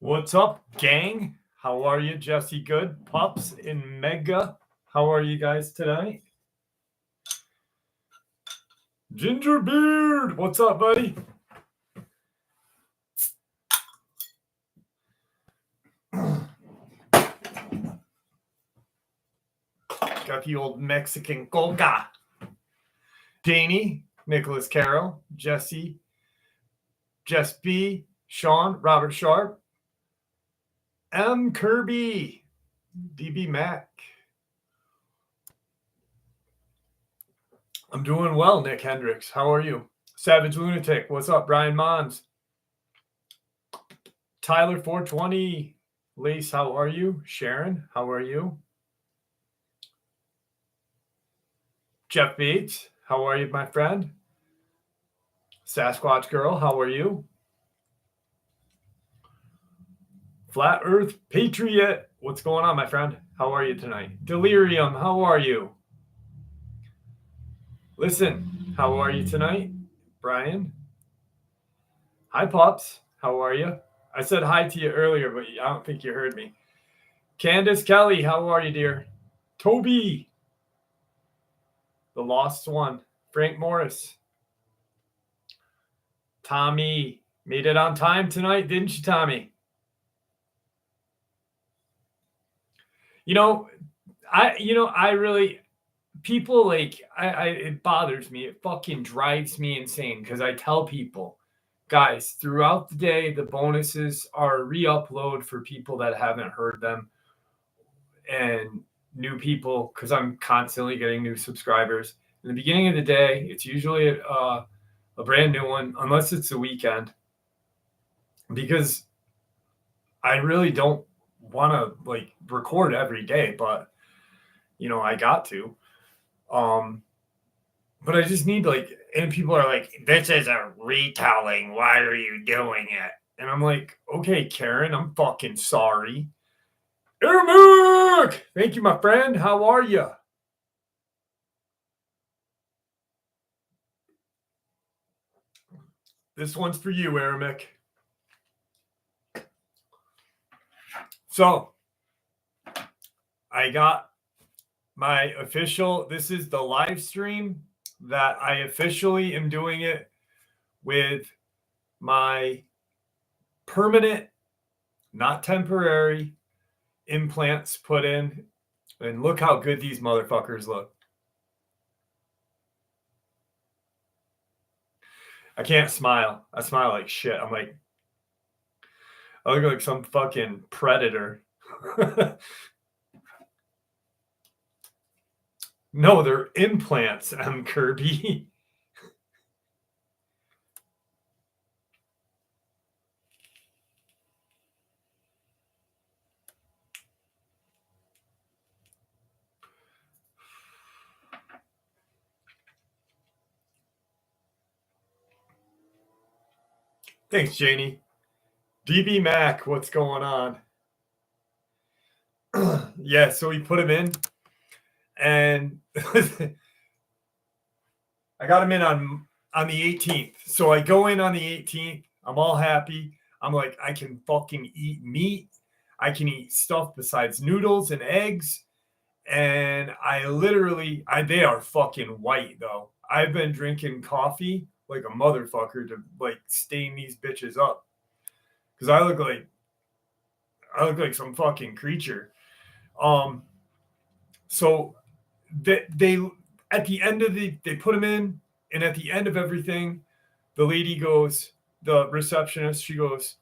What's up, gang? How are you, Jesse Good? Pups in Mega. How are you guys tonight? Gingerbeard, what's up, buddy? Got the old Mexican coca. Danny, Nicholas Carroll, Jesse, Jess B, Sean, Robert Sharp, M. Kirby, DB Mac. I'm doing well, Nick Hendricks. How are you? Savage Lunatic, what's up? Brian Mons. Tyler 420. Lace, how are you? Sharon, how are you? Jeff Bates, how are you, my friend? Sasquatch Girl, how are you? Flat Earth Patriot, what's going on, my friend? How are you tonight? Delirium, how are you? Listen, how are you tonight? Brian? Hi, Pops. How are you? I said hi to you earlier, but I don't think you heard me. Candace Kelly, how are you, dear? Toby, the lost one. Frank Morris. Tommy, made it on time tonight, didn't you, Tommy? I really, people like, it bothers me. It fucking drives me insane because I tell people, guys, throughout the day, the bonuses are re-upload for people that haven't heard them and new people because I'm constantly getting new subscribers. In the beginning of the day, it's usually a brand new one, unless it's the weekend, because I really don't want to like record every day, but I got to. But I just need and people are like, this is a retelling. Why are you doing it? And I'm like, okay, Karen, I'm fucking sorry. Ermic! Thank you, my friend. How are you? This one's for you, Ermic. So, I got my official, this is the live stream that I officially am doing it with my permanent, not temporary, implants put in. And look how good these motherfuckers look. I can't smile. I smile like shit. I'm like, I look like some fucking predator. No, they're implants, M. Kirby. Thanks, Janie. DB Mac, what's going on? Yeah, so we put him in, and I got him in on the 18th. So I go in on the 18th. I'm all happy. I'm like, I can fucking eat meat. I can eat stuff besides noodles and eggs. And they are fucking white though. I've been drinking coffee like a motherfucker to like stain these bitches up. Cause I look like some fucking creature. So they at the end of they put them in, and at the end of everything, the lady goes, the receptionist, she goes,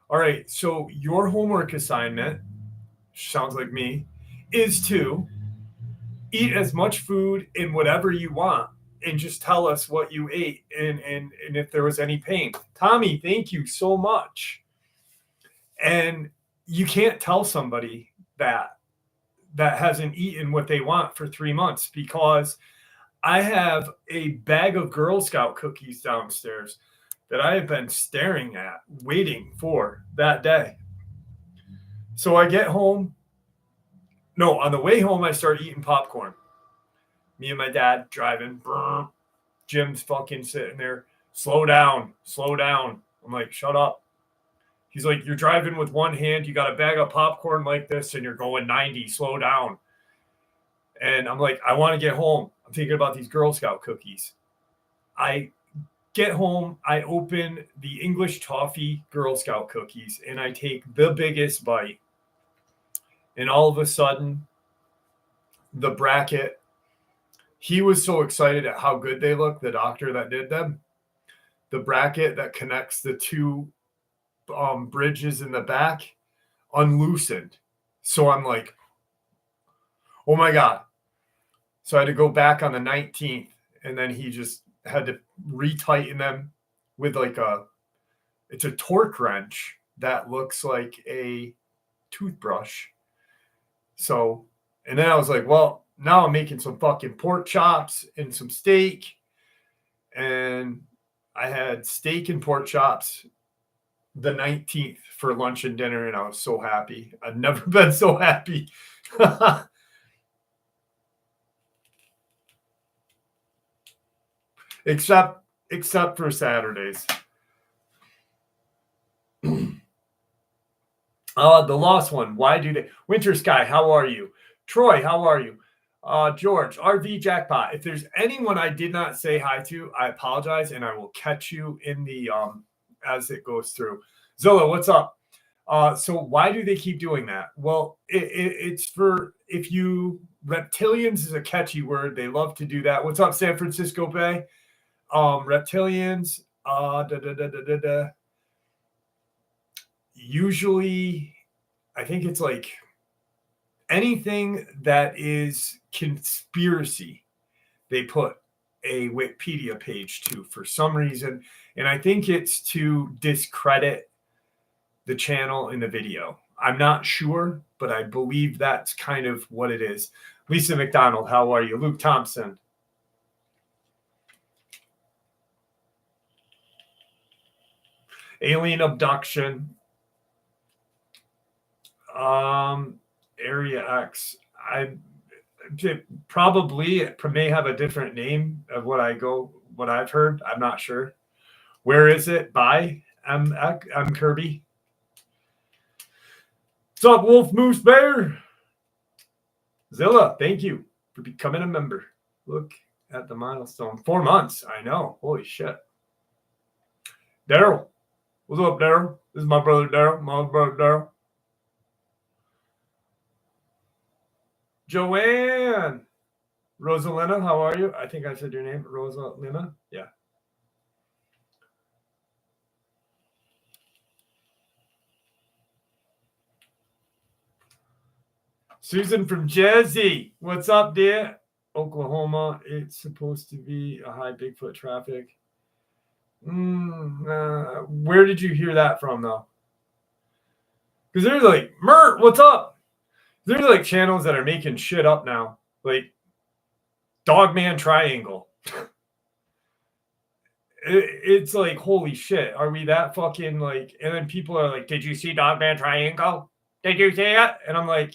all right, so your homework assignment, sounds like me, is to eat as much food and whatever you want and just tell us what you ate and if there was any pain. Tommy, thank you so much. And you can't tell somebody that hasn't eaten what they want for 3 months, because I have a bag of Girl Scout cookies downstairs that I have been staring at, waiting for that day. So I get home. No, on the way home, I start eating popcorn. Me and my dad driving. Jim's fucking sitting there. Slow down. I'm like, shut up. He's like, you're driving with one hand, you got a bag of popcorn like this, and you're going 90, slow down. And I'm like, I want to get home. I'm thinking about these Girl Scout cookies. I get home, I open the English toffee Girl Scout cookies, and I take the biggest bite. And all of a sudden, the bracket, he was so excited at how good they look, the doctor that did them. The bracket that connects the two bridges in the back unloosened. So I'm like, oh my God. So I had to go back on the 19th, and then he just had to retighten them with it's a torque wrench that looks like a toothbrush. So, and then I was like, well, now I'm making some fucking pork chops and some steak. And I had steak and pork chops the 19th for lunch and dinner, and I was so happy. I've never been so happy. except for Saturdays. The lost one. Why do they? Winter Sky, how are you? Troy, how are you? George, RV Jackpot. If there's anyone I did not say hi to, I apologize, and I will catch you in the as it goes through. Zilla, what's up? So why do they keep doing that? Well, it's for, if you, reptilians is a catchy word. They love to do that. What's up, San Francisco Bay? Reptilians, usually, I think it's like anything that is conspiracy, they put a Wikipedia page to for some reason. And I think it's to discredit the channel in the video. I'm not sure, but I believe that's kind of what it is. Lisa McDonald, how are you? Luke Thompson. Alien abduction. Area X. Probably it may have a different name of what I've heard. I'm not sure. Where is it? By I'm Kirby. What's up, Wolf Moose Bear? Zilla, thank you for becoming a member. Look at the milestone. 4 months. I know. Holy shit. Daryl. What's up, Daryl? This is my brother Daryl. My brother Daryl. Joanne. Rosalina, how are you? I think I said your name. Rosalina? Yeah. Susan from Jersey. What's up, dear? Oklahoma. It's supposed to be a high Bigfoot traffic. Where did you hear that from, though? Because there's like, Mert, what's up? There's like channels that are making shit up now. Like Dogman Triangle. It's like, holy shit. Are we that fucking like, and then people are like, did you see Dogman Triangle? Did you see it? And I'm like,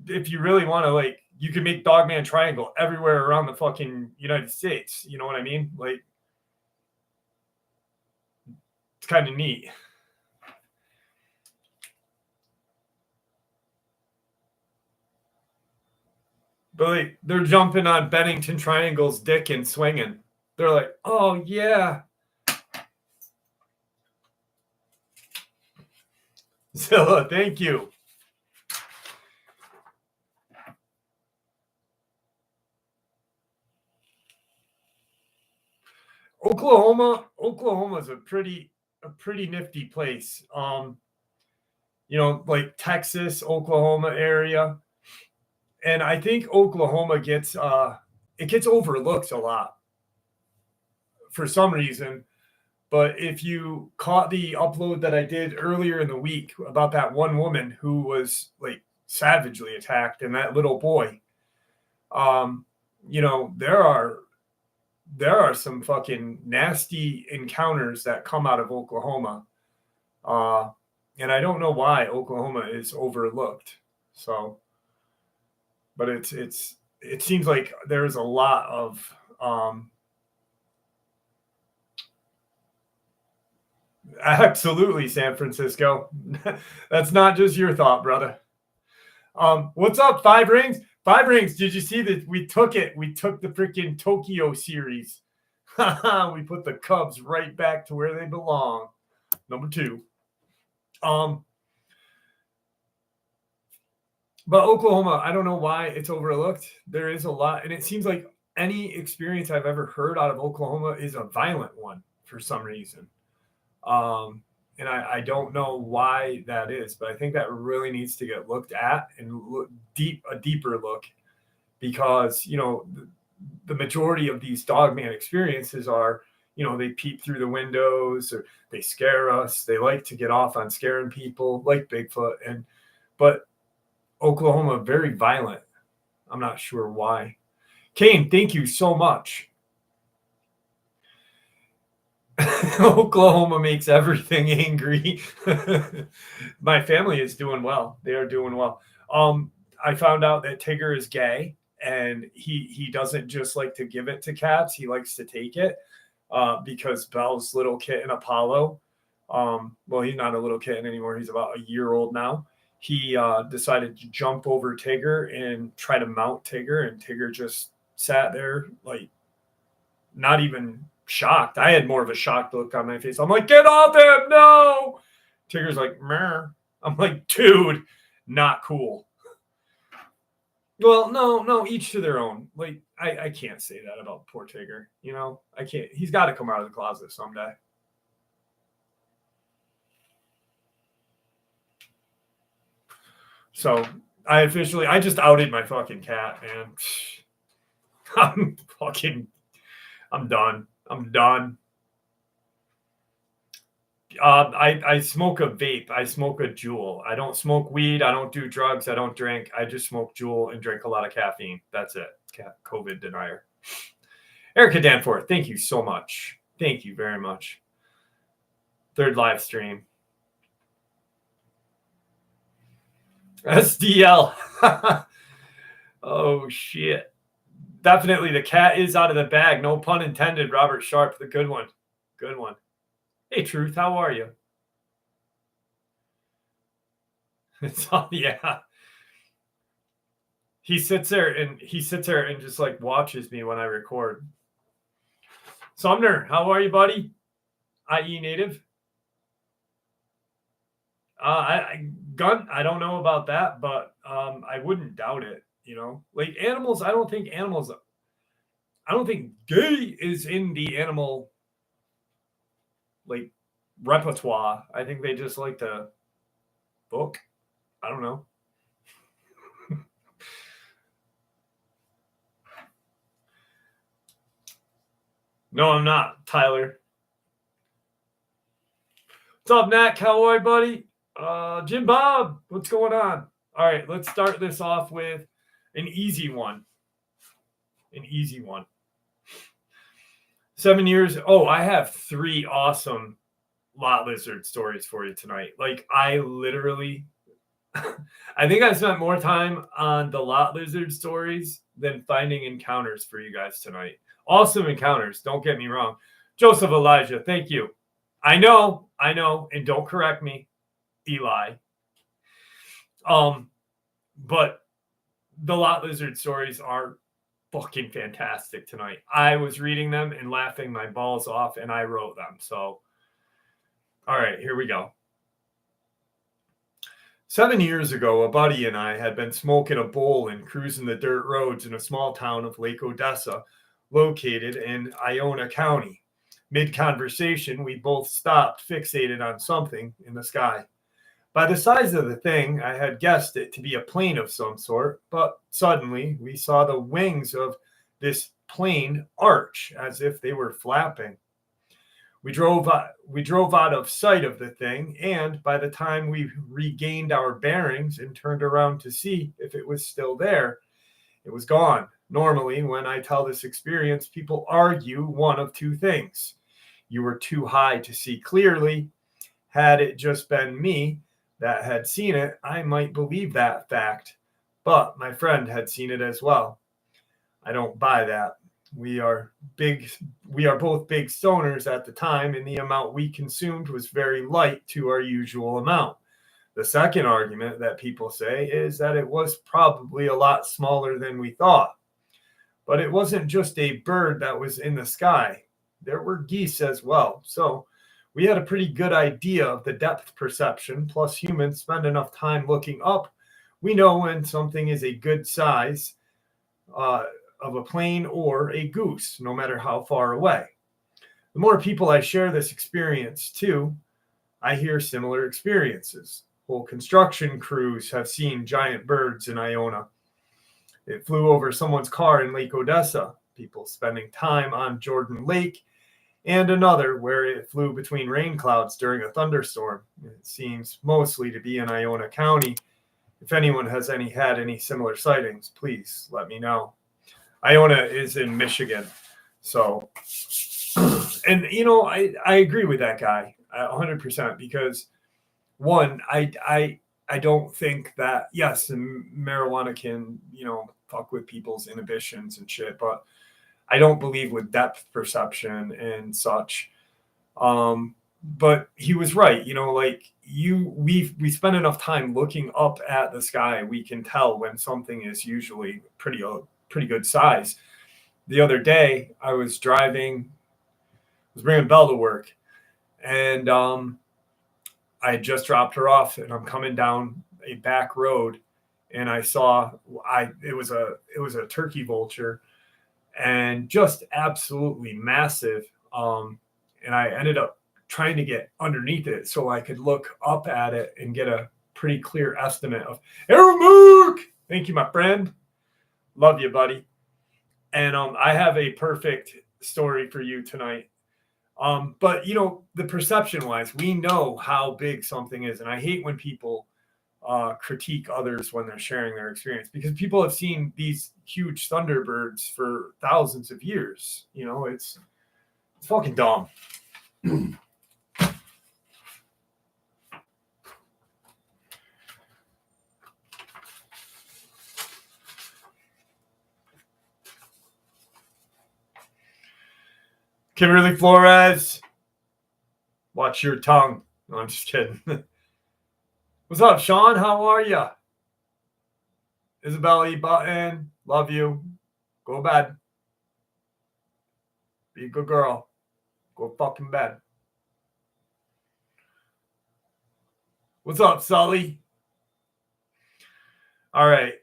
if you really want to, like, you can make Dogman Triangle everywhere around the fucking United States. You know what I mean? Like, it's kind of neat. But like, they're jumping on Bennington Triangle's dick and swinging. They're like, oh yeah. Zilla, thank you. Oklahoma is a pretty nifty place. Like Texas, Oklahoma area. And I think Oklahoma gets overlooked a lot for some reason. But if you caught the upload that I did earlier in the week about that one woman who was like savagely attacked and that little boy, there are some fucking nasty encounters that come out of Oklahoma. And I don't know why Oklahoma is overlooked. So, but it seems like there's a lot of, Absolutely, San Francisco. That's not just your thought, brother. What's up, Five Rings? Five Rings, did you see that we took it? We took the freaking Tokyo series. We put the Cubs right back to where they belong. Number 2. But Oklahoma, I don't know why it's overlooked. There is a lot, and it seems like any experience I've ever heard out of Oklahoma is a violent one for some reason. And I don't know why that is, but I think that really needs to get looked at and a deeper look, because, the majority of these Dogman experiences are, they peep through the windows or they scare us. They like to get off on scaring people like Bigfoot. But Oklahoma, very violent. I'm not sure why. Kane, thank you so much. Oklahoma makes everything angry. My family is doing well. They are doing well. I found out that Tigger is gay, and he doesn't just like to give it to cats. He likes to take it, because Belle's little kitten Apollo, well, he's not a little kitten anymore. He's about a year old now. He decided to jump over Tigger and try to mount Tigger, and Tigger just sat there like not even shocked. I had more of a shocked look on my face. I'm like, get off him, no. Tigger's like, meh. I'm like, dude, not cool. Well, no, each to their own. Like, I can't say that about poor Tigger. I can't. He's got to come out of the closet someday. So I just outed my fucking cat, man. I'm done. I smoke a vape. I smoke a Juul. I don't smoke weed. I don't do drugs. I don't drink. I just smoke Juul and drink a lot of caffeine. That's it. COVID denier. Erica Danforth, thank you so much. Thank you very much. 3rd live stream. SDL. Oh, shit. Definitely the cat is out of the bag. No pun intended, Robert Sharp. The good one. Good one. Hey, Truth, how are you? It's all, yeah. He sits there and just like watches me when I record. Sumner, how are you, buddy? IE native. I don't know about that, but I wouldn't doubt it. Like animals. I don't think gay is in the animal like repertoire. I think they just like to book. I don't know. No, I'm not, Tyler. What's up, Nat Cowboy, buddy? Jim Bob, what's going on? All right, let's start this off with an easy one. 7 years. Oh, I have 3 awesome lot lizard stories for you tonight. Like, I literally, I think I spent more time on the lot lizard stories than finding encounters for you guys tonight. Awesome encounters, don't get me wrong. Joseph Elijah, thank you. I know, and don't correct me, Eli. But the lot lizard stories are fucking fantastic tonight. I was reading them and laughing my balls off, and I wrote them. So, all right, here we go. 7 years ago, a buddy and I had been smoking a bowl and cruising the dirt roads in a small town of Lake Odessa, located in Iona County. Mid-conversation, we both stopped, fixated on something in the sky. By the size of the thing, I had guessed it to be a plane of some sort, but suddenly we saw the wings of this plane arch as if they were flapping. We drove out of sight of the thing, and by the time we regained our bearings and turned around to see if it was still there, it was gone. Normally, when I tell this experience, people argue one of 2 things. You were too high to see clearly. Had it just been me that had seen it, I might believe that fact. But my friend had seen it as well. I don't buy that. We are both big stoners at the time, and the amount we consumed was very light to our usual amount. The second argument that people say is that it was probably a lot smaller than we thought. But it wasn't just a bird that was in the sky. There were geese as well. So we had a pretty good idea of the depth perception, plus humans spend enough time looking up. We know when something is a good size of a plane or a goose, no matter how far away. The more people I share this experience to, I hear similar experiences. Whole construction crews have seen giant birds in Iona. It flew over someone's car in Lake Odessa, people spending time on Jordan Lake, and another where it flew between rain clouds during a thunderstorm. It seems mostly to be in Iona County. If anyone has had any similar sightings, please let me know. Iona is in Michigan. So, and I agree with that guy 100% because one, I don't think that, yes, marijuana can, fuck with people's inhibitions and shit, but I don't believe with depth perception and such. But he was right, we spend enough time looking up at the sky, we can tell when something is usually pretty good size. The other day, I was bringing Belle to work, and I had just dropped her off, and I'm coming down a back road, and I saw it was a turkey vulture, and just absolutely massive. And I ended up trying to get underneath it so I could look up at it and get a pretty clear estimate of Aramook. Thank you, my friend. Love you, buddy. And I have a perfect story for you tonight. But the perception wise, we know how big something is. And I hate when people critique others when they're sharing their experience, because people have seen these huge Thunderbirds for thousands of years. It's fucking dumb. Kimberly Flores, watch your tongue. No, I'm just kidding. What's up, Sean? How are you? Isabella E. Button, love you. Go to bed. Be a good girl. Go fucking bed. What's up, Sully? All right.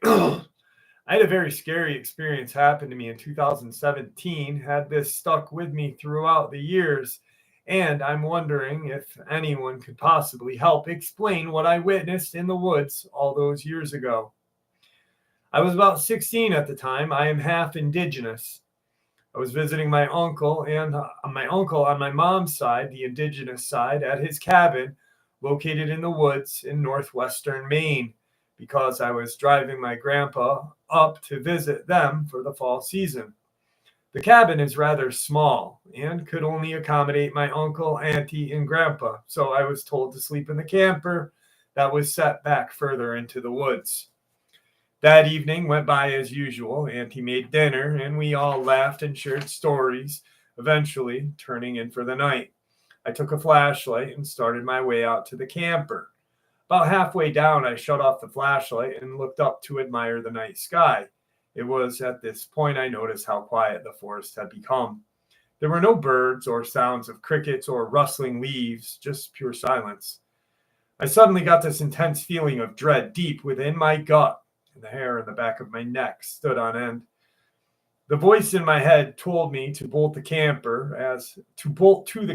I had a very scary experience happen to me in 2017. Had this stuck with me throughout the years, and I'm wondering if anyone could possibly help explain what I witnessed in the woods all those years ago. I was about 16 at the time. I am half indigenous. I was visiting my uncle, and my uncle on my mom's side, the indigenous side, at his cabin located in the woods in northwestern Maine, because I was driving my grandpa up to visit them for the fall season. The cabin is rather small and could only accommodate my uncle, auntie, and grandpa, so I was told to sleep in the camper that was set back further into the woods. That evening went by as usual. Auntie made dinner, and we all laughed and shared stories, eventually turning in for the night. I took a flashlight and started my way out to the camper. About halfway down, I shut off the flashlight and looked up to admire the night sky. It was at this point I noticed how quiet the forest had become. There were no birds or sounds of crickets or rustling leaves, just pure silence. I suddenly got this intense feeling of dread deep within my gut, and the hair on the back of my neck stood on end. The voice in my head told me to bolt to the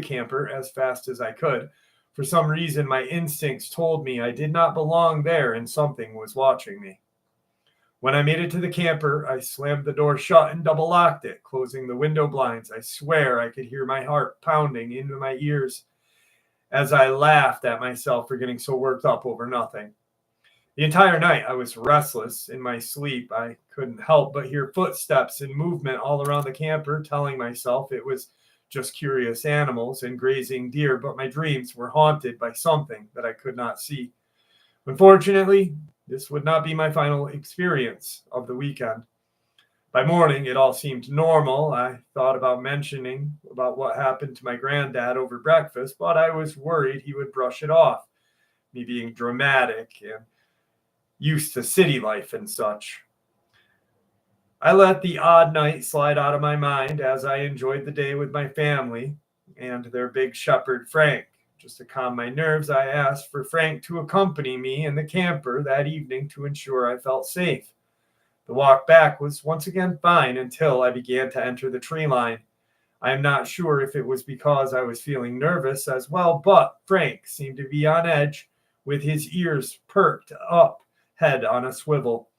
camper as fast as I could. For some reason, my instincts told me I did not belong there and something was watching me. When I made it to the camper, I slammed the door shut and double locked it, closing the window blinds. I swear I could hear my heart pounding into my ears as I laughed at myself for getting so worked up over nothing. The entire night, I was restless in my sleep. I couldn't help but hear footsteps and movement all around the camper, telling myself it was just curious animals and grazing deer, but my dreams were haunted by something that I could not see. Unfortunately, this would not be my final experience of the weekend. By morning, it all seemed normal. I thought about mentioning about what happened to my granddad over breakfast, but I was worried he would brush it off, me being dramatic and used to city life and such. I let the odd night slide out of my mind as I enjoyed the day with my family and their big shepherd, Frank. Just to calm my nerves, I asked for Frank to accompany me in the camper that evening to ensure I felt safe. The walk back was once again fine until I began to enter the tree line. I am not sure if it was because I was feeling nervous as well, but Frank seemed to be on edge with his ears perked up, head on a swivel.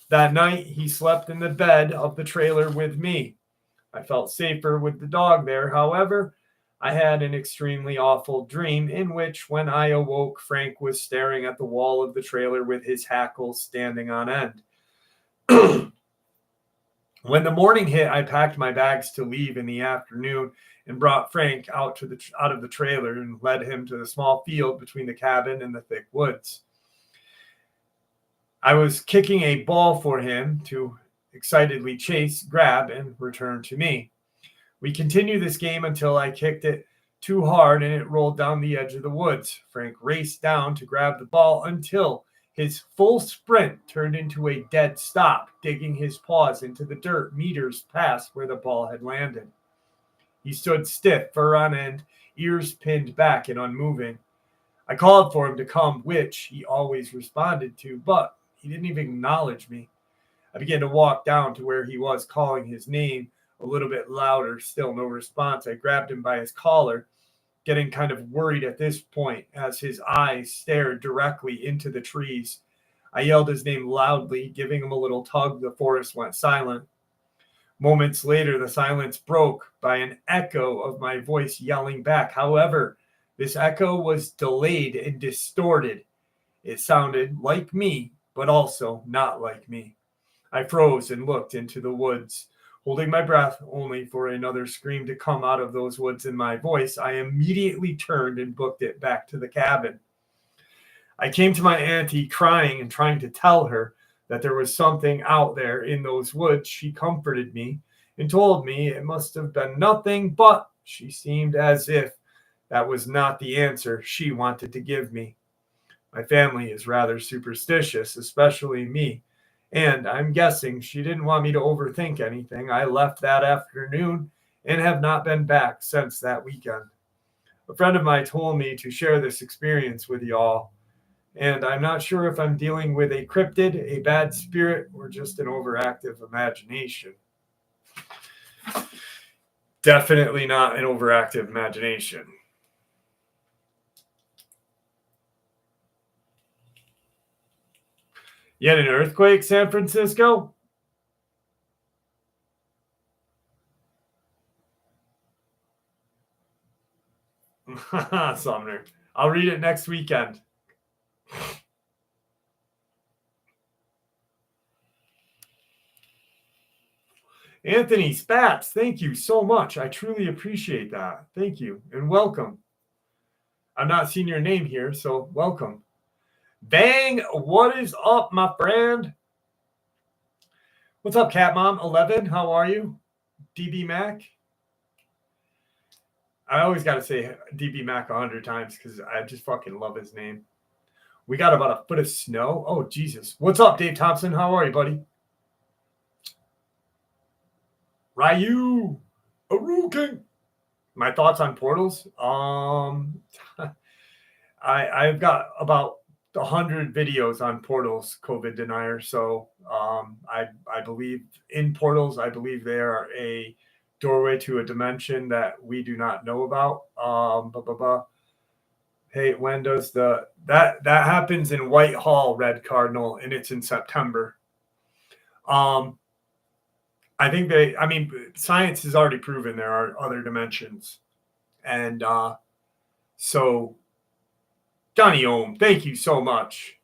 That night, he slept in the bed of the trailer with me. I felt safer with the dog there. However, I had an extremely awful dream in which, when I awoke, Frank was staring at the wall of the trailer with his hackles standing on end. When the morning hit, I packed my bags to leave in the afternoon and brought Frank out of the trailer and led him to the small field between the cabin and the thick woods. I was kicking a ball for him to excitedly chase, grab, and return to me. We continued this game until I kicked it too hard and it rolled down the edge of the woods. Frank raced down to grab the ball until his full sprint turned into a dead stop, digging his paws into the dirt meters past where the ball had landed. He stood stiff, fur on end, ears pinned back and unmoving. I called for him to come, which he always responded to, but he didn't even acknowledge me. I began to walk down to where he was, calling his name a little bit louder. Still no response. I grabbed him by his collar, getting kind of worried at this point as his eyes stared directly into the trees. I yelled his name loudly, giving him a little tug. The forest went silent. Moments later, the silence broke by an echo of my voice yelling back. However, this echo was delayed and distorted. It sounded like me, but also not like me. I froze and looked into the woods, holding my breath only for another scream to come out of those woods in my voice. I immediately turned and booked it back to the cabin. I came to my auntie crying and trying to tell her that there was something out there in those woods. She comforted me and told me it must have been nothing, but she seemed as if that was not the answer she wanted to give me. My family is rather superstitious, especially me, and I'm guessing she didn't want me to overthink anything. I left that afternoon and have not been back since that weekend. A friend of mine told me to share this experience with y'all, and I'm not sure if I'm dealing with a cryptid, a bad spirit, or just an overactive imagination. Definitely not an overactive imagination. Yet an earthquake, San Francisco? Sumner. I'll read it next weekend. Anthony Spats, thank you so much. I truly appreciate that. Thank you and welcome. I'm not seeing your name here, so welcome. Bang, what is up, my friend? What's up, Cat Mom 11? How are you? DB Mac? I always got to say DB Mac 100 times because I just fucking love his name. We got about a foot of snow. Oh, Jesus. What's up, Dave Thompson? How are you, buddy? Ryu. Aruken. My thoughts on portals? I've got about 100 videos on portals, COVID denier. So I believe in portals. I believe they are a doorway to a dimension that we do not know about. Hey, when does that happens in Whitehall, Red Cardinal, and it's in September. I think science has already proven there are other dimensions. And so, Johnny Ohm, thank you so much.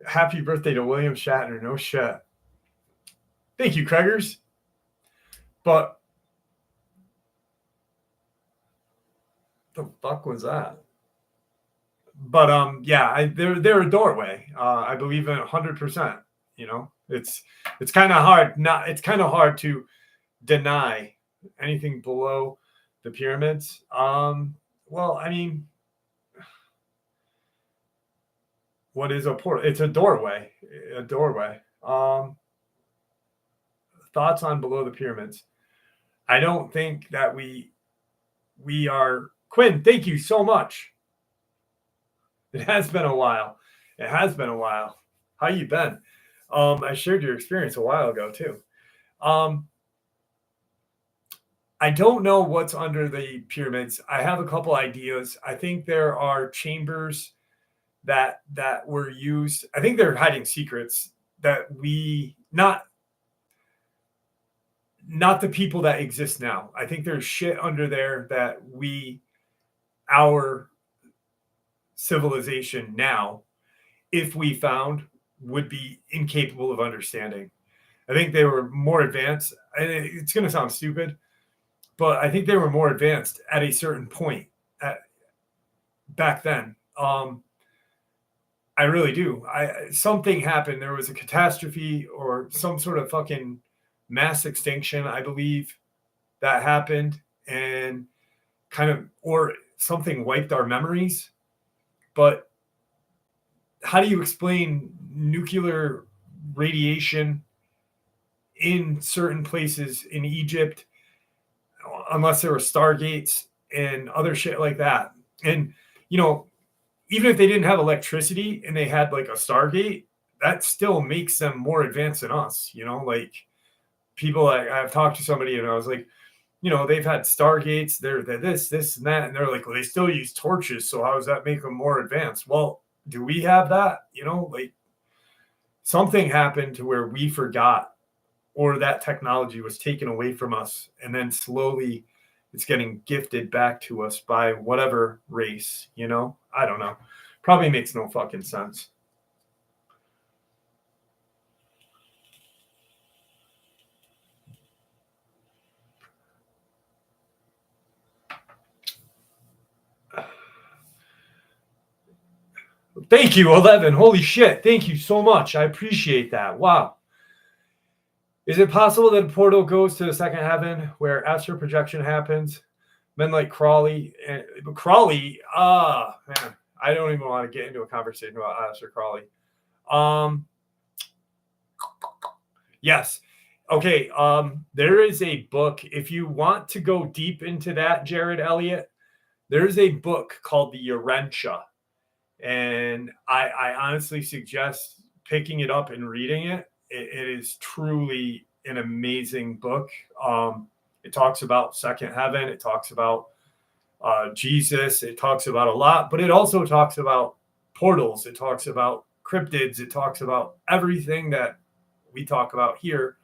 Happy birthday to William Shatner. No shit. Thank you, Craigers. But the fuck was that? But yeah, they're a doorway. I believe in 100%. You know, It's kind of hard. It's kind of hard to deny anything below the pyramids. Well, I mean, what is a portal? It's a doorway. A doorway. Thoughts on below the pyramids? I don't think that we are. Quinn, thank you so much. It has been a while. It has been a while. How you been? I shared your experience a while ago too. I don't know what's under the pyramids. I have a couple ideas. I think there are chambers that were used. I think they're hiding secrets that we not the people that exist now. I think there's shit under there that our civilization now, if we found, would be incapable of understanding. I think they were more advanced, and it's going to sound stupid, but I think they were more advanced at a certain point back then. I really do. Something happened. There was a catastrophe or some sort of fucking mass extinction, I believe, that happened, and or something wiped our memories. But how do you explain nuclear radiation in certain places in Egypt, unless there were stargates and other shit like that? And, even if they didn't have electricity and they had like a stargate, that still makes them more advanced than us. Like people, I've talked to somebody and I was like, they've had stargates, they're this and that. And they're like, well, they still use torches. So how does that make them more advanced? Well, do we have that? Like something happened to where we forgot, or that technology was taken away from us. And then slowly it's getting gifted back to us by whatever race, I don't know. Probably makes no fucking sense. Thank you, 11. Holy shit. Thank you so much. I appreciate that. Wow. Is it possible that a portal goes to the second heaven where astral projection happens? Men like Crawley. Man, I don't even want to get into a conversation about Aleister Crowley. Yes. Okay. There is a book. If you want to go deep into that, Jared Elliott, there's a book called The Urentia. And I honestly suggest picking it up and reading it. It is truly an amazing book. It talks about second heaven. It talks about Jesus. It talks about a lot, but it also talks about portals. It talks about cryptids. It talks about everything that we talk about here.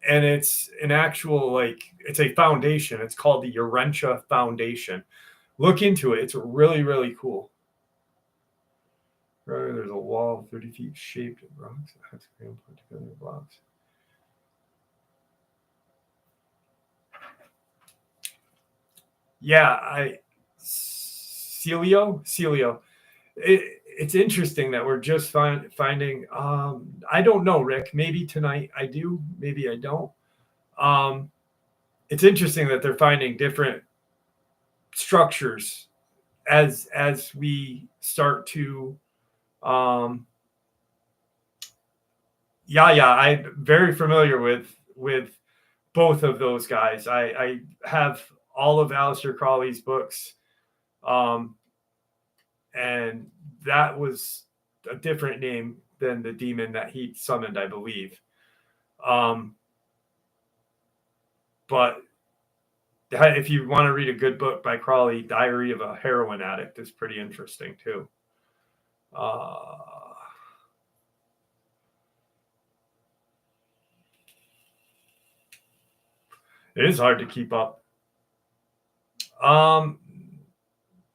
And it's an actual, it's a foundation. It's called the Urentia Foundation. Look into it. It's really, really cool. There's a wall 30 feet shaped in rocks. That's put together in blocks. Yeah, Celio. It's interesting that we're just finding. I don't know, Rick. Maybe tonight I do. Maybe I don't. It's interesting that they're finding different structures as we start to. I'm very familiar with both of those guys. I have all of Aleister Crowley's books, and that was a different name than the demon that he summoned, I believe. But if you want to read a good book by Crowley, Diary of a Heroin Addict is pretty interesting too. It is hard to keep up.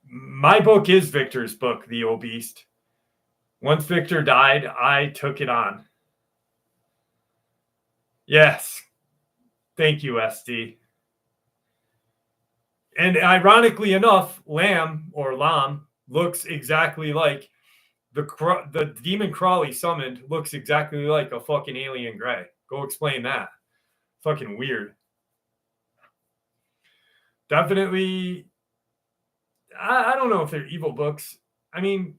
My book is Victor's book, The Old Beast. Once Victor died, I took it on. Yes. Thank you, SD. And ironically enough, Lam looks exactly like the demon Crawley summoned looks exactly like a fucking alien gray. Go explain that. Fucking weird. Definitely, I don't know if they're evil books. I mean,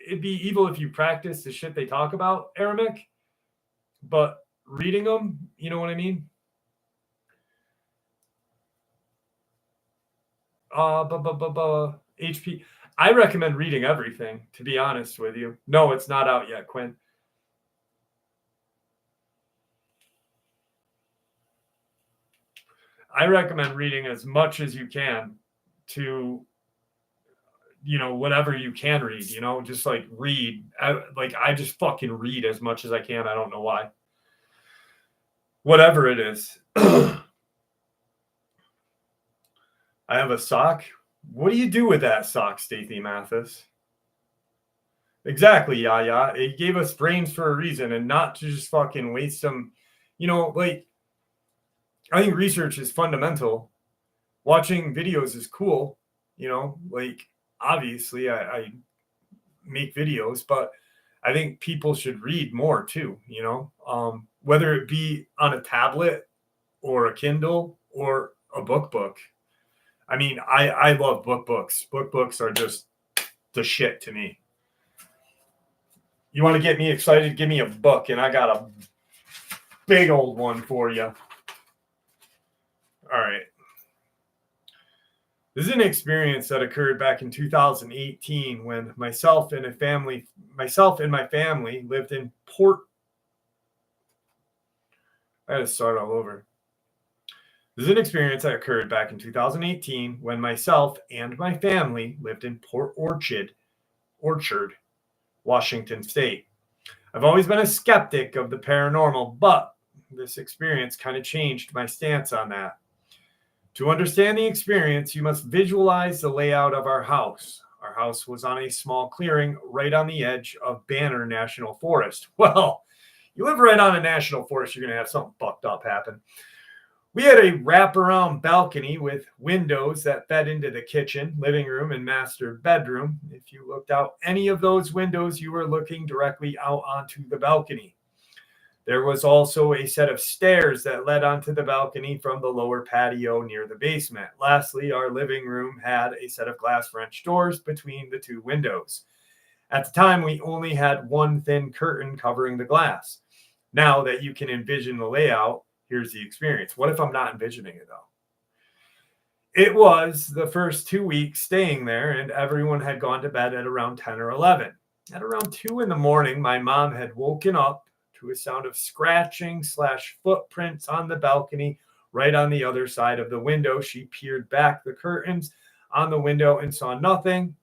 it'd be evil if you practice the shit they talk about, Aramik, but reading them, you know what I mean? HP. I recommend reading everything, to be honest with you. No, it's not out yet, Quinn. I recommend reading as much as you can to, whatever you can read, just like read. I just fucking read as much as I can. I don't know why. Whatever it is. I have a sock. What do you do with that sock, Stacey Mathis? Exactly, yeah. It gave us brains for a reason and not to just fucking waste them. I think research is fundamental. Watching videos is cool. Obviously I make videos, but I think people should read more too, whether it be on a tablet or a Kindle or a book. I mean, I love books. Books are just the shit to me. You want to get me excited? Give me a book, and I got a big old one for you. All right. This is an experience that occurred back in 2018 when myself and my family lived in Port. I had to start all over. This is an experience that occurred back in 2018 when myself and my family lived in Port Orchard, Washington State. I've always been a skeptic of the paranormal, but this experience kind of changed my stance on that. To understand the experience, you must visualize the layout of our house. Our house was on a small clearing right on the edge of Banner National Forest. Well, you live right on a national forest, you're going to have something fucked up happen. We had a wraparound balcony with windows that fed into the kitchen, living room, and master bedroom. If you looked out any of those windows, you were looking directly out onto the balcony. There was also a set of stairs that led onto the balcony from the lower patio near the basement. Lastly, our living room had a set of glass French doors between the two windows. At the time, we only had one thin curtain covering the glass. Now that you can envision the layout, here's the experience. What if I'm not envisioning it, though? It was the first 2 weeks staying there, and everyone had gone to bed at around 10 or 11. At around 2 in the morning, my mom had woken up to a sound of scratching / footprints on the balcony right on the other side of the window. She peered back the curtains on the window and saw nothing,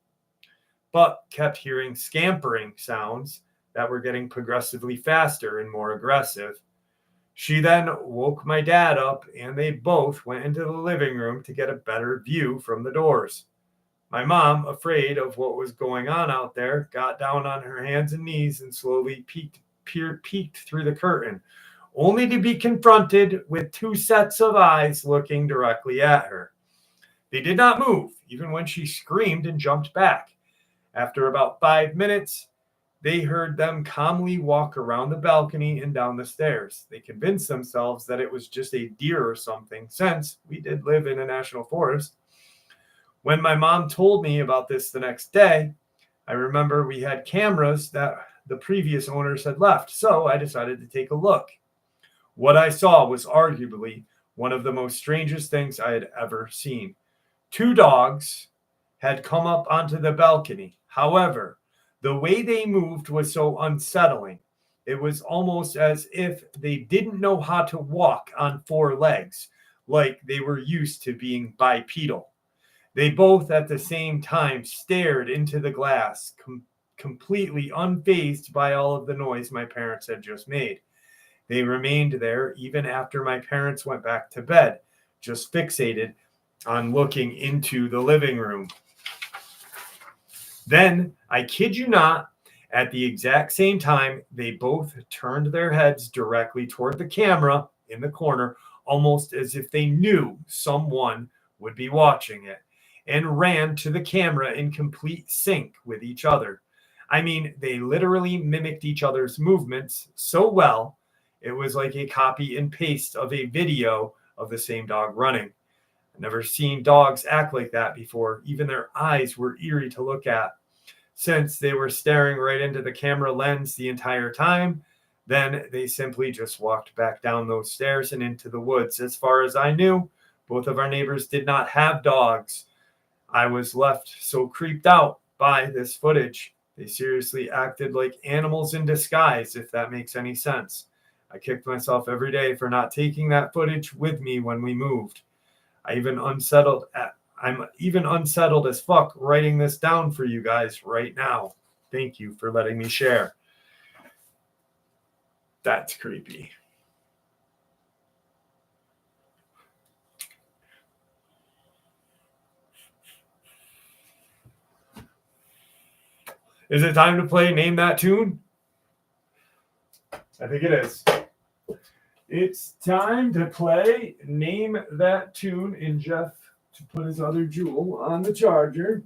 but kept hearing scampering sounds that were getting progressively faster and more aggressive. She then woke my dad up, and they both went into the living room to get a better view from the doors. My mom, afraid of what was going on out there, got down on her hands and knees and slowly peeked through the curtain, only to be confronted with 2 sets of eyes looking directly at her. They did not move, even when she screamed and jumped back. After about 5 minutes, they heard them calmly walk around the balcony and down the stairs. They convinced themselves that it was just a deer or something, since we did live in a national forest. When my mom told me about this the next day, I remember we had cameras that the previous owners had left, so I decided to take a look. What I saw was arguably one of the most strangest things I had ever seen. 2 dogs had come up onto the balcony. However, the way they moved was so unsettling. It was almost as if they didn't know how to walk on 4 legs, like they were used to being bipedal. They both at the same time stared into the glass, completely unfazed by all of the noise my parents had just made. They remained there even after my parents went back to bed, just fixated on looking into the living room. Then, I kid you not, at the exact same time, they both turned their heads directly toward the camera in the corner, almost as if they knew someone would be watching it, and ran to the camera in complete sync with each other. I mean, they literally mimicked each other's movements so well, it was like a copy and paste of a video of the same dog running. I've never seen dogs act like that before. Even their eyes were eerie to look at. Since they were staring right into the camera lens the entire time, then they simply just walked back down those stairs and into the woods. As far as I knew, both of our neighbors did not have dogs. I was left so creeped out by this footage. They seriously acted like animals in disguise, if that makes any sense. I kicked myself every day for not taking that footage with me when we moved. I'm even unsettled as fuck writing this down for you guys right now. Thank you for letting me share. That's creepy. Is it time to play Name That Tune? I think it is. It's time to play Name That Tune, and Jeff to put his other jewel on the charger.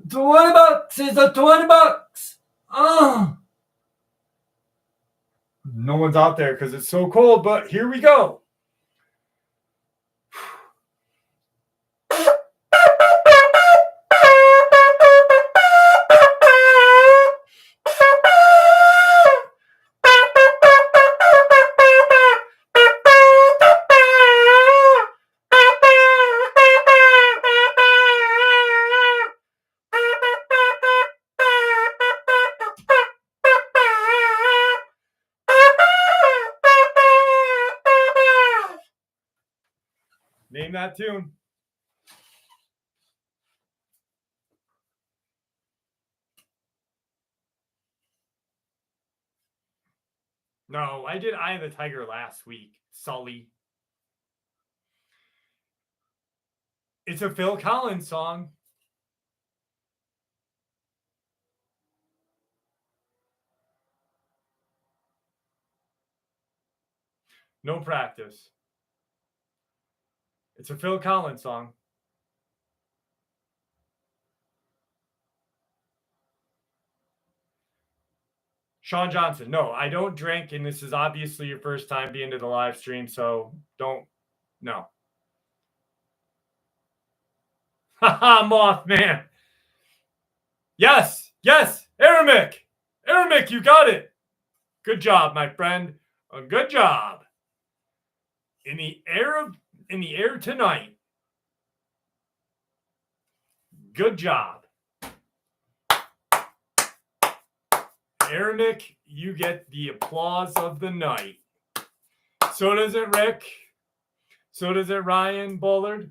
$20 is a $20. Oh. No one's out there because it's so cold, but here we go. Name that tune. No, I did Eye of the Tiger last week. Sully. It's a Phil Collins song. No practice. It's a Phil Collins song. Sean Johnson. No, I don't drink, and this is obviously your first time being to the live stream, so don't. No. Haha, Mothman. Yes, yes, Aramic. Aramic, you got it. Good job, my friend. A good job. In the air tonight. Good job. Aramic, you get the applause of the night. So does it Rick. So does it Ryan Bullard.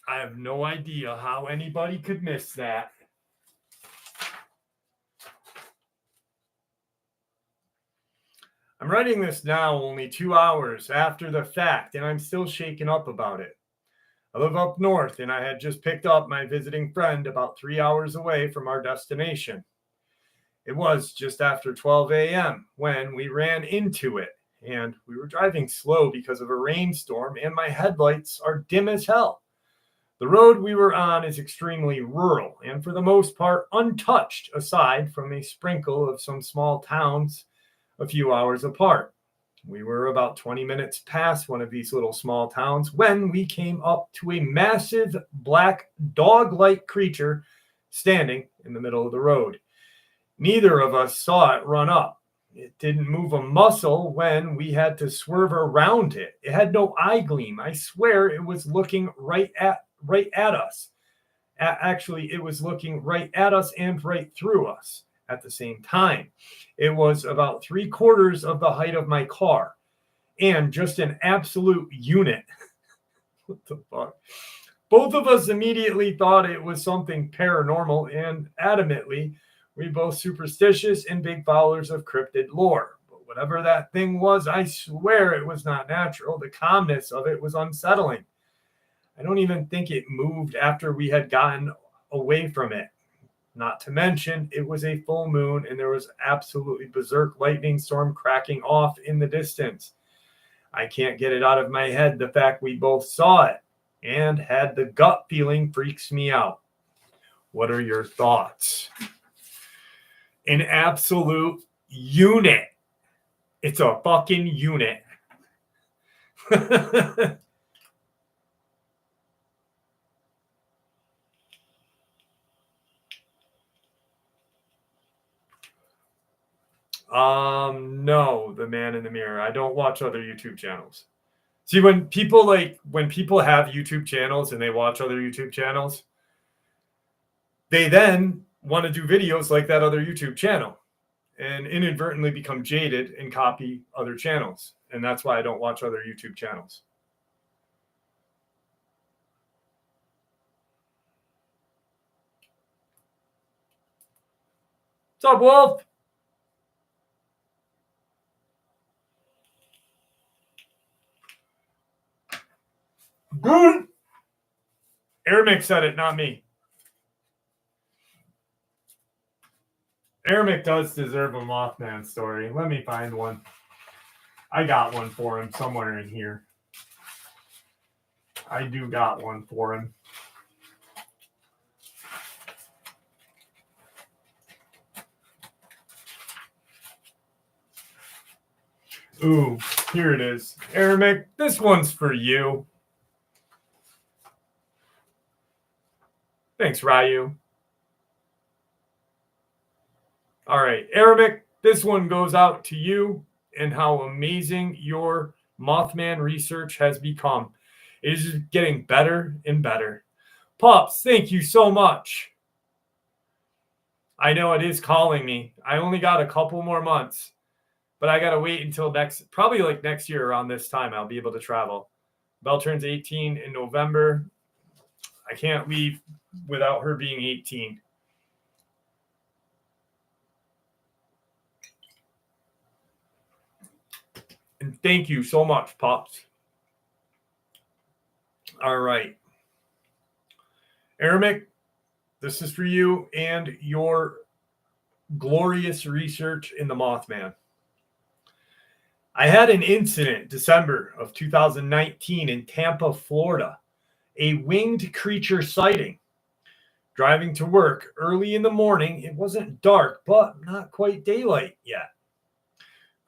I have no idea how anybody could miss that. I'm writing this now only 2 hours after the fact, and I'm still shaken up about it. I live up north, and I had just picked up my visiting friend about 3 hours away from our destination. It was just after 12 a.m. when we ran into it, and we were driving slow because of a rainstorm, and my headlights are dim as hell. The road we were on is extremely rural, and for the most part untouched, aside from a sprinkle of some small towns a few hours apart. We were about 20 minutes past one of these little small towns when we came up to a massive black dog-like creature standing in the middle of the road. Neither of us saw it run up. It didn't move a muscle when we had to swerve around it. It had no eye gleam. I swear it was looking right at us. Actually, it was looking right at us and right through us at the same time. It was about 3/4 of the height of my car and just an absolute unit. What the fuck? Both of us immediately thought it was something paranormal, and adamantly, we both superstitious and big followers of cryptid lore. But whatever that thing was, I swear it was not natural. The calmness of it was unsettling. I don't even think it moved after we had gotten away from it. Not to mention, it was a full moon and there was absolutely berserk lightning storm cracking off in the distance. I can't get it out of my head. The fact we both saw it and had the gut feeling freaks me out. What are your thoughts? An absolute unit. It's a fucking unit. No, the man in the mirror. I don't watch other YouTube channels. See, when people have YouTube channels and they watch other YouTube channels, they then want to do videos like that other YouTube channel and inadvertently become jaded and copy other channels. And that's why I don't watch other YouTube channels. What's up, Wolf? Good. Airmick said it, not me. Airmick does deserve a Mothman story. Let me find one. I got one for him somewhere in here. I do got one for him. Ooh, here it is. Airmick, this one's for you. Thanks, Ryu. All right, Airmick, this one goes out to you and how amazing your Mothman research has become. It is just getting better and better. Pops, thank you so much. I know it is calling me. I only got a couple more months, but I got to wait until probably like next year around this time, I'll be able to travel. Belle turns 18 in November. I can't leave without her being 18. And thank you so much, Pops. All right. Airmick, this is for you and your glorious research in the Mothman. I had an incident December of 2019 in Tampa, Florida, a winged creature sighting. Driving to work early in the morning, it wasn't dark, but not quite daylight yet.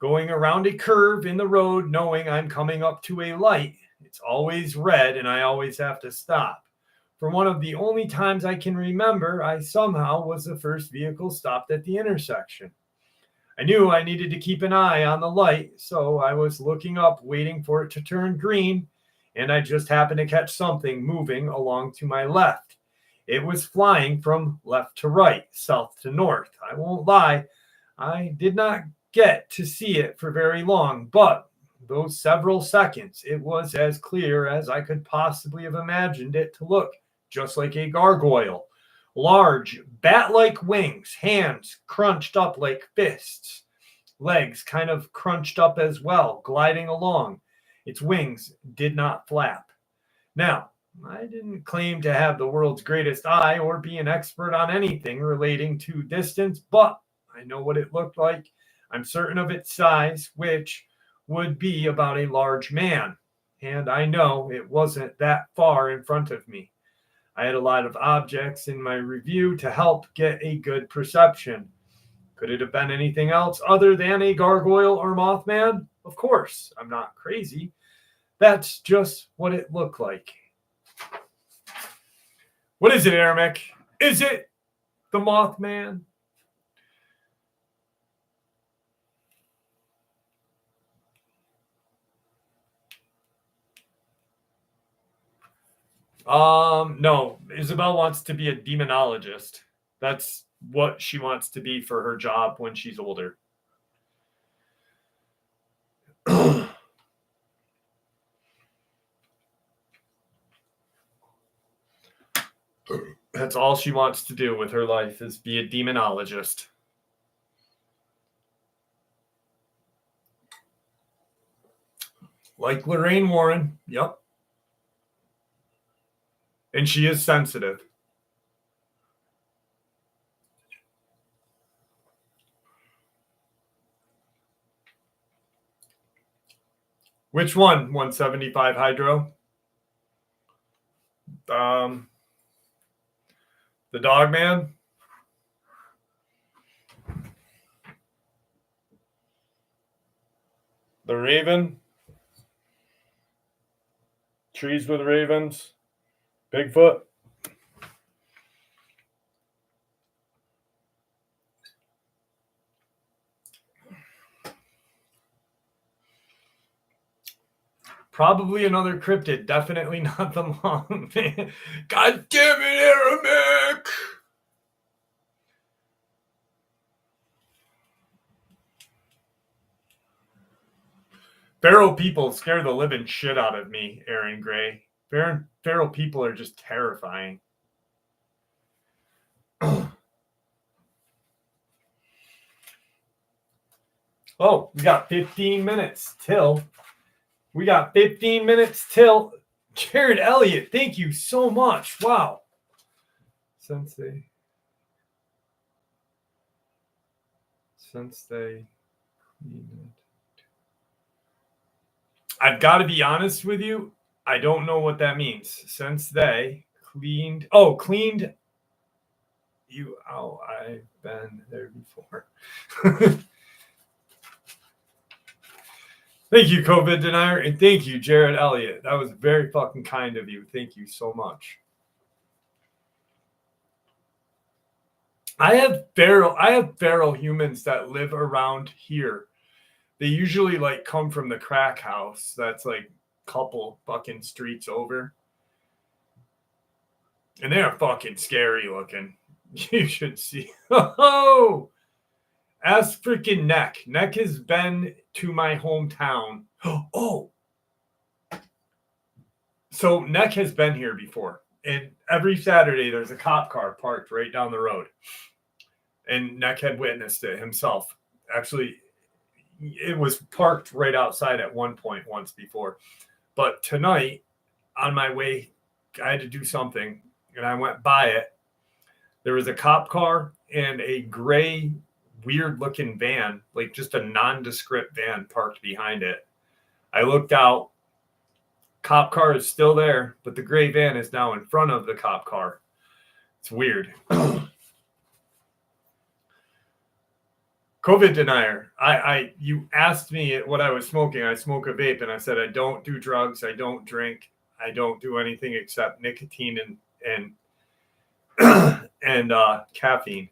Going around a curve in the road, knowing I'm coming up to a light, it's always red and I always have to stop. For one of the only times I can remember, I somehow was the first vehicle stopped at the intersection. I knew I needed to keep an eye on the light, so I was looking up, waiting for it to turn green, and I just happened to catch something moving along to my left. It was flying from left to right, south to north. I won't lie, I did not get to see it for very long, but those several seconds, it was as clear as I could possibly have imagined it to look, just like a gargoyle. Large, bat-like wings, hands crunched up like fists, legs kind of crunched up as well, gliding along. Its wings did not flap. Now, I didn't claim to have the world's greatest eye or be an expert on anything relating to distance, but I know what it looked like. I'm certain of its size, which would be about a large man, and I know it wasn't that far in front of me. I had a lot of objects in my review to help get a good perception. Could it have been anything else other than a gargoyle or Mothman? Of course, I'm not crazy. That's just what it looked like. What is it, Airmick? Is it the Mothman? No. Isabel wants to be a demonologist. That's what she wants to be for her job when she's older. That's all she wants to do with her life is be a demonologist. Like Lorraine Warren. Yep. And she is sensitive. Which one? 175 hydro? The Dogman? The Raven? Trees with ravens? Bigfoot? Probably another cryptid. Definitely not the Mothman. God damn it, Aramec! Feral people scare the living shit out of me, Aaron Gray. Feral people are just terrifying. Oh, we got 15 minutes till. Jared Elliott, thank you so much. Wow. Since they I've got to be honest with you. I don't know what that means. Since they cleaned you out. I've been there before. Thank you, COVID denier, and thank you, Jared Elliott. That was very fucking kind of you. Thank you so much. I have feral humans that live around here. They usually like come from the crack house that's like a couple fucking streets over. And they're fucking scary looking. You should see. Oh, ask freaking Neck. Neck has been to my hometown. Oh. So Neck has been here before. And every Saturday there's a cop car parked right down the road. And Neck had witnessed it himself. Actually, it was parked right outside at one point once before. But tonight, on my way, I had to do something, and I went by it. There was a cop car and a gray, weird-looking van, like just a nondescript van parked behind it. I looked out. Cop car is still there, but the gray van is now in front of the cop car. It's weird. COVID denier. You asked me what I was smoking. I smoke a vape, and I said I don't do drugs. I don't drink. I don't do anything except nicotine and and caffeine.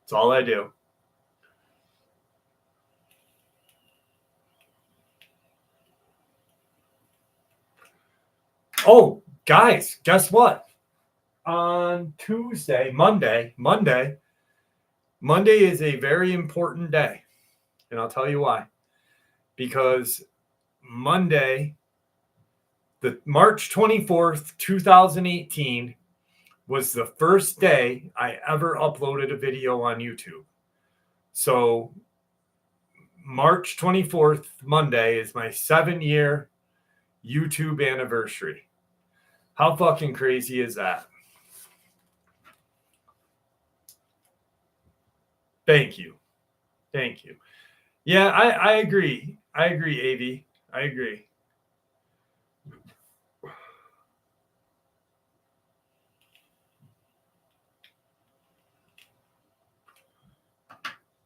That's all I do. Oh, guys, guess what? On Monday is a very important day. And I'll tell you why. Because Monday, the March 24th, 2018, was the first day I ever uploaded a video on YouTube. So March 24th, Monday, is my 7-year YouTube anniversary. How fucking crazy is that? Thank you. Yeah, I agree. Avi. I agree.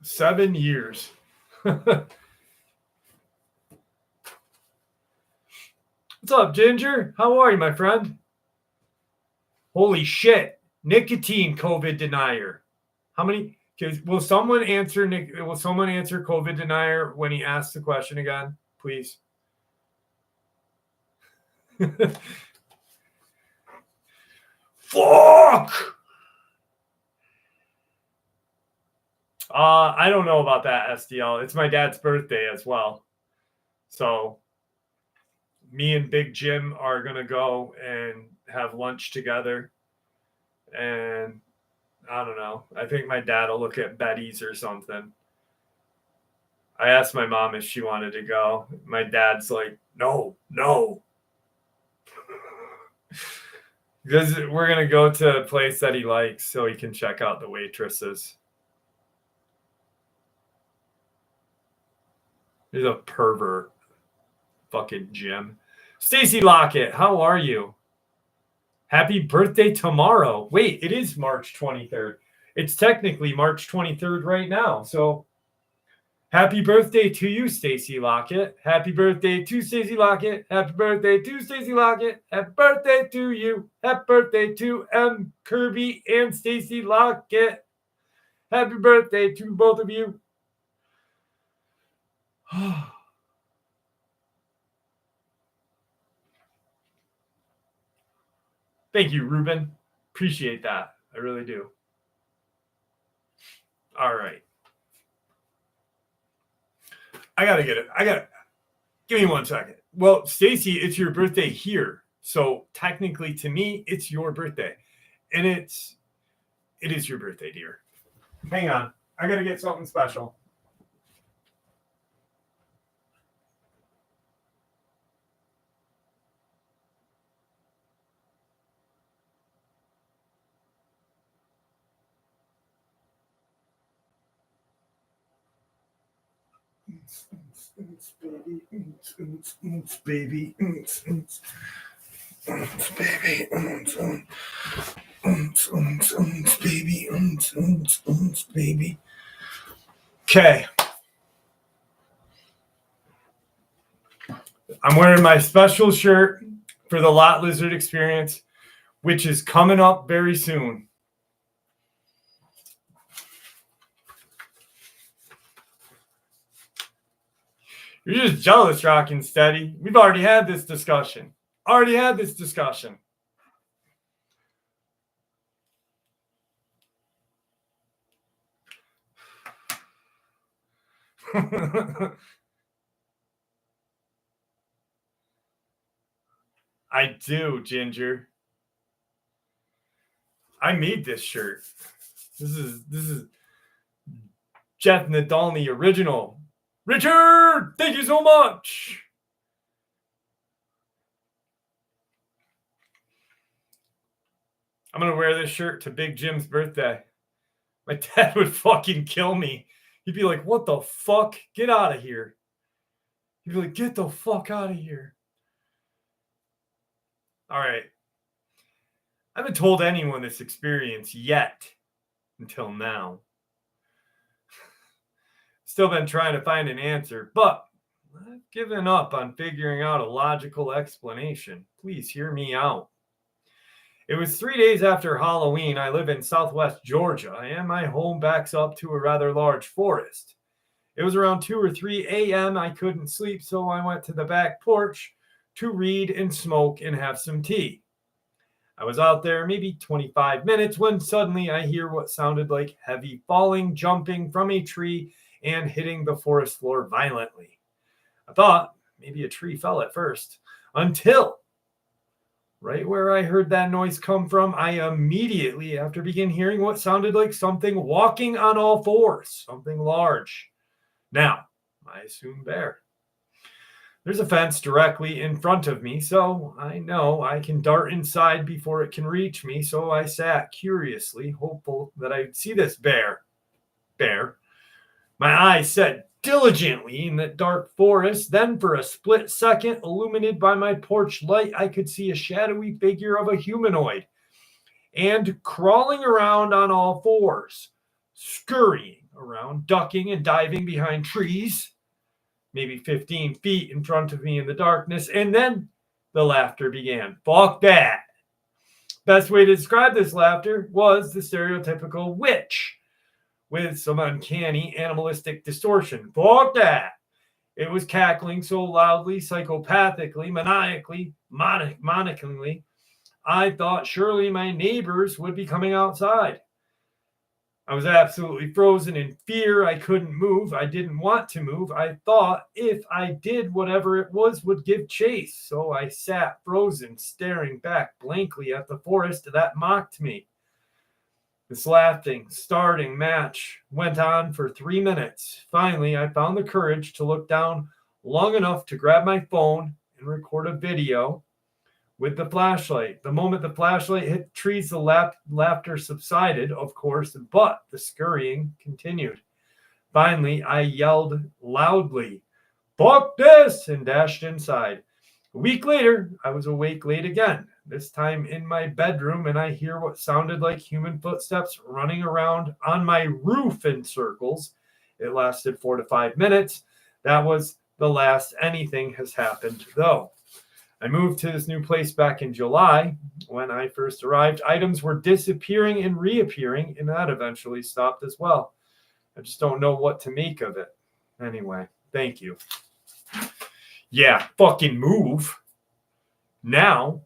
Seven years. What's up, Ginger? How are you, my friend? Holy shit. Nicotine COVID denier. How many? Will someone answer COVID denier when he asks the question again, please? Fuck! I don't know about that, SDL. It's my dad's birthday as well. So me and Big Jim are going to go and have lunch together. And I don't know. I think my dad will look at Betty's or something. I asked my mom if she wanted to go. My dad's like, no. Because we're going to go to a place that he likes so he can check out the waitresses. He's a pervert. Fucking Jim. Stacy Lockett, how are you? Happy birthday tomorrow. Wait, it is March 23rd. It's technically March 23rd right now. So happy birthday to you, Stacy Lockett. Happy birthday to Stacy Lockett. Happy birthday to Stacy Lockett. Happy birthday to you. Happy birthday to M. Kirby and Stacy Lockett. Happy birthday to both of you. Thank you, Ruben. Appreciate that. I really do. All right. I got to get it. Give me 1 second. Well, Stacy, it's your birthday here. So technically to me, it's your birthday. And it is your birthday, dear. Hang on. I got to get something special. Baby, baby. Okay. I'm wearing my special shirt for the Lot Lizard experience, which is coming up very soon. You're just jealous, Rockin' Steady. We've already had this discussion. I do, Ginger. I made this shirt. This is Jeff Nadolny original. Richard, thank you so much. I'm going to wear this shirt to Big Jim's birthday. My dad would fucking kill me. He'd be like, what the fuck? Get out of here. He'd be like, get the fuck out of here. All right. I haven't told anyone this experience yet until now. Still been trying to find an answer, but I've given up on figuring out a logical explanation. Please hear me out. It was 3 days after Halloween. I live in Southwest Georgia, and my home backs up to a rather large forest. It was around 2 or 3 a.m. I couldn't sleep, so I went to the back porch to read and smoke and have some tea. I was out there maybe 25 minutes when suddenly I hear what sounded like heavy falling, jumping from a tree and hitting the forest floor violently. I thought maybe a tree fell at first, until right where I heard that noise come from, I immediately after began hearing what sounded like something walking on all fours, something large. Now, I assume bear. There's a fence directly in front of me, so I know I can dart inside before it can reach me, so I sat curiously, hopeful that I'd see this bear. My eyes set diligently in that dark forest. Then for a split second, illuminated by my porch light, I could see a shadowy figure of a humanoid and crawling around on all fours, scurrying around, ducking and diving behind trees, maybe 15 feet in front of me in the darkness. And then the laughter began. Fuck that. Best way to describe this laughter was the stereotypical witch with some uncanny animalistic distortion. Fuck that. It was cackling so loudly, psychopathically, maniacally, monically, I thought surely my neighbors would be coming outside. I was absolutely frozen in fear. I couldn't move. I didn't want to move. I thought if I did, whatever it was would give chase. So I sat frozen, staring back blankly at the forest that mocked me. This laughing, starting match went on for 3 minutes. Finally, I found the courage to look down long enough to grab my phone and record a video with the flashlight. The moment the flashlight hit the trees, the laughter subsided, of course, but the scurrying continued. Finally, I yelled loudly, "Fuck this!" and dashed inside. A week later, I was awake late again, this time in my bedroom, and I hear what sounded like human footsteps running around on my roof in circles. It lasted 4 to 5 minutes. That was the last anything has happened, though. I moved to this new place back in July. When I first arrived, items were disappearing and reappearing, and that eventually stopped as well. I just don't know what to make of it. Anyway, thank you. Yeah, fucking move. Now.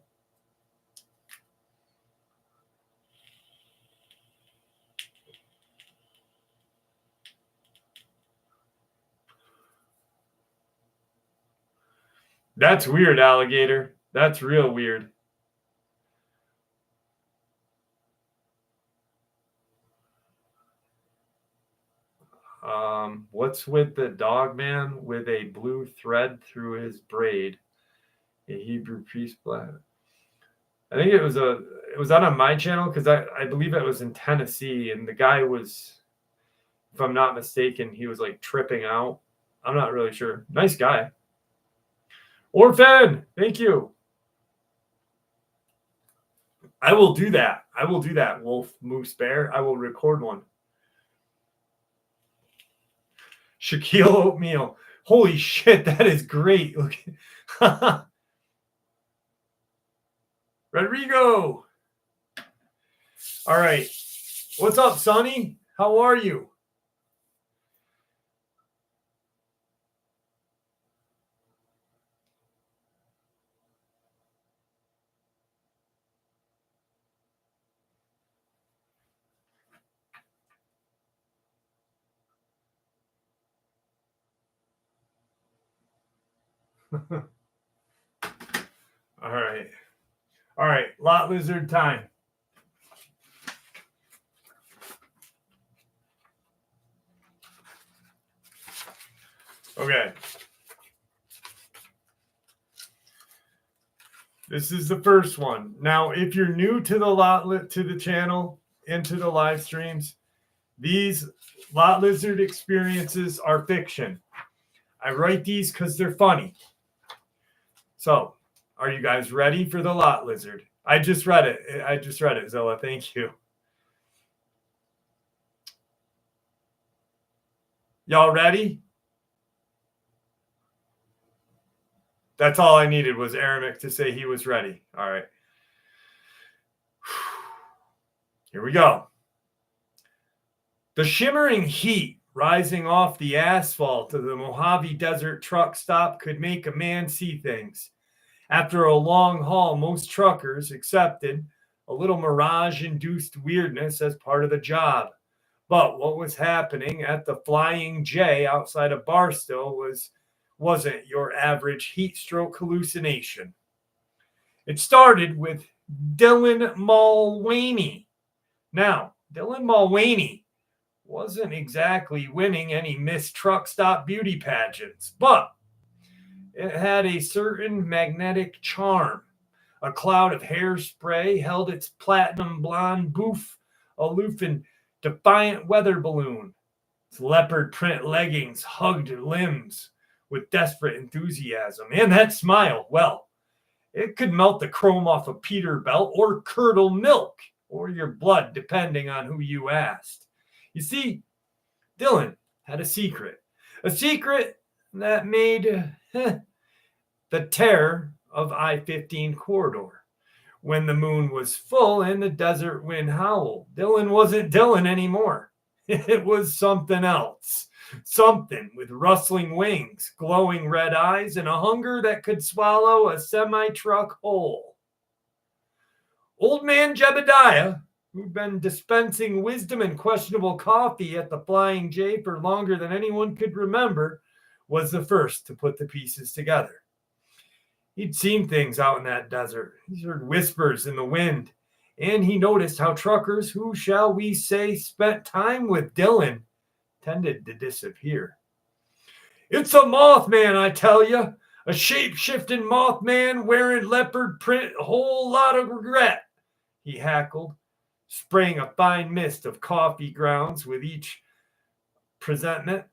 That's weird, alligator. That's real weird. What's with the Dogman with a blue thread through his braid? A Hebrew priest black. I think it was on my channel because I believe it was in Tennessee, and the guy was, if I'm not mistaken, he was like tripping out. I'm not really sure. Nice guy. Orphan, thank you. I will do that. Wolf, Moose, Bear. I will record one. Shaquille Oatmeal. Holy shit, that is great. Look. Rodrigo. All right. What's up, Sonny? How are you? All right. Lot lizard time. Okay. This is the first one. Now, if you're new to the channel and to the live streams, these lot lizard experiences are fiction. I write these because they're funny. So, are you guys ready for the lot lizard? I just read it, Zilla. Thank you. Y'all ready? That's all I needed was Arabic to say he was ready. All right. Here we go. The shimmering heat rising off the asphalt of the Mojave Desert truck stop could make a man see things. After a long haul, most truckers accepted a little mirage-induced weirdness as part of the job. But what was happening at the Flying J outside of Barstow wasn't your average heat stroke hallucination. It started with Dylan Mulvaney. Now, Dylan Mulvaney wasn't exactly winning any Miss Truck Stop beauty pageants, but it had a certain magnetic charm. A cloud of hairspray held its platinum blonde boof aloof in defiant weather balloon. Its leopard print leggings hugged limbs with desperate enthusiasm. And that smile, well, it could melt the chrome off a Peterbilt or curdle milk or your blood, depending on who you asked. You see, Dylan had a secret that made the terror of I-15 corridor. When the moon was full and the desert wind howled, Dylan wasn't Dylan anymore. It was something else. Something with rustling wings, glowing red eyes, and a hunger that could swallow a semi-truck whole. Old man Jebediah, who'd been dispensing wisdom and questionable coffee at the Flying J for longer than anyone could remember, was the first to put the pieces together. He'd seen things out in that desert. He heard whispers in the wind, and he noticed how truckers who, shall we say, spent time with Dylan tended to disappear. It's a Mothman, I tell you. A shape-shifting Mothman wearing leopard print, a whole lot of regret, he hackled, spraying a fine mist of coffee grounds with each presentment.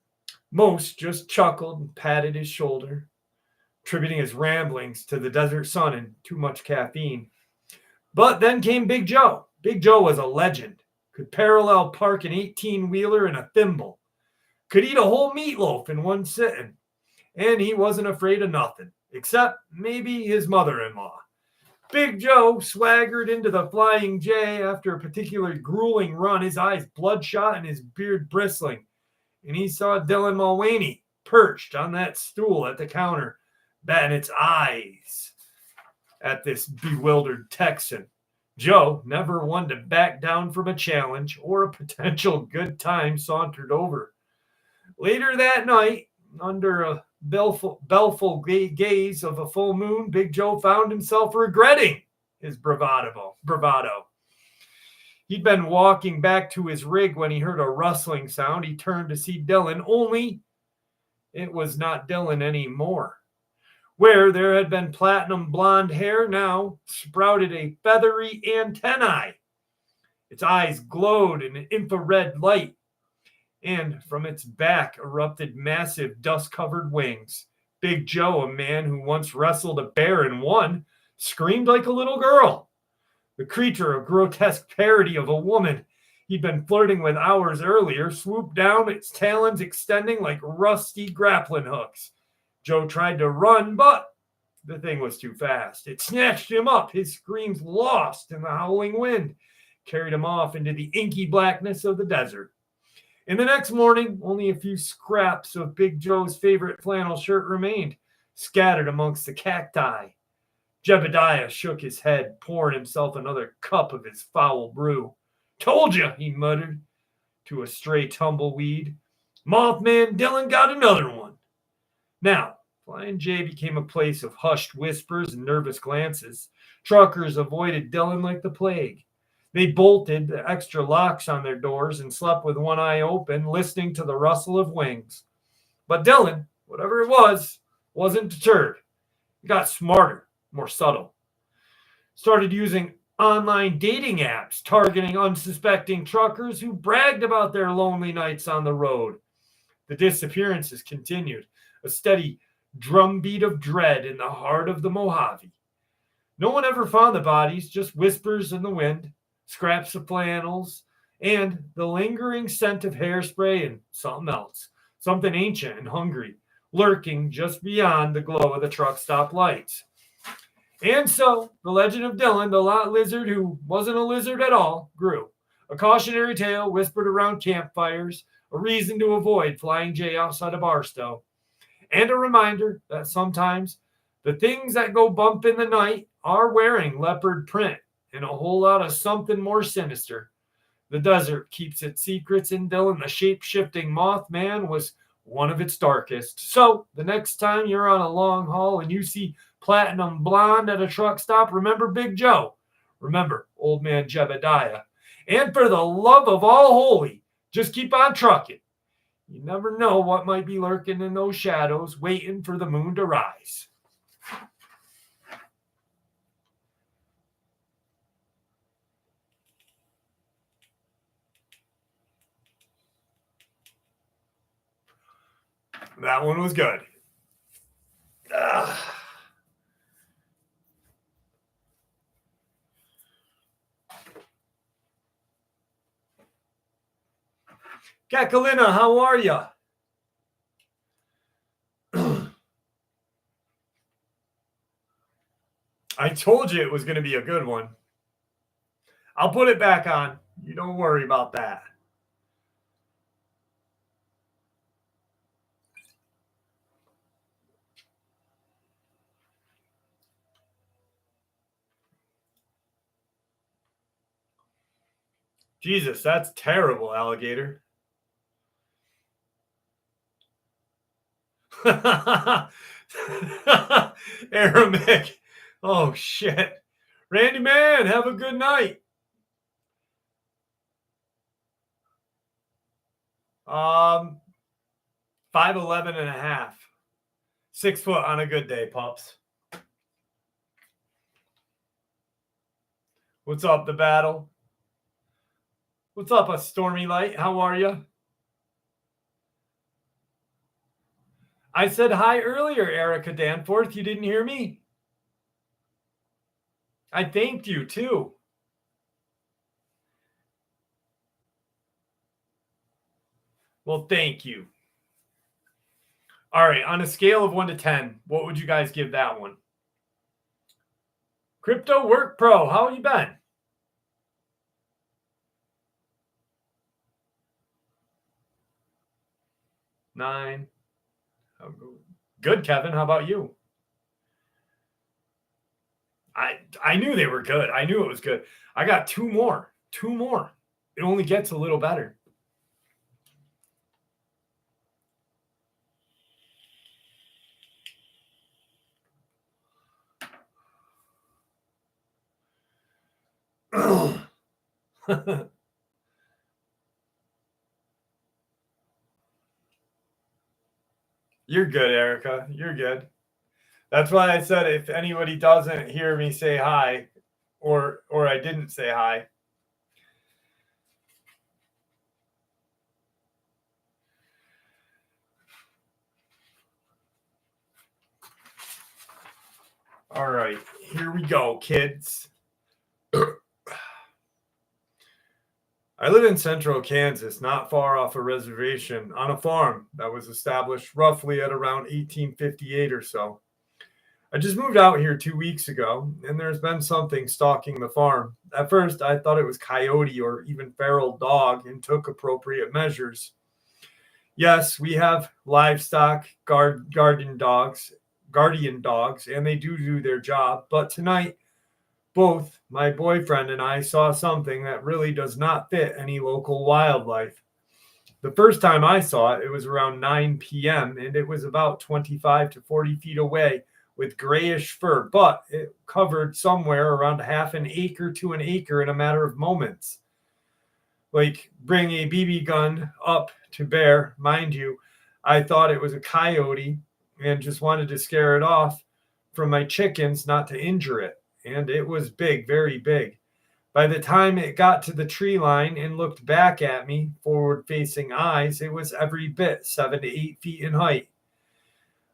Most just chuckled and patted his shoulder, attributing his ramblings to the desert sun and too much caffeine. But then came Big Joe. Big Joe was a legend. Could parallel park an 18-wheeler in a thimble. Could eat a whole meatloaf in one sitting. And he wasn't afraid of nothing, except maybe his mother-in-law. Big Joe swaggered into the Flying J after a particularly grueling run, his eyes bloodshot and his beard bristling. And he saw Dylan Mulvaney perched on that stool at the counter, batting its eyes at this bewildered Texan. Joe, never one to back down from a challenge or a potential good time, sauntered over. Later that night, under a belful gaze of a full moon, Big Joe found himself regretting his bravado. He'd been walking back to his rig when he heard a rustling sound. He turned to see Dylan, only it was not Dylan anymore. Where there had been platinum blonde hair, now sprouted a feathery antennae. Its eyes glowed in an infrared light, and from its back erupted massive dust-covered wings. Big Joe, a man who once wrestled a bear and won, screamed like a little girl. The creature, a grotesque parody of a woman he'd been flirting with hours earlier, swooped down, its talons extending like rusty grappling hooks. Joe tried to run, but the thing was too fast. It snatched him up, his screams lost in the howling wind, carried him off into the inky blackness of the desert. In the next morning, only a few scraps of Big Joe's favorite flannel shirt remained, scattered amongst the cacti. Jebediah shook his head, pouring himself another cup of his foul brew. "Told you," he muttered to a stray tumbleweed. "Mothman Dylan got another one." Now, Flying J became a place of hushed whispers and nervous glances. Truckers avoided Dylan like the plague. They bolted the extra locks on their doors and slept with one eye open, listening to the rustle of wings. But Dylan, whatever it was, wasn't deterred. He got smarter, more subtle. Started using online dating apps, targeting unsuspecting truckers who bragged about their lonely nights on the road. The disappearances continued, a steady drumbeat of dread in the heart of the Mojave. No one ever found the bodies, just whispers in the wind, scraps of flannels, and the lingering scent of hairspray and something else, something ancient and hungry, lurking just beyond the glow of the truck stop lights. And so, the legend of Dylan, the lot lizard who wasn't a lizard at all, grew. A cautionary tale whispered around campfires, a reason to avoid Flying J outside of Barstow, and a reminder that sometimes the things that go bump in the night are wearing leopard print and a whole lot of something more sinister. The desert keeps its secrets, and Dylan, the shape-shifting Mothman, was one of its darkest. So, the next time you're on a long haul and you see platinum blonde at a truck stop, remember Big Joe. Remember old man Jebediah. And for the love of all holy, just keep on trucking. You never know what might be lurking in those shadows, waiting for the moon to rise. That one was good. Kakalina, how are you? I told you it was going to be a good one. I'll put it back on. You don't worry about that. Jesus, that's terrible, alligator. Aramik. Oh, shit. Randy, man, have a good night. 5'11 and a half. 6 foot on a good day, pups. What's up, the battle? What's up, a stormy light? How are you? I said hi earlier, Erica Danforth. You didn't hear me? I thanked you too. Well, thank you. All right, on a scale of 1 to 10, what would you guys give that one? Crypto Work Pro, how you been? 9. Good, Kevin. How about you? I knew they were good. I knew it was good. I got 2 more. 2 more. It only gets a little better. You're good, Erica. You're good. That's why I said if anybody doesn't hear me say hi, or I didn't say hi. All right, here we go, kids. I live in central Kansas, not far off a reservation, on a farm that was established roughly at around 1858 or so. I just moved out here 2 weeks ago, and there's been something stalking the farm. At first, I thought it was coyote or even feral dog and took appropriate measures. Yes, we have livestock, guardian dogs, and they do their job. But tonight, both my boyfriend and I saw something that really does not fit any local wildlife. The first time I saw it, it was around 9 p.m., and it was about 25 to 40 feet away with grayish fur, but it covered somewhere around half an acre to an acre in a matter of moments. Like, bring a BB gun up to bear, mind you. I thought it was a coyote and just wanted to scare it off from my chickens, not to injure it. And it was big, very big. By the time it got to the tree line and looked back at me, forward facing eyes, it was every bit 7 to 8 feet in height.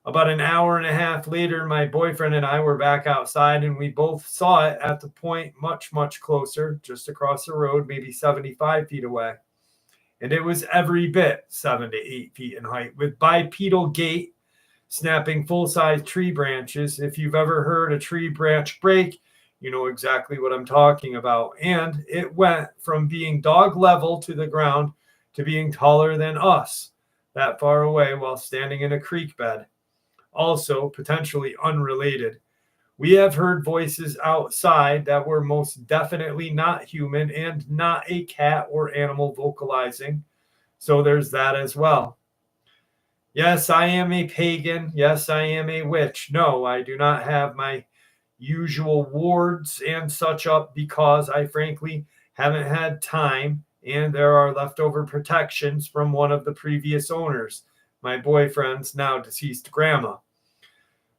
About an hour and a half later, my boyfriend and I were back outside, and we both saw it at the point much, much closer, just across the road, maybe 75 feet away. And it was every bit 7 to 8 feet in height, with bipedal gait, snapping full-size tree branches. If you've ever heard a tree branch break, you know exactly what I'm talking about. And it went from being dog level to the ground to being taller than us, that far away while standing in a creek bed. Also, potentially unrelated, we have heard voices outside that were most definitely not human and not a cat or animal vocalizing. So there's that as well. Yes, I am a pagan. Yes, I am a witch. No, I do not have my usual wards and such up because I frankly haven't had time, and there are leftover protections from one of the previous owners, my boyfriend's now deceased grandma,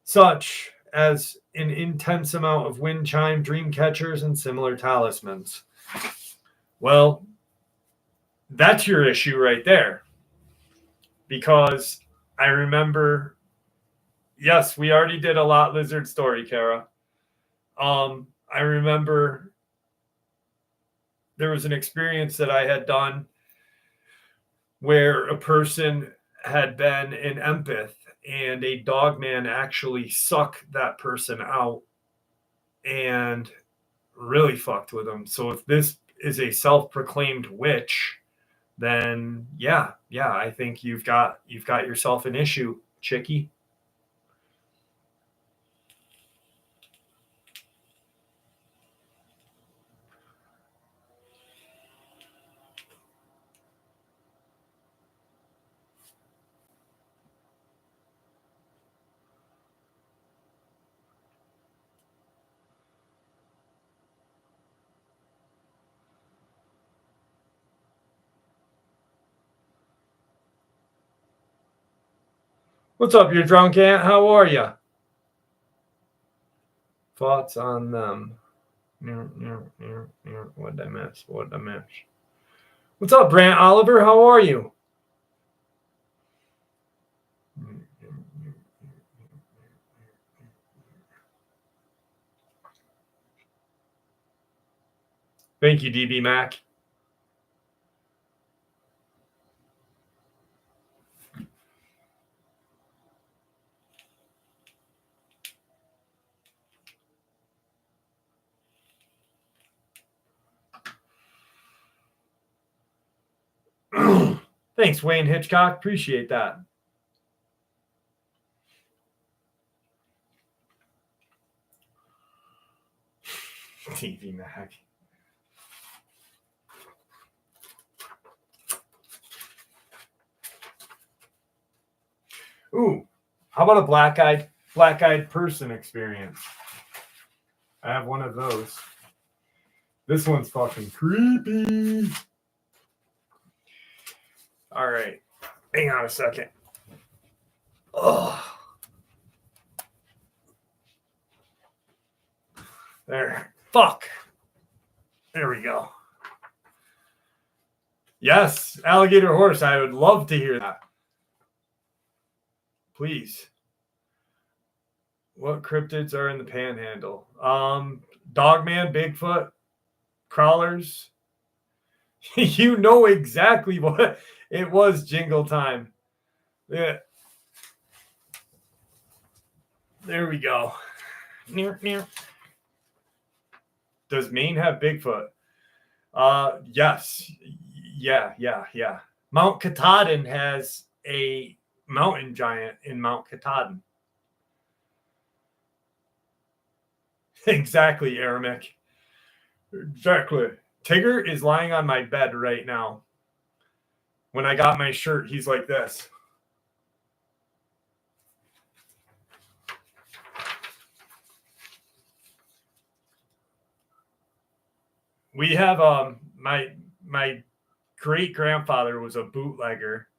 such as an intense amount of wind chime, dream catchers, and similar talismans. Well, that's your issue right there. Because I remember, yes, we already did a lot lizard story, Kara. I remember there was an experience that I had done where a person had been an empath and a dogman actually sucked that person out and really fucked with them. So if this is a self-proclaimed witch, then yeah, I think you've got yourself an issue, chickie. What's up, you drunk ant? How are you? Thoughts on them? What did I miss? What did I miss? What's up, Brant Oliver? How are you? Thank you, DB Mac. Thanks, Wayne Hitchcock. Appreciate that. DB Mac. Ooh, how about a black-eyed person experience? I have one of those. This one's fucking creepy. All right. Hang on a second. Oh. There. Fuck. There we go. Yes, alligator horse. I would love to hear that. Please. What cryptids are in the panhandle? Dogman, Bigfoot, crawlers. You know exactly what it was. Jingle time. Yeah. There we go. Does Maine have Bigfoot? Yes. Yeah. Mount Katahdin has a mountain giant in Mount Katahdin. Exactly, Aramic. Exactly. Tigger is lying on my bed right now. When I got my shirt, he's like this. We have my great grandfather was a bootlegger,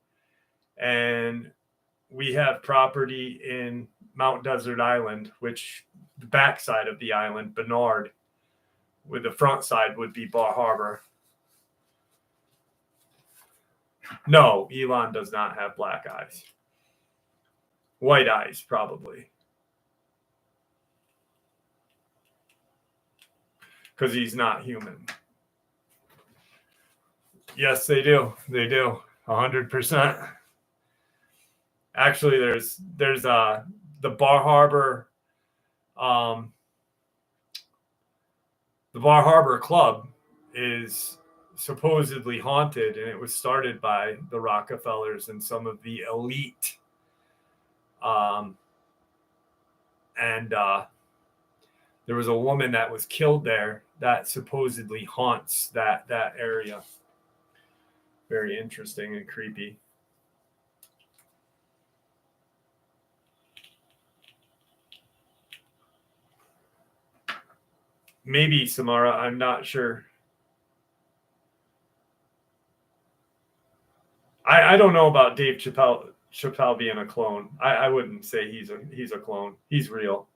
and we have property in Mount Desert Island, which the backside of the island, Bernard, with the front side would be Bar Harbor. No, Elon does not have black eyes. White eyes, probably. Because he's not human. Yes, they do. They do. 100%. Actually, there's the Bar Harbor, the Bar Harbor Club is supposedly haunted, and it was started by the Rockefellers and some of the elite. There was a woman that was killed there that supposedly haunts that area. Very interesting and creepy. Maybe, Samara, I'm not sure. I don't know about Dave Chappelle being a clone. I wouldn't say he's a clone. He's real.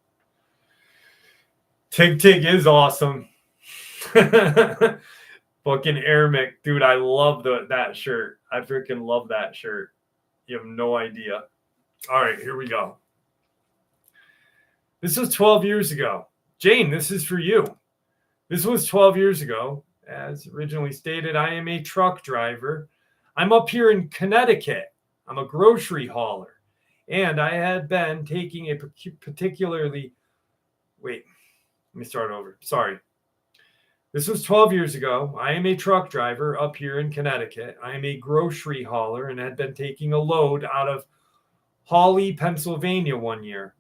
Tig is awesome. Fucking Aramic, dude, I love that shirt. I freaking love that shirt. You have no idea. All right, here we go. This was 12 years ago. Jane, this is for you. This was 12 years ago. As originally stated, I am a truck driver. I'm up here in Connecticut. I'm a grocery hauler. And I had been taking a particularly... Wait, let me start over. Sorry. This was 12 years ago. I am a truck driver up here in Connecticut. I am a grocery hauler and had been taking a load out of Hawley, Pennsylvania one year.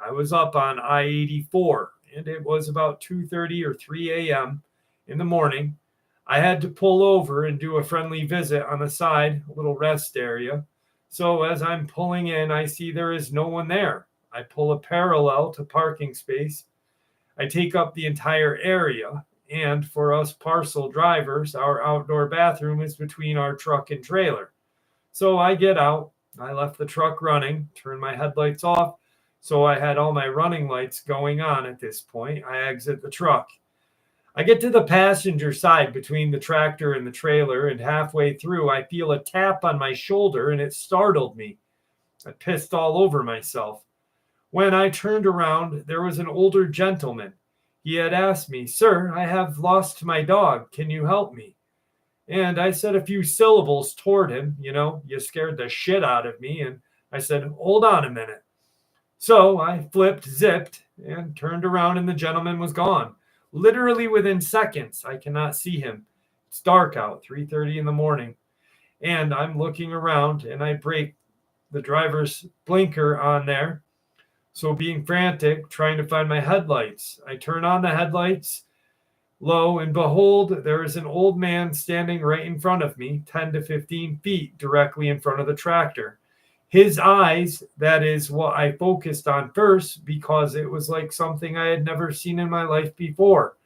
I was up on I-84, and it was about 2:30 or 3 a.m. in the morning. I had to pull over and do a friendly visit on the side, a little rest area. So as I'm pulling in, I see there is no one there. I pull a parallel to parking space. I take up the entire area. And for us parcel drivers, our outdoor bathroom is between our truck and trailer. So I get out I left the truck running, turned my headlights off, so I had all my running lights going on at this point. I exit the truck. I get to the passenger side between the tractor and the trailer, and halfway through, I feel a tap on my shoulder, and it startled me. I pissed all over myself. When I turned around, there was an older gentleman. He had asked me, "Sir, I have lost my dog. Can you help me?" And I said a few syllables toward him. You scared the shit out of me. And I said, "Hold on a minute." So I zipped, and turned around, and the gentleman was gone. Literally within seconds, I cannot see him. It's dark out, 3:30 in the morning. And I'm looking around, and I break the driver's blinker on there. So being frantic, trying to find my headlights. I turn on the headlights. Lo and behold, there is an old man standing right in front of me, 10 to 15 feet directly in front of the tractor. His eyes, that is what I focused on first, because it was like something I had never seen in my life before.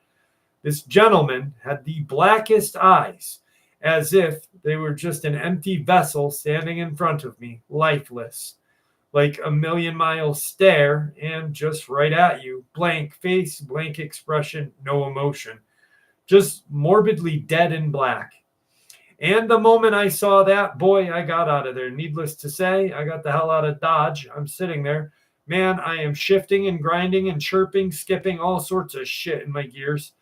This gentleman had the blackest eyes, as if they were just an empty vessel standing in front of me, lifeless, like a million-mile stare, and just right at you. Blank face, blank expression, no emotion. Just morbidly dead and black. And the moment I saw that, boy, I got out of there. Needless to say, I got the hell out of Dodge. I'm sitting there. Man, I am shifting and grinding and chirping, skipping, all sorts of shit in my gears.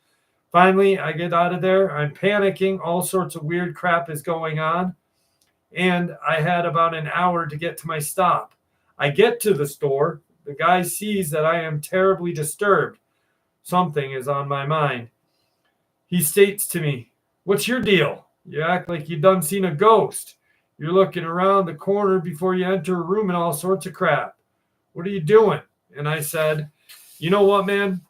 Finally, I get out of there. I'm panicking. All sorts of weird crap is going on. And I had about an hour to get to my stop. I get to the store. The guy sees that I am terribly disturbed. Something is on my mind. He states to me, "What's your deal? You act like you done seen a ghost. You're looking around the corner before you enter a room and all sorts of crap. What are you doing?" And I said, "You know what, man?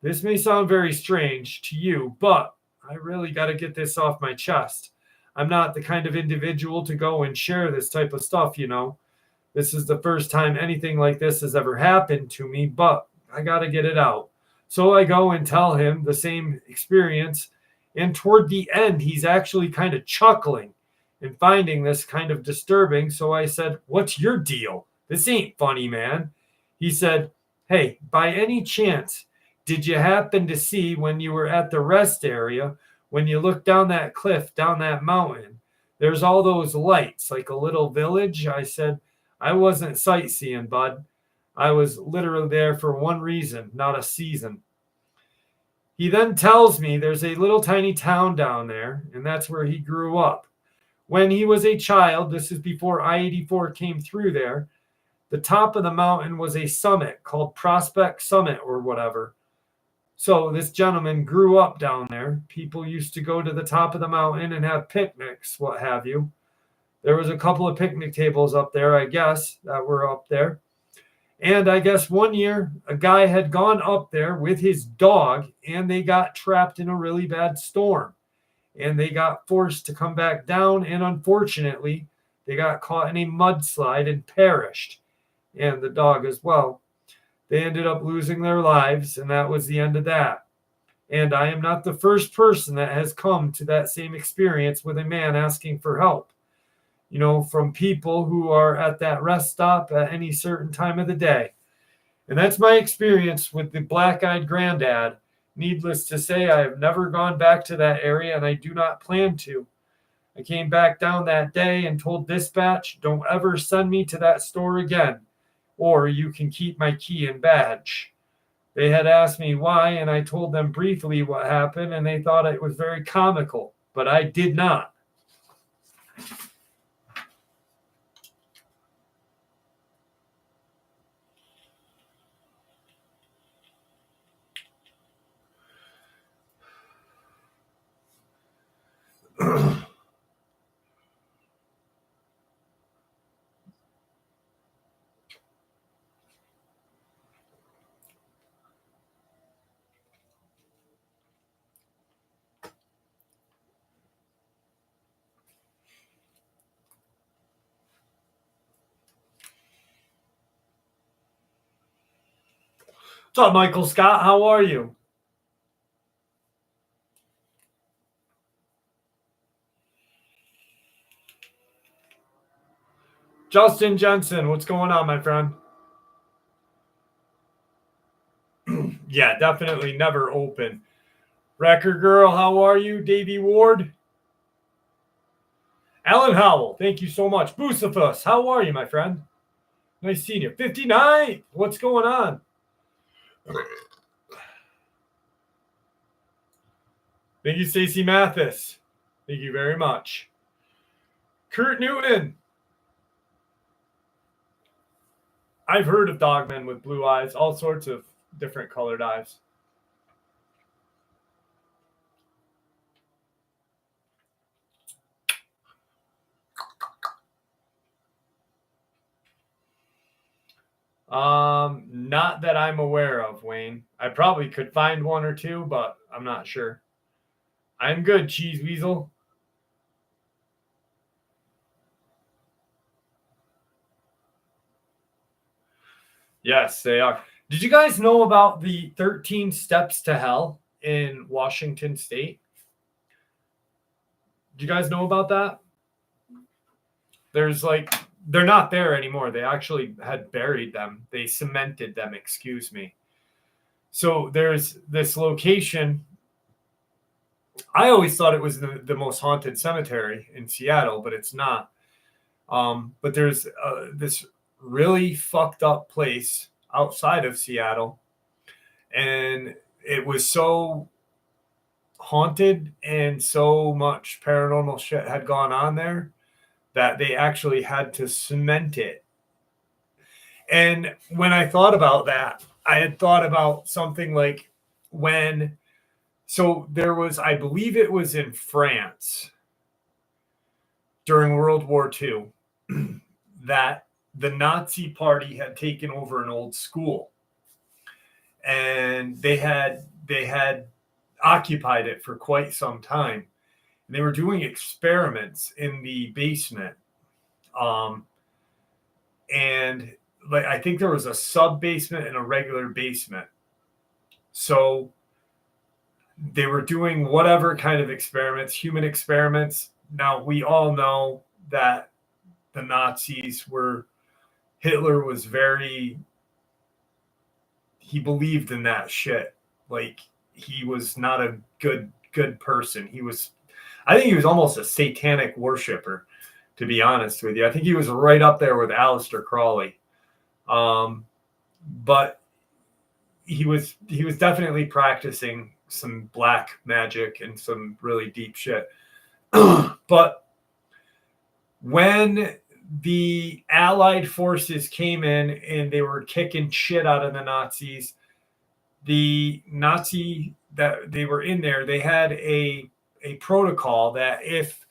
This may sound very strange to you, but I really got to get this off my chest. I'm not the kind of individual to go and share this type of stuff. This is the first time anything like this has ever happened to me, but I got to get it out." So I go and tell him the same experience. And toward the end, he's actually kind of chuckling and finding this kind of disturbing. So I said, "What's your deal? This ain't funny, man." He said, "Hey, by any chance, did you happen to see when you were at the rest area, when you look down that cliff, down that mountain, there's all those lights, like a little village?" I said, "I wasn't sightseeing, bud. I was literally there for one reason, not a season." He then tells me there's a little tiny town down there, and that's where he grew up. When he was a child, this is before I-84 came through there, the top of the mountain was a summit called Prospect Summit or whatever. So this gentleman grew up down there. People used to go to the top of the mountain and have picnics, what have you. There was a couple of picnic tables up there, I guess, that were up there. And I guess one year, a guy had gone up there with his dog, and they got trapped in a really bad storm. And they got forced to come back down, and unfortunately, they got caught in a mudslide and perished. And the dog as well. They ended up losing their lives, and that was the end of that. And I am not the first person that has come to that same experience with a man asking for help. From people who are at that rest stop at any certain time of the day. And that's my experience with the black-eyed granddad. Needless to say, I have never gone back to that area, and I do not plan to. I came back down that day and told dispatch, "Don't ever send me to that store again, or you can keep my key and badge." They had asked me why, and I told them briefly what happened, and they thought it was very comical, but I did not. What's up, Michael Scott? How are you? Justin Jensen, what's going on, my friend? Yeah, definitely never open. Record Girl, how are you? Davey Ward. Alan Howell, thank you so much. Boosifus, how are you, my friend? Nice seeing you. 59, what's going on? Thank you, Stacey Mathis. Thank you very much. Kurt Newton. I've heard of dogmen with blue eyes, all sorts of different colored eyes. Not that I'm aware of, Wayne. I probably could find one or two, but I'm not sure. I'm good, Cheese Weasel. Yes, they are. Did you guys know about the 13 steps to hell in Washington State? Did you guys know about that? There's like, they're not there anymore. They actually had buried them. They cemented them, excuse me. So there's this location. I always thought it was the most haunted cemetery in Seattle, but it's not. But there's this really fucked up place outside of Seattle, and it was so haunted and so much paranormal shit had gone on there that they actually had to cement it. And when I thought about that, I had thought about something like when, so there was, I believe it was in France during World War II, that the Nazi party had taken over an old school, and they had occupied it for quite some time. And they were doing experiments in the basement, and like I think there was a sub basement and a regular basement. So they were doing whatever kind of experiments, human experiments. Now we all know that the Nazis were, Hitler was very, he believed in that shit. Like, he was not a good person. He was, I think he was almost a satanic worshiper, to be honest with you. I think he was right up there with Aleister Crowley. But he was definitely practicing some black magic and some really deep shit. But when the Allied forces came in and they were kicking shit out of the Nazis, the Nazi that they were in there, they had a protocol that if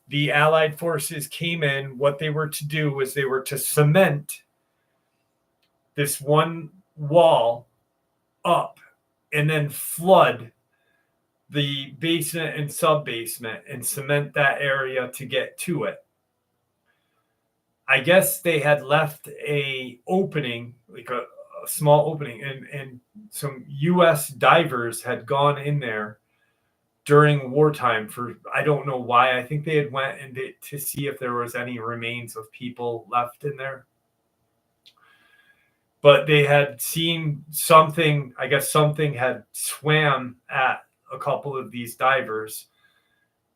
the Allied forces came in, what they were to do was they were to cement this one wall up and then flood the basement and sub basement and cement that area to get to it. I guess they had left a opening, like a small opening, and some U.S. divers had gone in there during wartime for, I don't know why. I think they had went and to see if there was any remains of people left in there. But they had seen something, I guess something had swam at a couple of these divers.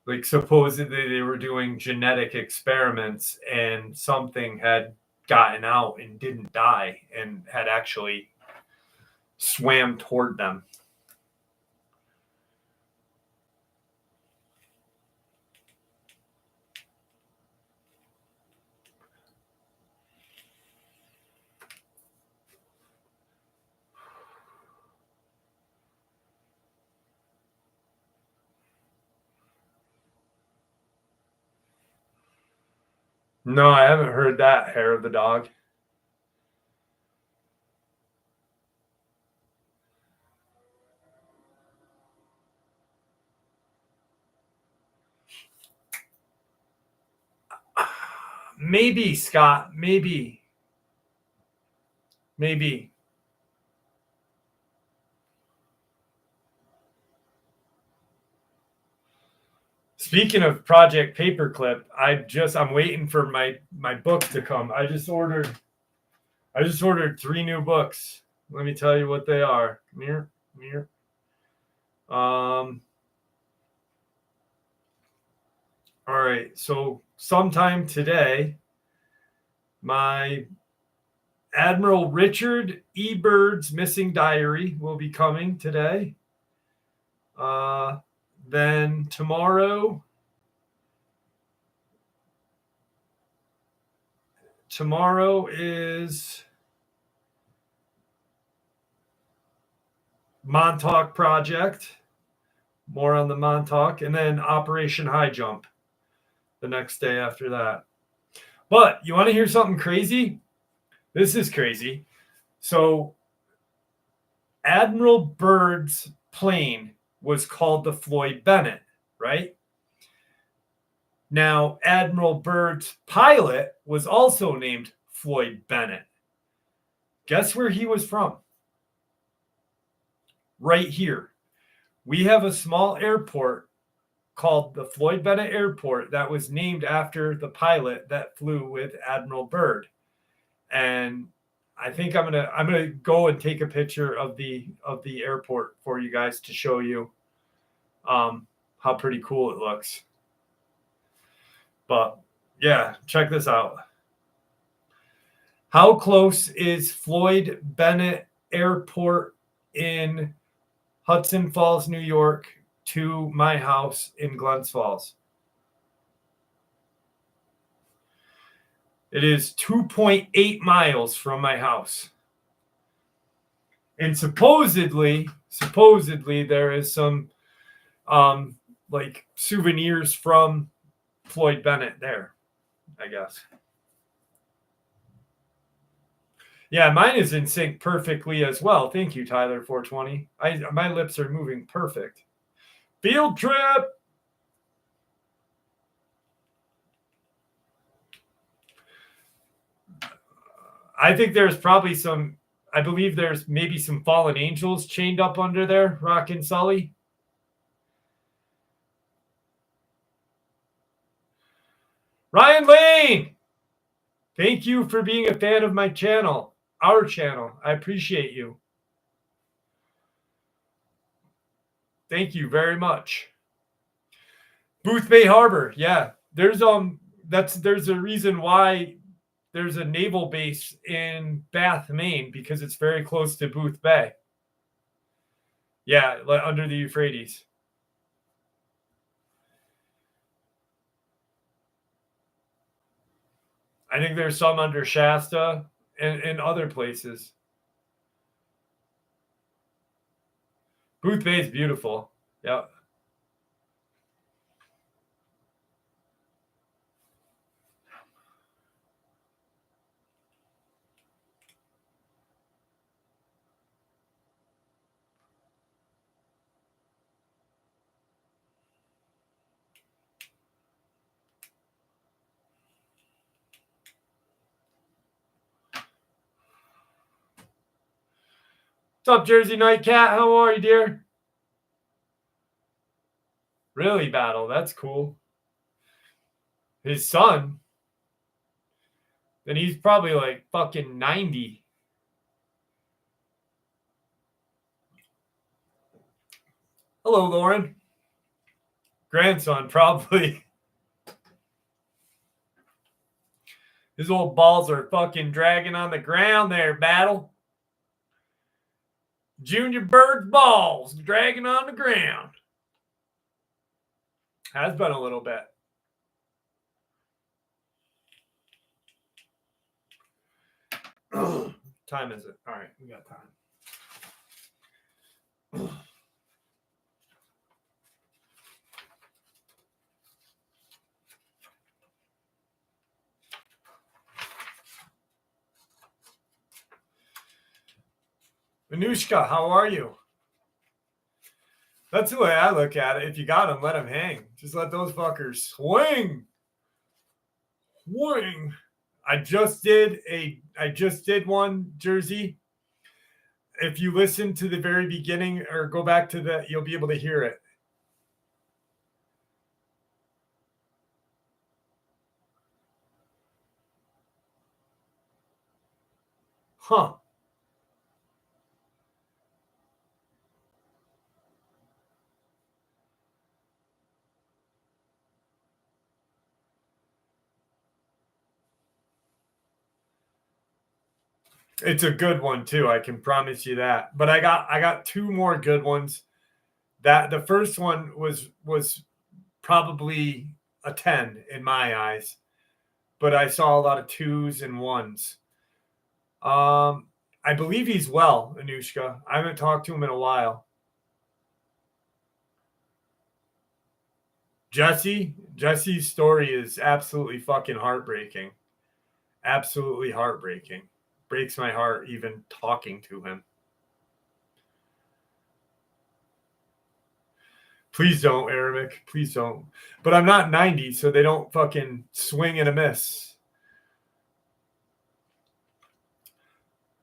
Like supposedly they were doing genetic experiments and something had gotten out and didn't die and had actually swam toward them. No, I haven't heard that, Hair of the Dog. Maybe, Scott. Maybe. Speaking of Project Paperclip, I'm waiting for my book to come. I just ordered 3 new books. Let me tell you what they are. Come here. All right. So sometime today, my Admiral Richard E. Byrd's Missing Diary will be coming today. Then tomorrow is Montauk Project. More on the Montauk. And then Operation High Jump the next day after that. But you want to hear something crazy? This is crazy. So Admiral Byrd's plane was called the Floyd Bennett, right? Now, Admiral Byrd's pilot was also named Floyd Bennett. Guess where he was from? Right here. We have a small airport called the Floyd Bennett Airport that was named after the pilot that flew with Admiral Byrd. And I think I'm gonna go and take a picture of the airport for you guys to show you how pretty cool it looks. But yeah, check this out. How close is Floyd Bennett Airport in Hudson Falls, New York, to my house in Glens Falls? It is 2.8 miles from my house. And supposedly there is some like souvenirs from Floyd Bennett there, I guess. Yeah, mine is in sync perfectly as well. Thank you, Tyler 420. My lips are moving perfect. Field trip. I think there's probably I believe there's maybe some fallen angels chained up under there, Rockin' Sully. Ryan Lane, thank you for being a fan of my channel, our channel. I appreciate you. Thank you very much. Booth Bay Harbor, yeah. There's a reason why there's a naval base in Bath, Maine, because it's very close to Booth Bay. Yeah, under the Euphrates. I think there's some under Shasta and other places. Booth Bay is beautiful. Yeah. What's up, Jersey Night Cat? How are you, dear? Really, Battle? That's cool. His son? Then he's probably like fucking 90. Hello, Lauren. Grandson, probably. His old balls are fucking dragging on the ground there, Battle. Junior Bird's balls dragging on the ground. Has been a little bit. Time is it? All right, we got time. Manushka, how are you? That's the way I look at it. If you got them, let them hang. Just let those fuckers swing. Swing. I just did one, Jersey. If you listen to the very beginning or go back to you'll be able to hear it. Huh. It's a good one too. I can promise you that. But I got two more good ones. That the first one was probably a 10 in my eyes, but I saw a lot of twos and ones. I believe he's well, Anushka. I haven't talked to him in a while. Jesse's story is absolutely fucking heartbreaking. Absolutely heartbreaking. Breaks my heart even talking to him. Please don't, Arabic. Please don't. But I'm not 90, so they don't fucking swing and a miss.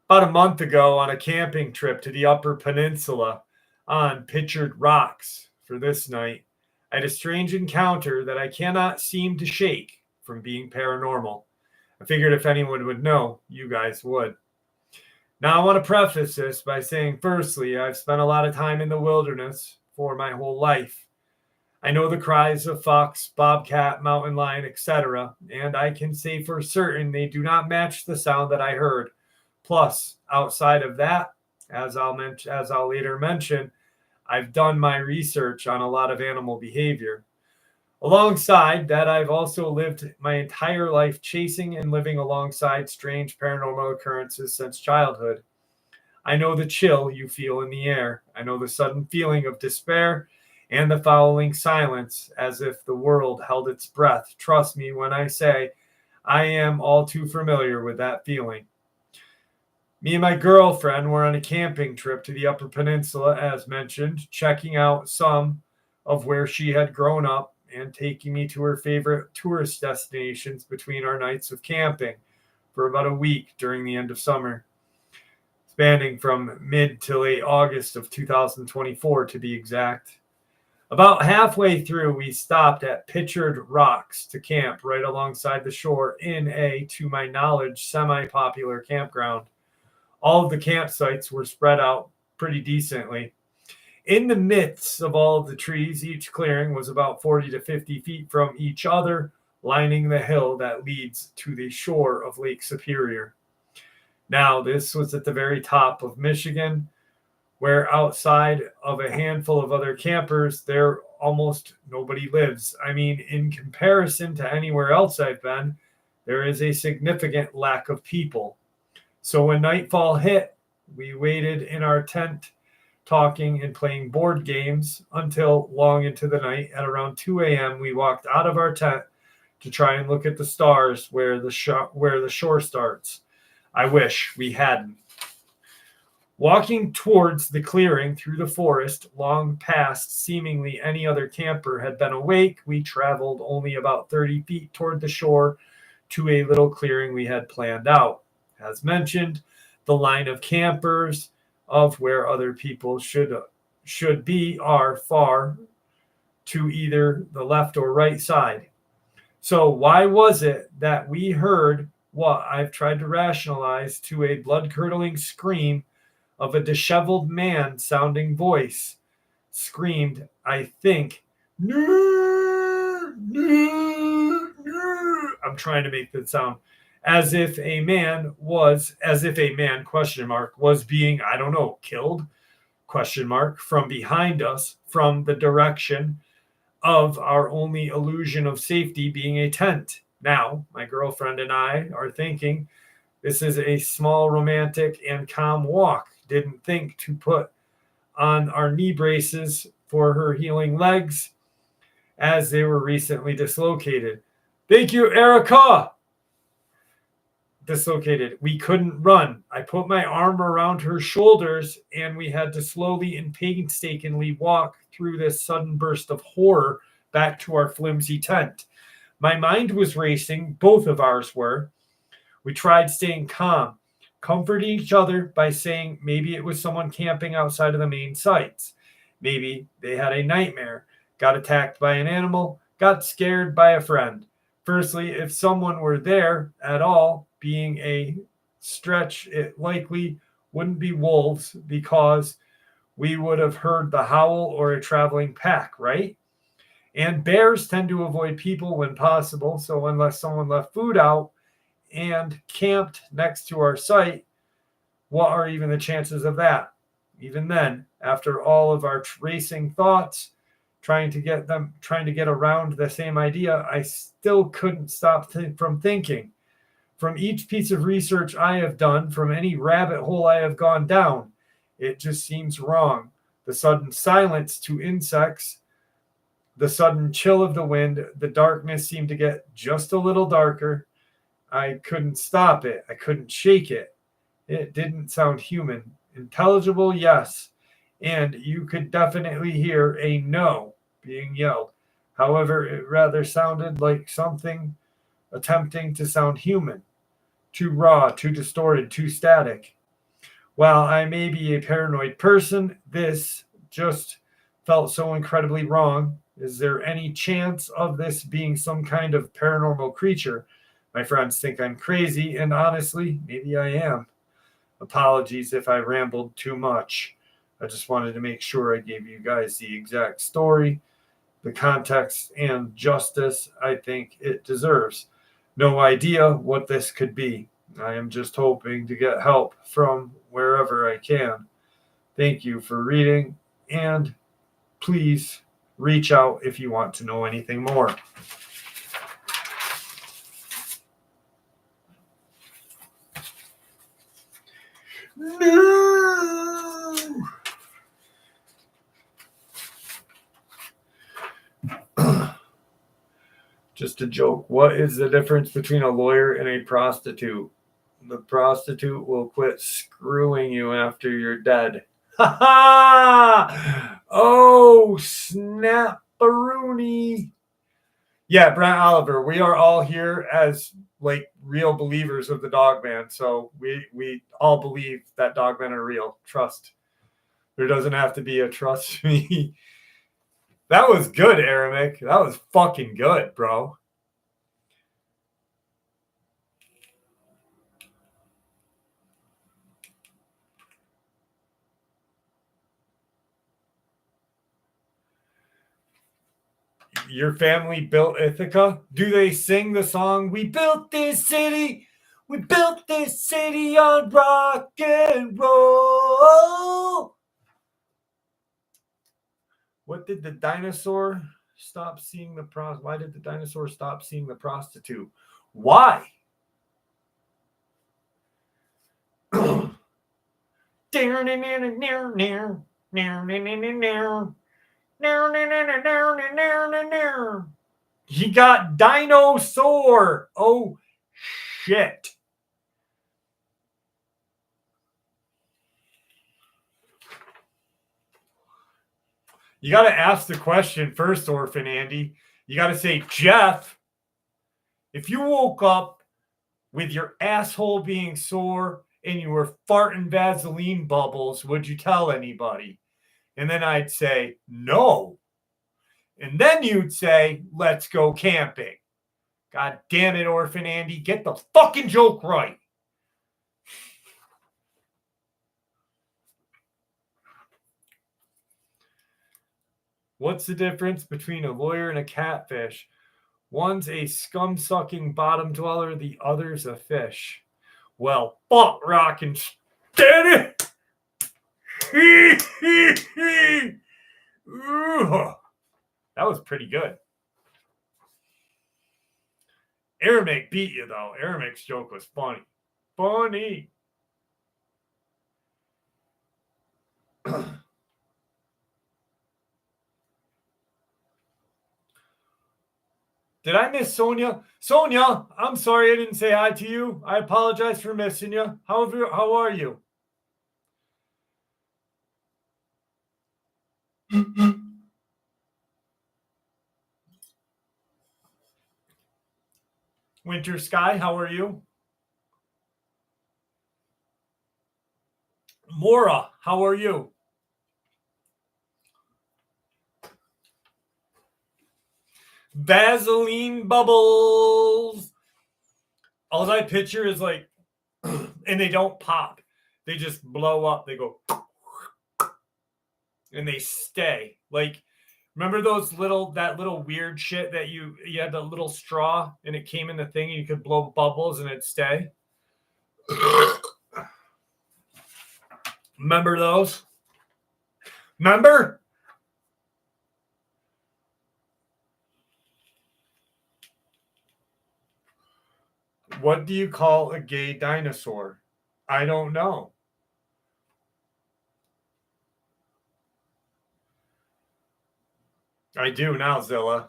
About a month ago on a camping trip to the Upper Peninsula on Pictured Rocks for this night, I had a strange encounter that I cannot seem to shake from being paranormal. I figured if anyone would know, you guys would. Now, I want to preface this by saying, firstly, I've spent a lot of time in the wilderness for my whole life. I know the cries of fox, bobcat, mountain lion, etc., and I can say for certain they do not match the sound that I heard. Plus, outside of that, as I'll later mention, I've done my research on a lot of animal behavior. Alongside that, I've also lived my entire life chasing and living alongside strange paranormal occurrences since childhood. I know the chill you feel in the air. I know the sudden feeling of despair and the following silence as if the world held its breath. Trust me when I say I am all too familiar with that feeling. Me and my girlfriend were on a camping trip to the Upper Peninsula, as mentioned, checking out some of where she had grown up and taking me to her favorite tourist destinations between our nights of camping for about a week during the end of summer, spanning from mid to late August of 2024 to be exact. About halfway through, we stopped at Pictured Rocks to camp right alongside the shore in a, to my knowledge, semi-popular campground. All of the campsites were spread out pretty decently. In the midst of all of the trees, each clearing was about 40 to 50 feet from each other, lining the hill that leads to the shore of Lake Superior. Now, this was at the very top of Michigan, where outside of a handful of other campers, there almost nobody lives. I mean, in comparison to anywhere else I've been, there is a significant lack of people. So when nightfall hit, we waited in our tent, talking and playing board games until long into the night. At around 2 a.m., we walked out of our tent to try and look at the stars where the shore starts. I wish we hadn't. Walking towards the clearing through the forest, long past seemingly any other camper had been awake, we traveled only about 30 feet toward the shore to a little clearing we had planned out. As mentioned, the line of campers of where other people should be are far to either the left or right side. So why was it that we heard what I've tried to rationalize to a blood-curdling scream of a disheveled man sounding voice screamed, I think, I'm trying to make that sound, as if a man question mark was being, I don't know, killed question mark from behind us from the direction of our only illusion of safety being a tent. Now, my girlfriend and I are thinking this is a small, romantic, and calm walk. Didn't think to put on our knee braces for her healing legs as they were recently dislocated. Thank you, Erica. Dislocated. We couldn't run. I put my arm around her shoulders and we had to slowly and painstakingly walk through this sudden burst of horror back to our flimsy tent. My mind was racing. Both of ours were. We tried staying calm, comforting each other by saying maybe it was someone camping outside of the main sites. Maybe they had a nightmare, got attacked by an animal, got scared by a friend. Firstly, if someone were there at all, being a stretch, it likely wouldn't be wolves because we would have heard the howl or a traveling pack, right? And bears tend to avoid people when possible. So unless someone left food out and camped next to our site, what are even the chances of that? Even then, after all of our racing thoughts, trying to get around the same idea, I still couldn't stop from thinking. From each piece of research I have done, from any rabbit hole I have gone down, it just seems wrong. The sudden silence to insects, the sudden chill of the wind, the darkness seemed to get just a little darker. I couldn't stop it. I couldn't shake it. It didn't sound human. Intelligible, yes. And you could definitely hear a no being yelled. However, it rather sounded like something attempting to sound human. Too raw, too distorted, too static. While I may be a paranoid person, this just felt so incredibly wrong. Is there any chance of this being some kind of paranormal creature? My friends think I'm crazy, and honestly, maybe I am. Apologies if I rambled too much. I just wanted to make sure I gave you guys the exact story, the context, and justice I think it deserves. No idea what this could be. I am just hoping to get help from wherever I can. Thank you for reading, and please reach out if you want to know anything more. No! Just a joke. What is the difference between a lawyer and a prostitute? The prostitute will quit screwing you after you're dead. Ha ha! Oh, snapperoonie. Yeah, Brent Oliver, we are all here as like real believers of the Dogman. So we all believe that Dogmen are real. Trust. There doesn't have to be a trust me. That was good, Aramik. That was fucking good, bro. Your family built Ithaca? Do they sing the song, "We built this city, we built this city on rock and roll"? What did the dinosaur stop seeing the Why did the dinosaur stop seeing the prostitute? Why? He got dinosaur. Oh, shit. You got to ask the question first, Orphan Andy. You got to say, Jeff, if you woke up with your asshole being sore and you were farting Vaseline bubbles, would you tell anybody? And then I'd say, no. And then you'd say, let's go camping. God damn it, Orphan Andy. Get the fucking joke right. What's the difference between a lawyer and a catfish? One's a scum-sucking bottom dweller, the other's a fish. Well, fuck rockin' steady. That was pretty good. Aramik beat you, though. Aramik's joke was funny. Funny. Did I miss Sonia? Sonia, I'm sorry I didn't say hi to you. I apologize for missing you. How are you? Winter Sky, how are you? Mora, how are you? Vaseline bubbles. All I picture is like And they don't pop. They just blow up. They go and they stay. Like, remember that little weird shit that you had the little straw and it came in the thing and you could blow bubbles and it'd stay? Remember those? Remember? What do you call a gay dinosaur? I don't know. I do now, Zilla.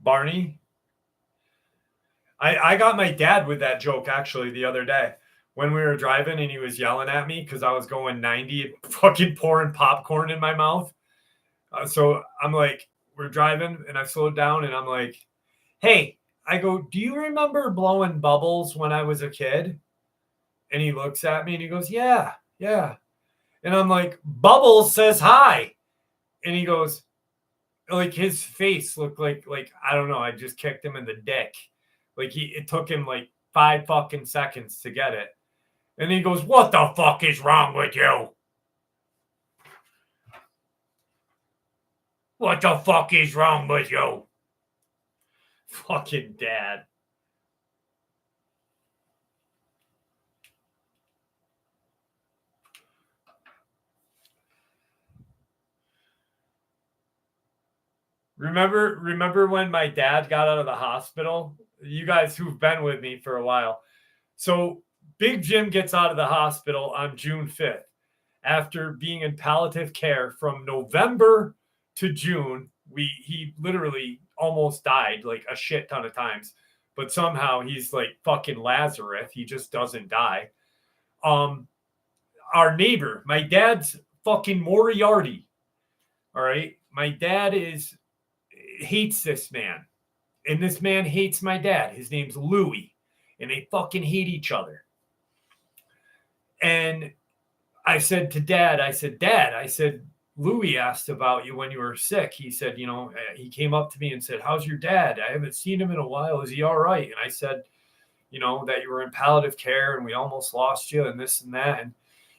Barney? I got my dad with that joke actually the other day when we were driving and he was yelling at me because I was going 90 and fucking pouring popcorn in my mouth. So I'm like, we're driving and I slowed down and I'm like, hey, I go, do you remember blowing bubbles when I was a kid? And he looks at me and he goes, yeah. And I'm like, Bubbles says hi. And he goes, like his face looked like I don't know, I just kicked him in the dick. Like it took him like 5 fucking seconds to get it. And he goes, what the fuck is wrong with you? What the fuck is wrong with you? Fucking dad. Remember when my dad got out of the hospital? You guys who've been with me for a while. So Big Jim gets out of the hospital on June 5th after being in palliative care from November to June. He literally almost died like a shit ton of times, but somehow he's like fucking Lazarus. He just doesn't die. Our neighbor, my dad's fucking Moriarty. All right. My dad hates this man. And this man hates my dad. His name's Louie. And they fucking hate each other. And I said to Dad, Louie asked about you when you were sick. He said, he came up to me and said, how's your dad? I haven't seen him in a while. Is he all right? And I said, that you were in palliative care and we almost lost you and this and that. And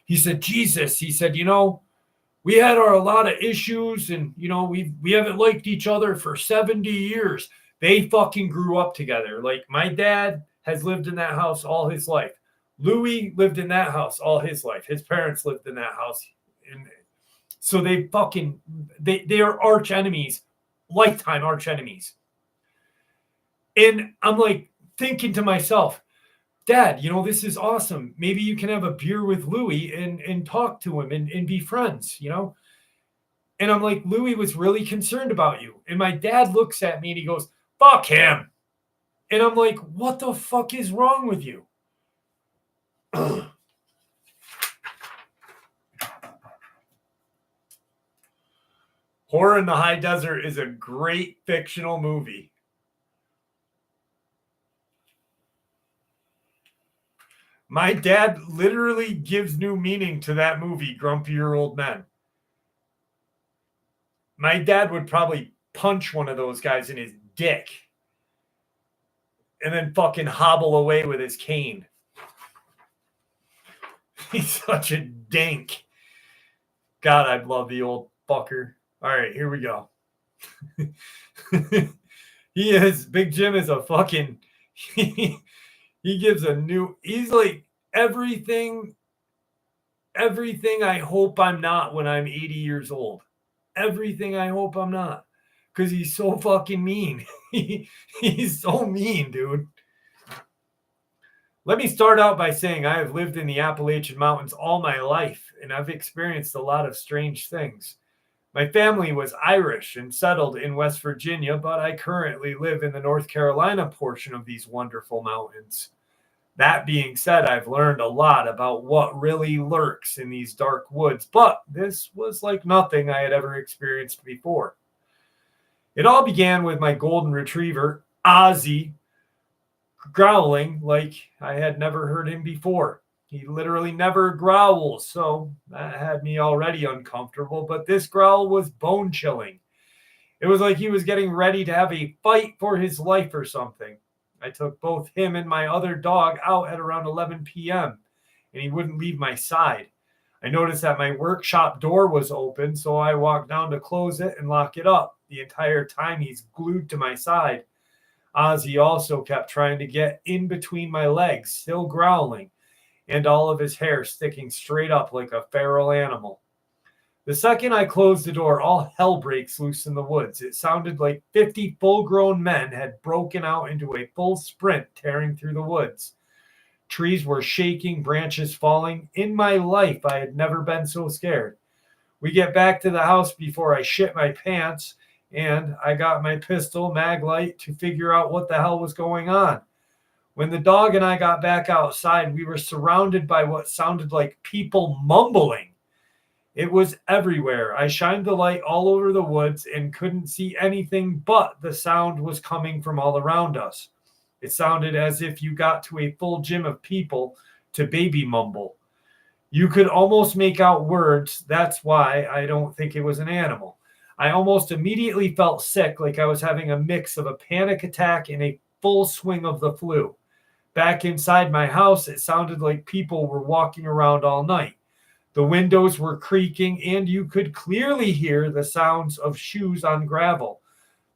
he said, Jesus, he said, we had a lot of issues and, we haven't liked each other for 70 years. They fucking grew up together. Like my dad has lived in that house all his life. Louis lived in that house all his life. His parents lived in that house. And so they are arch enemies, lifetime arch enemies. And I'm like thinking to myself, Dad, this is awesome. Maybe you can have a beer with Louis and talk to him and be friends, And I'm like, Louis was really concerned about you. And my dad looks at me and he goes, fuck him. And I'm like, what the fuck is wrong with you? Horror in the High Desert is a great fictional movie. My dad literally gives new meaning to that movie, Grumpier Old Men. My dad would probably punch one of those guys in his dick and then fucking hobble away with his cane. He's such a dink. God, I love the old fucker. All right, here we go. Big Jim is a fucking, he gives he's like everything I hope I'm not when I'm 80 years old. Everything I hope I'm not. Because he's so fucking mean. He's so mean, dude. Let me start out by saying I have lived in the Appalachian Mountains all my life, and I've experienced a lot of strange things. My family was Irish and settled in West Virginia, but I currently live in the North Carolina portion of these wonderful mountains. That being said, I've learned a lot about what really lurks in these dark woods, but this was like nothing I had ever experienced before. It all began with my golden retriever, Ozzy, growling like I had never heard him before. He literally never growls, so that had me already uncomfortable. But this growl was bone chilling. It was like he was getting ready to have a fight for his life or something. I took both him and my other dog out at around 11 p.m., and he wouldn't leave my side. I noticed that my workshop door was open, so I walked down to close it and lock it up. The entire time he's glued to my side. Ozzy also kept trying to get in between my legs, still growling, and all of his hair sticking straight up like a feral animal. The second I closed the door, all hell breaks loose in the woods. It sounded like 50 full-grown men had broken out into a full sprint, tearing through the woods. Trees were shaking, branches falling. In my life, I had never been so scared. We get back to the house before I shit my pants, and I got my pistol, mag light, to figure out what the hell was going on. When the dog and I got back outside, we were surrounded by what sounded like people mumbling. It was everywhere. I shined the light all over the woods and couldn't see anything, but the sound was coming from all around us. It sounded as if you got to a full gym of people to baby mumble. You could almost make out words. That's why I don't think it was an animal. I almost immediately felt sick, like I was having a mix of a panic attack and a full swing of the flu. Back inside my house, it sounded like people were walking around all night. The windows were creaking, and you could clearly hear the sounds of shoes on gravel.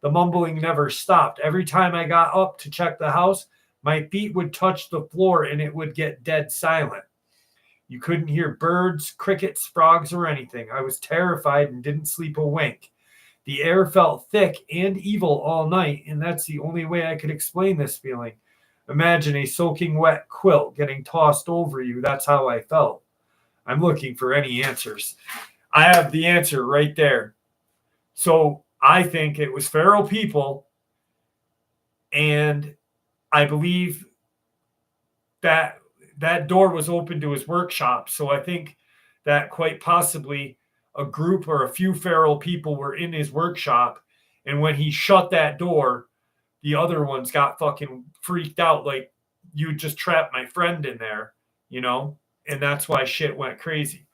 The mumbling never stopped. Every time I got up to check the house, my feet would touch the floor, and it would get dead silent. You couldn't hear birds, crickets, frogs, or anything. I was terrified and didn't sleep a wink. The air felt thick and evil all night, and that's the only way I could explain this feeling. Imagine a soaking wet quilt getting tossed over you. That's how I felt. I'm looking for any answers. I have the answer right there. So I think it was feral people, and I believe that that door was open to his workshop. So I think that quite possibly a group or a few feral people were in his workshop, and when he shut that door, the other ones got fucking freaked out, like, you just trapped my friend in there, you know? And that's why shit went crazy.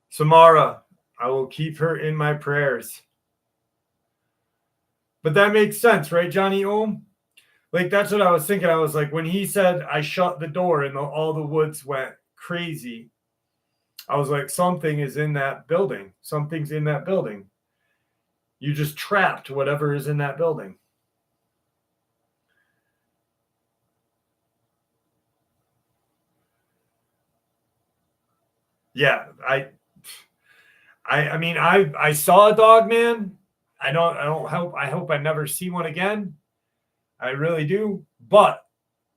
Samara, I will keep her in my prayers. But that makes sense, right, Johnny Ohm? Like, that's what I was thinking. I was like, when he said I shut the door and all the woods went crazy, I was like, something is in that building. Something's in that building. You just trapped whatever is in that building. Yeah, I mean, I saw a Dogman. I hope I never see one again. I really do. But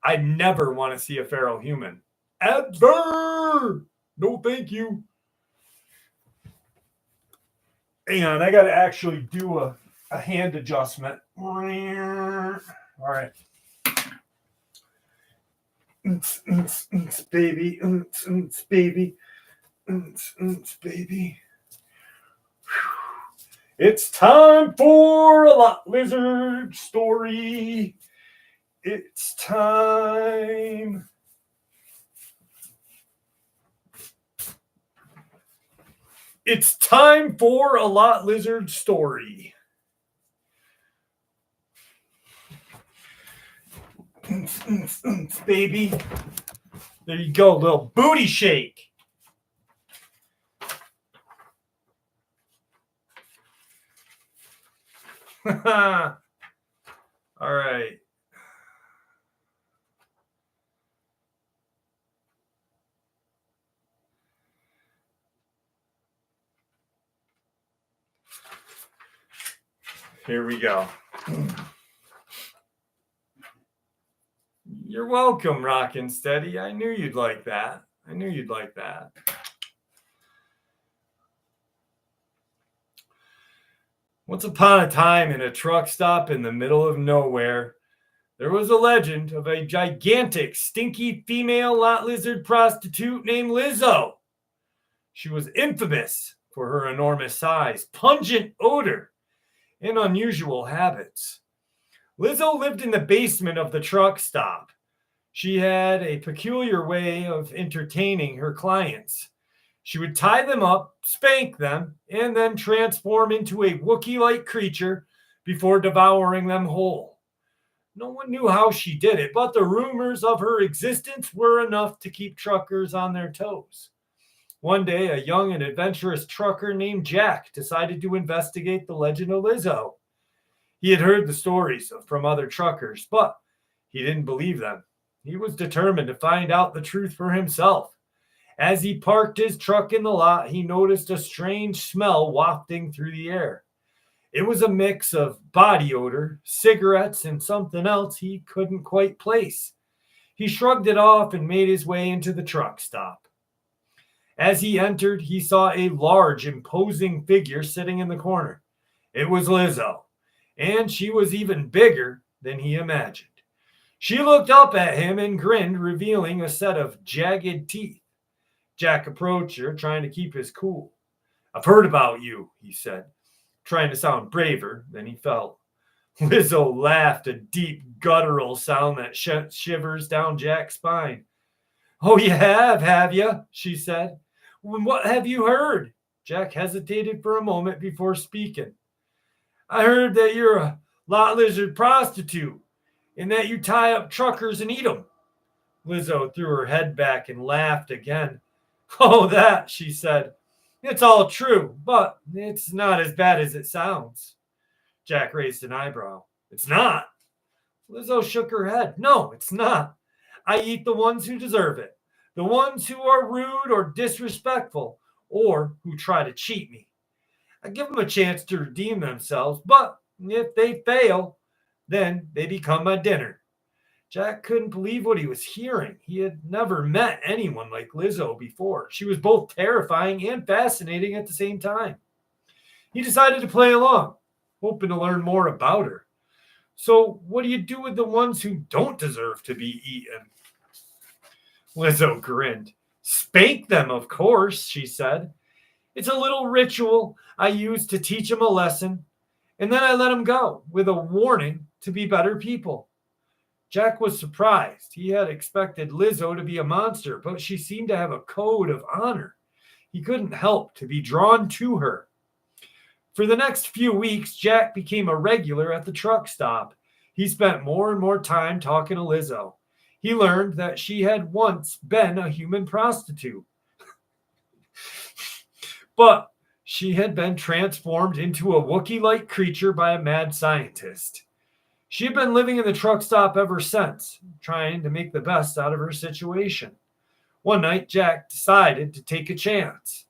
I never want to see a feral human. Ever. No, thank you. Hang on, I got to actually do a hand adjustment. All right. Baby. Baby. Baby. It's time for a lot lizard story. It's time. It's time for a lot lizard story. Baby. There you go, little booty shake. All right. Here we go. You're welcome, Rockin' Steady. I knew you'd like that. Once upon a time, in a truck stop in the middle of nowhere, there was a legend of a gigantic, stinky female lot lizard prostitute named Lizzo. She was infamous for her enormous size, pungent odor, and unusual habits. Lizzo lived in the basement of the truck stop. She had a peculiar way of entertaining her clients. She would tie them up, spank them, and then transform into a Wookiee like creature before devouring them whole. No one knew how she did it, but the rumors of her existence were enough to keep truckers on their toes. One day, a young and adventurous trucker named Jack decided to investigate the legend of Lizzo. He had heard the stories from other truckers, but he didn't believe them. He was determined to find out the truth for himself. As he parked his truck in the lot, he noticed a strange smell wafting through the air. It was a mix of body odor, cigarettes, and something else he couldn't quite place. He shrugged it off and made his way into the truck stop. As he entered, he saw a large, imposing figure sitting in the corner. It was Lizzo, and she was even bigger than he imagined. She looked up at him and grinned, revealing a set of jagged teeth. Jack approached her, trying to keep his cool. "I've heard about you," he said, trying to sound braver than he felt. Lizzo laughed, a deep, guttural sound that shivers down Jack's spine. "Oh, you have you?" she said. "What have you heard?" Jack hesitated for a moment before speaking. "I heard that you're a lot lizard prostitute and that you tie up truckers and eat them." Lizzo threw her head back and laughed again. "Oh, that," she said. "It's all true, but it's not as bad as it sounds." Jack raised an eyebrow. "It's not?" Lizzo shook her head. "No, it's not. I eat the ones who deserve it. The ones who are rude or disrespectful or who try to cheat me. I give them a chance to redeem themselves, but if they fail, then they become my dinner." Jack couldn't believe what he was hearing. He had never met anyone like Lizzo before. She was both terrifying and fascinating at the same time. He decided to play along, hoping to learn more about her. "So what do you do with the ones who don't deserve to be eaten?" Lizzo grinned. "Spank them, of course," she said. "It's a little ritual I use to teach them a lesson, and then I let them go with a warning to be better people." Jack was surprised. He had expected Lizzo to be a monster, but she seemed to have a code of honor. He couldn't help to be drawn to her. For the next few weeks, Jack became a regular at the truck stop. He spent more and more time talking to Lizzo. He learned that she had once been a human prostitute, but she had been transformed into a Wookiee-like creature by a mad scientist. She had been living in the truck stop ever since, trying to make the best out of her situation. One night, Jack decided to take a chance.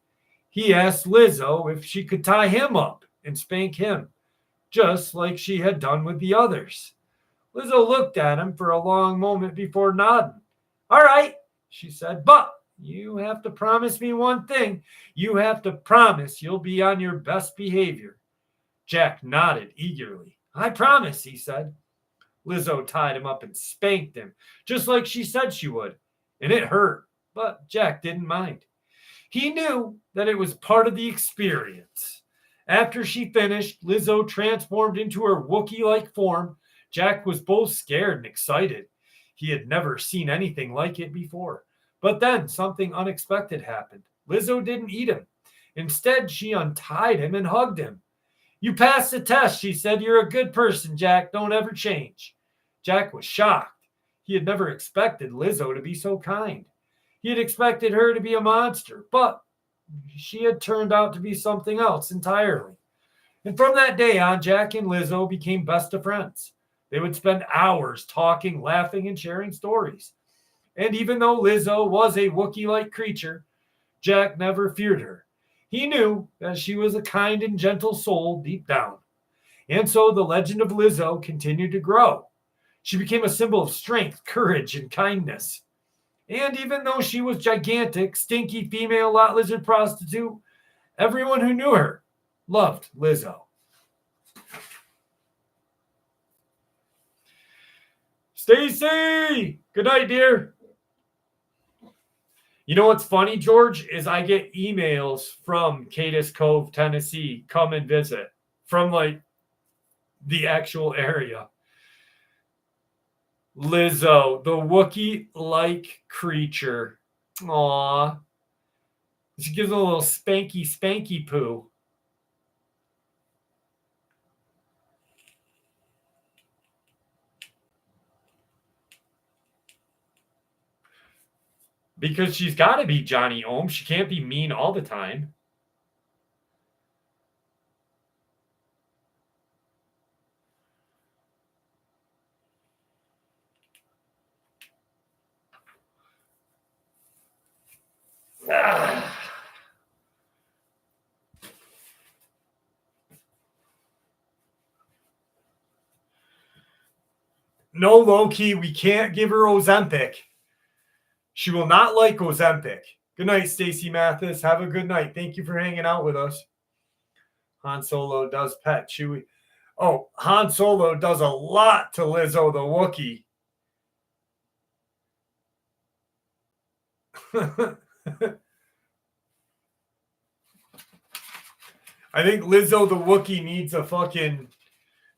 He asked Lizzo if she could tie him up and spank him, just like she had done with the others. Lizzo looked at him for a long moment before nodding. "All right," she said, "but you have to promise me one thing. You have to promise you'll be on your best behavior." Jack nodded eagerly. "I promise," he said. Lizzo tied him up and spanked him, just like she said she would, and it hurt, but Jack didn't mind. He knew that it was part of the experience. After she finished, Lizzo transformed into her Wookiee-like form. Jack was both scared and excited. He had never seen anything like it before. But then something unexpected happened. Lizzo didn't eat him. Instead, she untied him and hugged him. "You passed the test," she said. "You're a good person, Jack. Don't ever change." Jack was shocked. He had never expected Lizzo to be so kind. He had expected her to be a monster, but she had turned out to be something else entirely. And from that day on, Jack and Lizzo became best of friends. They would spend hours talking, laughing, and sharing stories. And even though Lizzo was a Wookiee-like creature, Jack never feared her. He knew that she was a kind and gentle soul deep down. And so the legend of Lizzo continued to grow. She became a symbol of strength, courage, and kindness. And even though she was gigantic, stinky female lot lizard prostitute, everyone who knew her loved Lizzo. Stacy! Good night, dear. You know what's funny, George, is I get emails from Cadiz Cove, Tennessee, come and visit from like the actual area. Lizzo, the Wookiee-like creature. Aw. She gives a little spanky poo. Because she's got to be Johnny Ohm. She can't be mean all the time. No, Loki, we can't give her Ozempic. She will not like Ozempic. Good night, Stacy Mathis. Have a good night. Thank you for hanging out with us. Han Solo does pet Chewie. Oh, Han Solo does a lot to Lizzo the Wookiee. I think Lizzo the Wookiee needs a fucking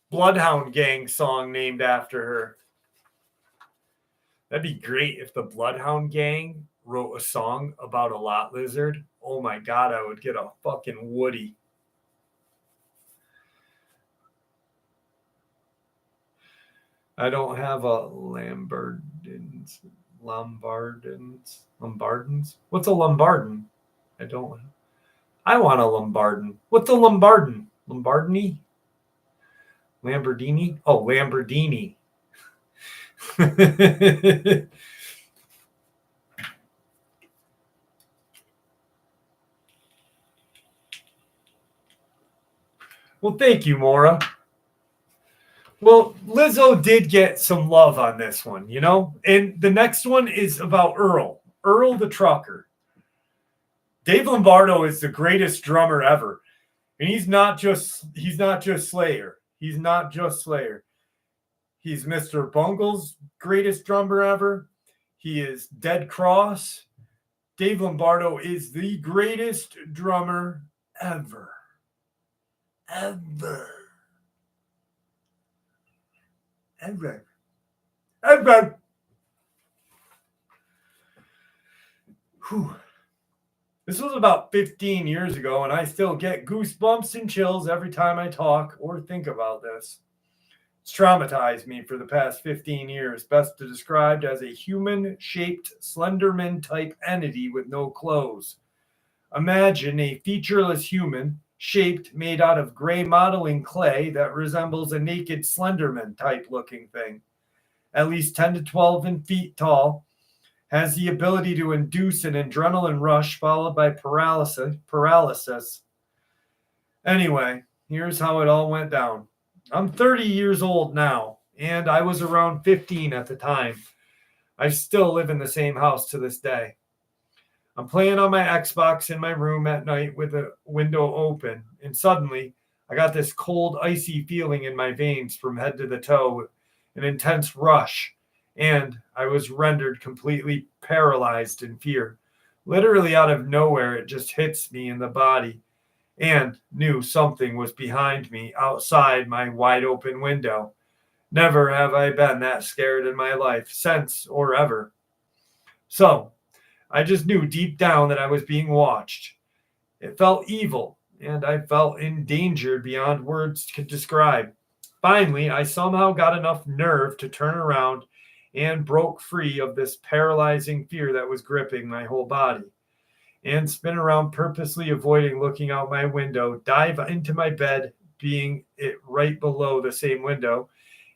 Bloodhound Gang song named after her. That'd be great if the Bloodhound Gang wrote a song about a lot lizard. Oh my God, I would get a fucking Woody. I don't have a Lombardins. What's a Lombardin? I don't. I want a Lombardin. What's a Lombardin? Lombardini? Lamborghini? Oh, Lamborghini. Well, thank you, Maura. Well, Lizzo did get some love on this one, you know? And the next one is about Earl the trucker. Dave Lombardo is the greatest drummer ever. And he's not just Slayer. He's not just Slayer. He's Mr. Bungle's greatest drummer ever. He is Dead Cross. Dave Lombardo is the greatest drummer ever. Ever. Whew. This was about 15 years ago, and I still get goosebumps and chills every time I talk or think about this. It's traumatized me for the past 15 years, best described as a human-shaped Slenderman-type entity with no clothes. Imagine a featureless human, shaped, made out of gray modeling clay that resembles a naked Slenderman-type looking thing. At least 10 to 12 feet tall, has the ability to induce an adrenaline rush followed by paralysis. Anyway, here's how it all went down. I'm 30 years old now, and I was around 15 at the time. I still live in the same house to this day. I'm playing on my Xbox in my room at night with the window open, and suddenly I got this cold, icy feeling in my veins from head to the toe, an intense rush, and I was rendered completely paralyzed in fear. Literally out of nowhere, it just hits me in the body, and knew something was behind me outside my wide open window. Never have I been that scared in my life since or ever. So, I just knew deep down that I was being watched. It felt evil, and I felt endangered beyond words could describe. Finally, I somehow got enough nerve to turn around and broke free of this paralyzing fear that was gripping my whole body, and spin around, purposely avoiding looking out my window, dive into my bed, being it right below the same window,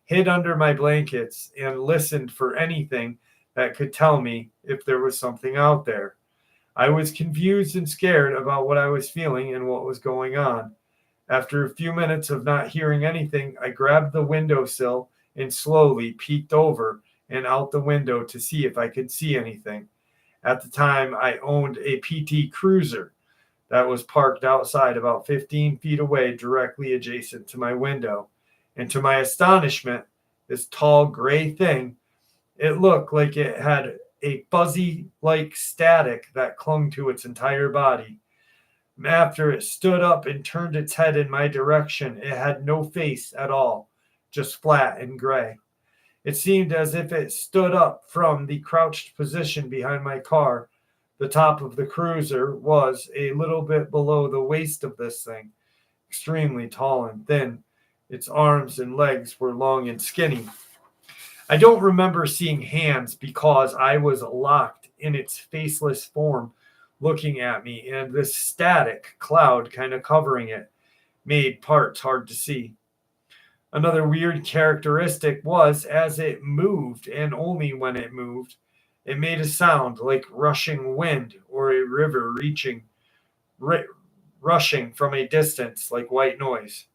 hid under my blankets, and listened for anything that could tell me if there was something out there. I was confused and scared about what I was feeling and what was going on. After a few minutes of not hearing anything, I grabbed the windowsill and slowly peeked over and out the window to see if I could see anything. At the time, I owned a PT Cruiser that was parked outside about 15 feet away, directly adjacent to my window. And to my astonishment, this tall gray thing. It looked like it had a fuzzy like static that clung to its entire body. After it stood up and turned its head in my direction, it had no face at all, just flat and gray. It seemed as if it stood up from the crouched position behind my car. The top of the cruiser was a little bit below the waist of this thing, extremely tall and thin. Its arms and legs were long and skinny. I don't remember seeing hands because I was locked in its faceless form looking at me, and this static cloud kind of covering it made parts hard to see. Another weird characteristic was as it moved, and only when it moved, it made a sound like rushing wind or a river ri- rushing from a distance like white noise.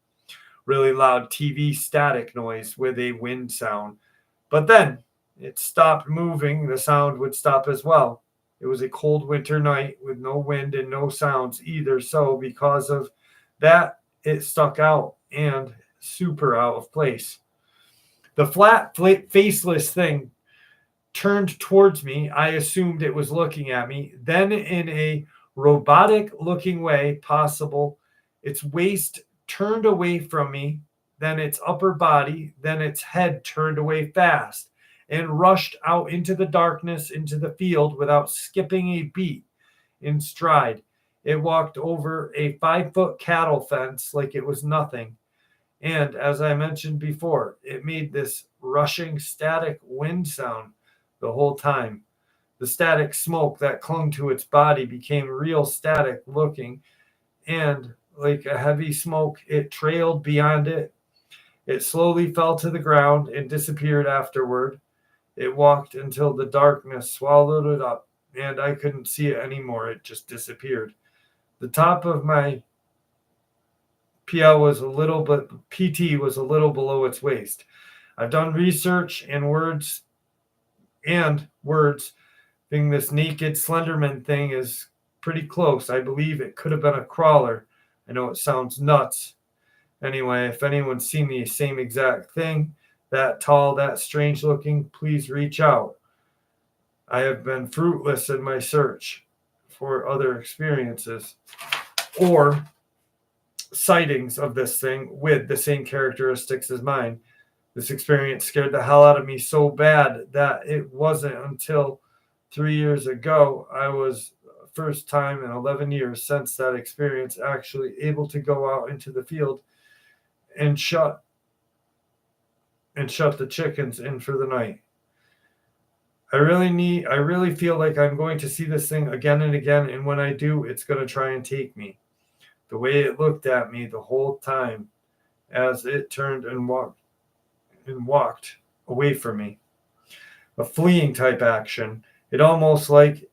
Really loud TV static noise with a wind sound. But then it stopped moving, the sound would stop as well. It was a cold winter night with no wind and no sounds either, so because of that, it stuck out and super out of place. The faceless thing turned towards me. I assumed it was looking at me. Then, in a robotic looking way possible, its waist turned away from me, then its upper body, then its head turned away fast and rushed out into the darkness, into the field without skipping a beat in stride. It walked over a 5 foot cattle fence like it was nothing. And as I mentioned before, it made this rushing static wind sound the whole time. The static smoke that clung to its body became real static looking, and like a heavy smoke, it trailed beyond it. It slowly fell to the ground and disappeared afterward. It walked until the darkness swallowed it up, and I couldn't see it anymore. It just disappeared. The top of my PL was a little, but PT was a little below its waist. I've done research and words think this naked Slenderman thing is pretty close. I believe it could have been a crawler. I know it sounds nuts. Anyway, if anyone's seen the same exact thing, that tall, that strange looking, please reach out. I have been fruitless in my search for other experiences or sightings of this thing with the same characteristics as mine. This experience scared the hell out of me so bad that it wasn't until 3 years ago I was first time in 11 years since that experience actually able to go out into the field and shut the chickens in for the night. I really feel like I'm going to see this thing again and again, and when I do, it's going to try and take me. The way it looked at me the whole time as it turned and walked away from me. A fleeing type action. It almost like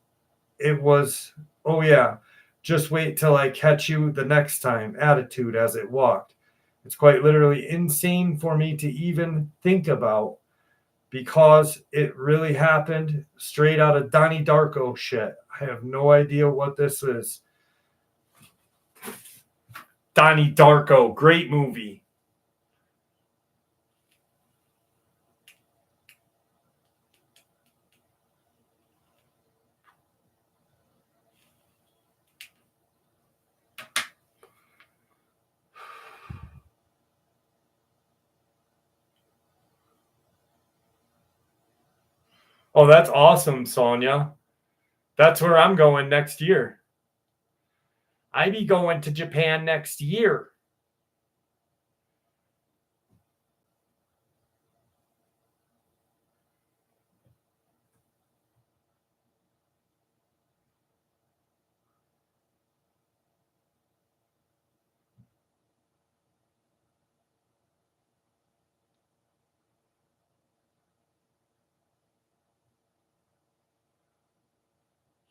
it was, oh yeah, just wait till I catch you the next time attitude as it walked. It's quite literally insane for me to even think about because it really happened straight out of Donnie Darko shit. I have no idea what this is. Donnie Darko, great movie. Oh, that's awesome, Sonia. That's where I'm going next year. I be going to Japan next year.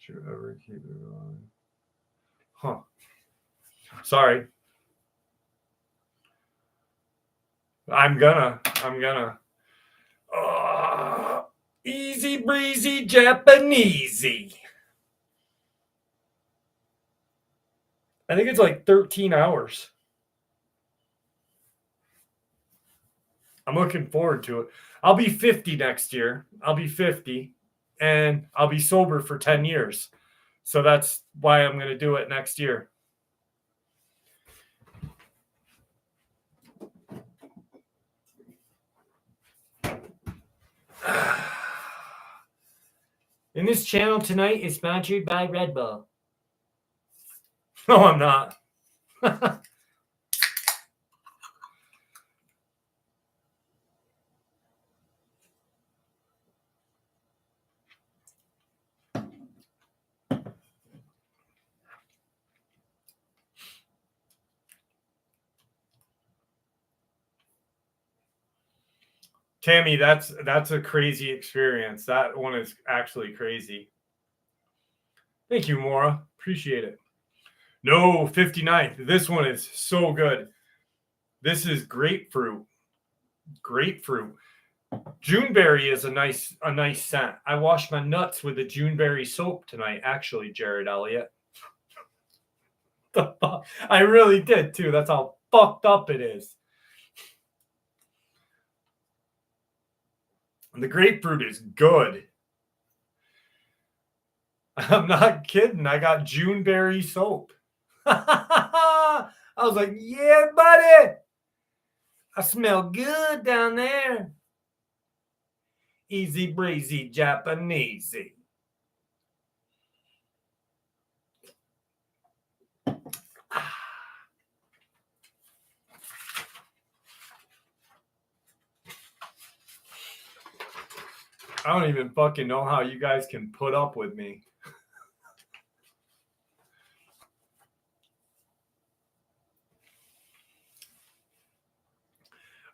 Should ever keep it on. Huh. Sorry. I'm gonna. Easy breezy Japanesey. I think it's like 13 hours. I'm looking forward to it. I'll be 50 next year. I'll be 50 and I'll be sober for 10 years. So that's why I'm going to do it next year. And this channel tonight is sponsored by Red Bull. No, I'm not. Tammy, that's a crazy experience. That one is actually crazy. Thank you, Maura. Appreciate it. No, 59th. This one is so good. This is grapefruit. Grapefruit. Juneberry is a nice scent. I washed my nuts with the Juneberry soap tonight, actually, Jared Elliott. I really did too. That's how fucked up it is. The grapefruit is good. I'm not kidding. I got Juneberry soap. I was like, yeah, buddy. I smell good down there. Easy breezy Japanesey. I don't even fucking know how you guys can put up with me.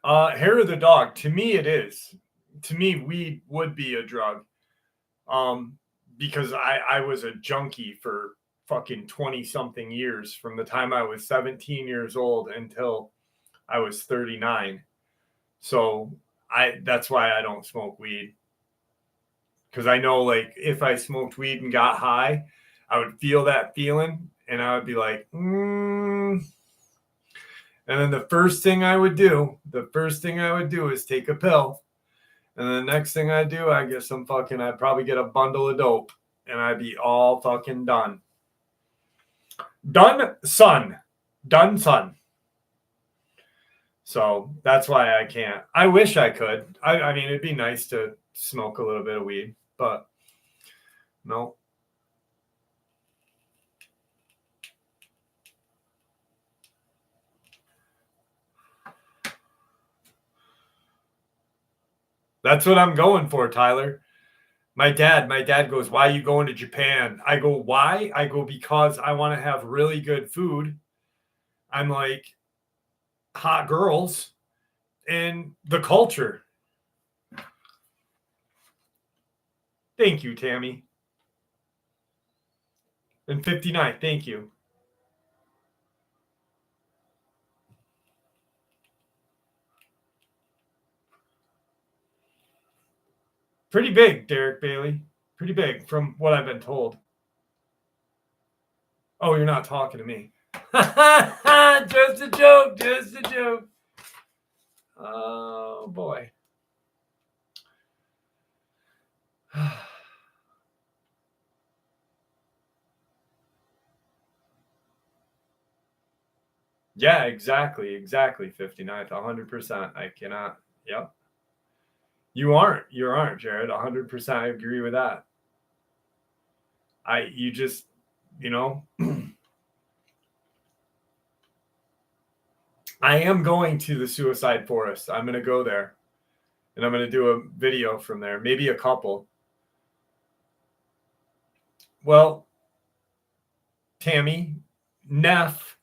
Hair of the dog. To me, it is. To me, weed would be a drug. Because I was a junkie for fucking 20-something years, from the time I was 17 years old until I was 39. So that's why I don't smoke weed. Because I know, like, if I smoked weed and got high, I would feel that feeling, and I would be like, And then the first thing I would do is take a pill. And the next thing I do, I'd probably get a bundle of dope, and I'd be all fucking done. Done, son. So that's why I can't. I wish I could. I mean, it'd be nice to smoke a little bit of weed, but no. That's what I'm going for, Tyler. My dad goes, why are you going to Japan? I go, why? I go, because I want to have really good food. I'm like, hot girls and the culture. Thank you, Tammy. And 59, thank you. Pretty big, Derek Bailey. Pretty big from what I've been told. Oh, you're not talking to me. Just a joke. Oh, boy. Yeah, exactly. 59th, 100%. I cannot. Yep. You aren't, Jared. 100%. I agree with that. You just, I am going to the suicide forest. I'm going to go there, and I'm going to do a video from there, maybe a couple. Well, Tammy, Neff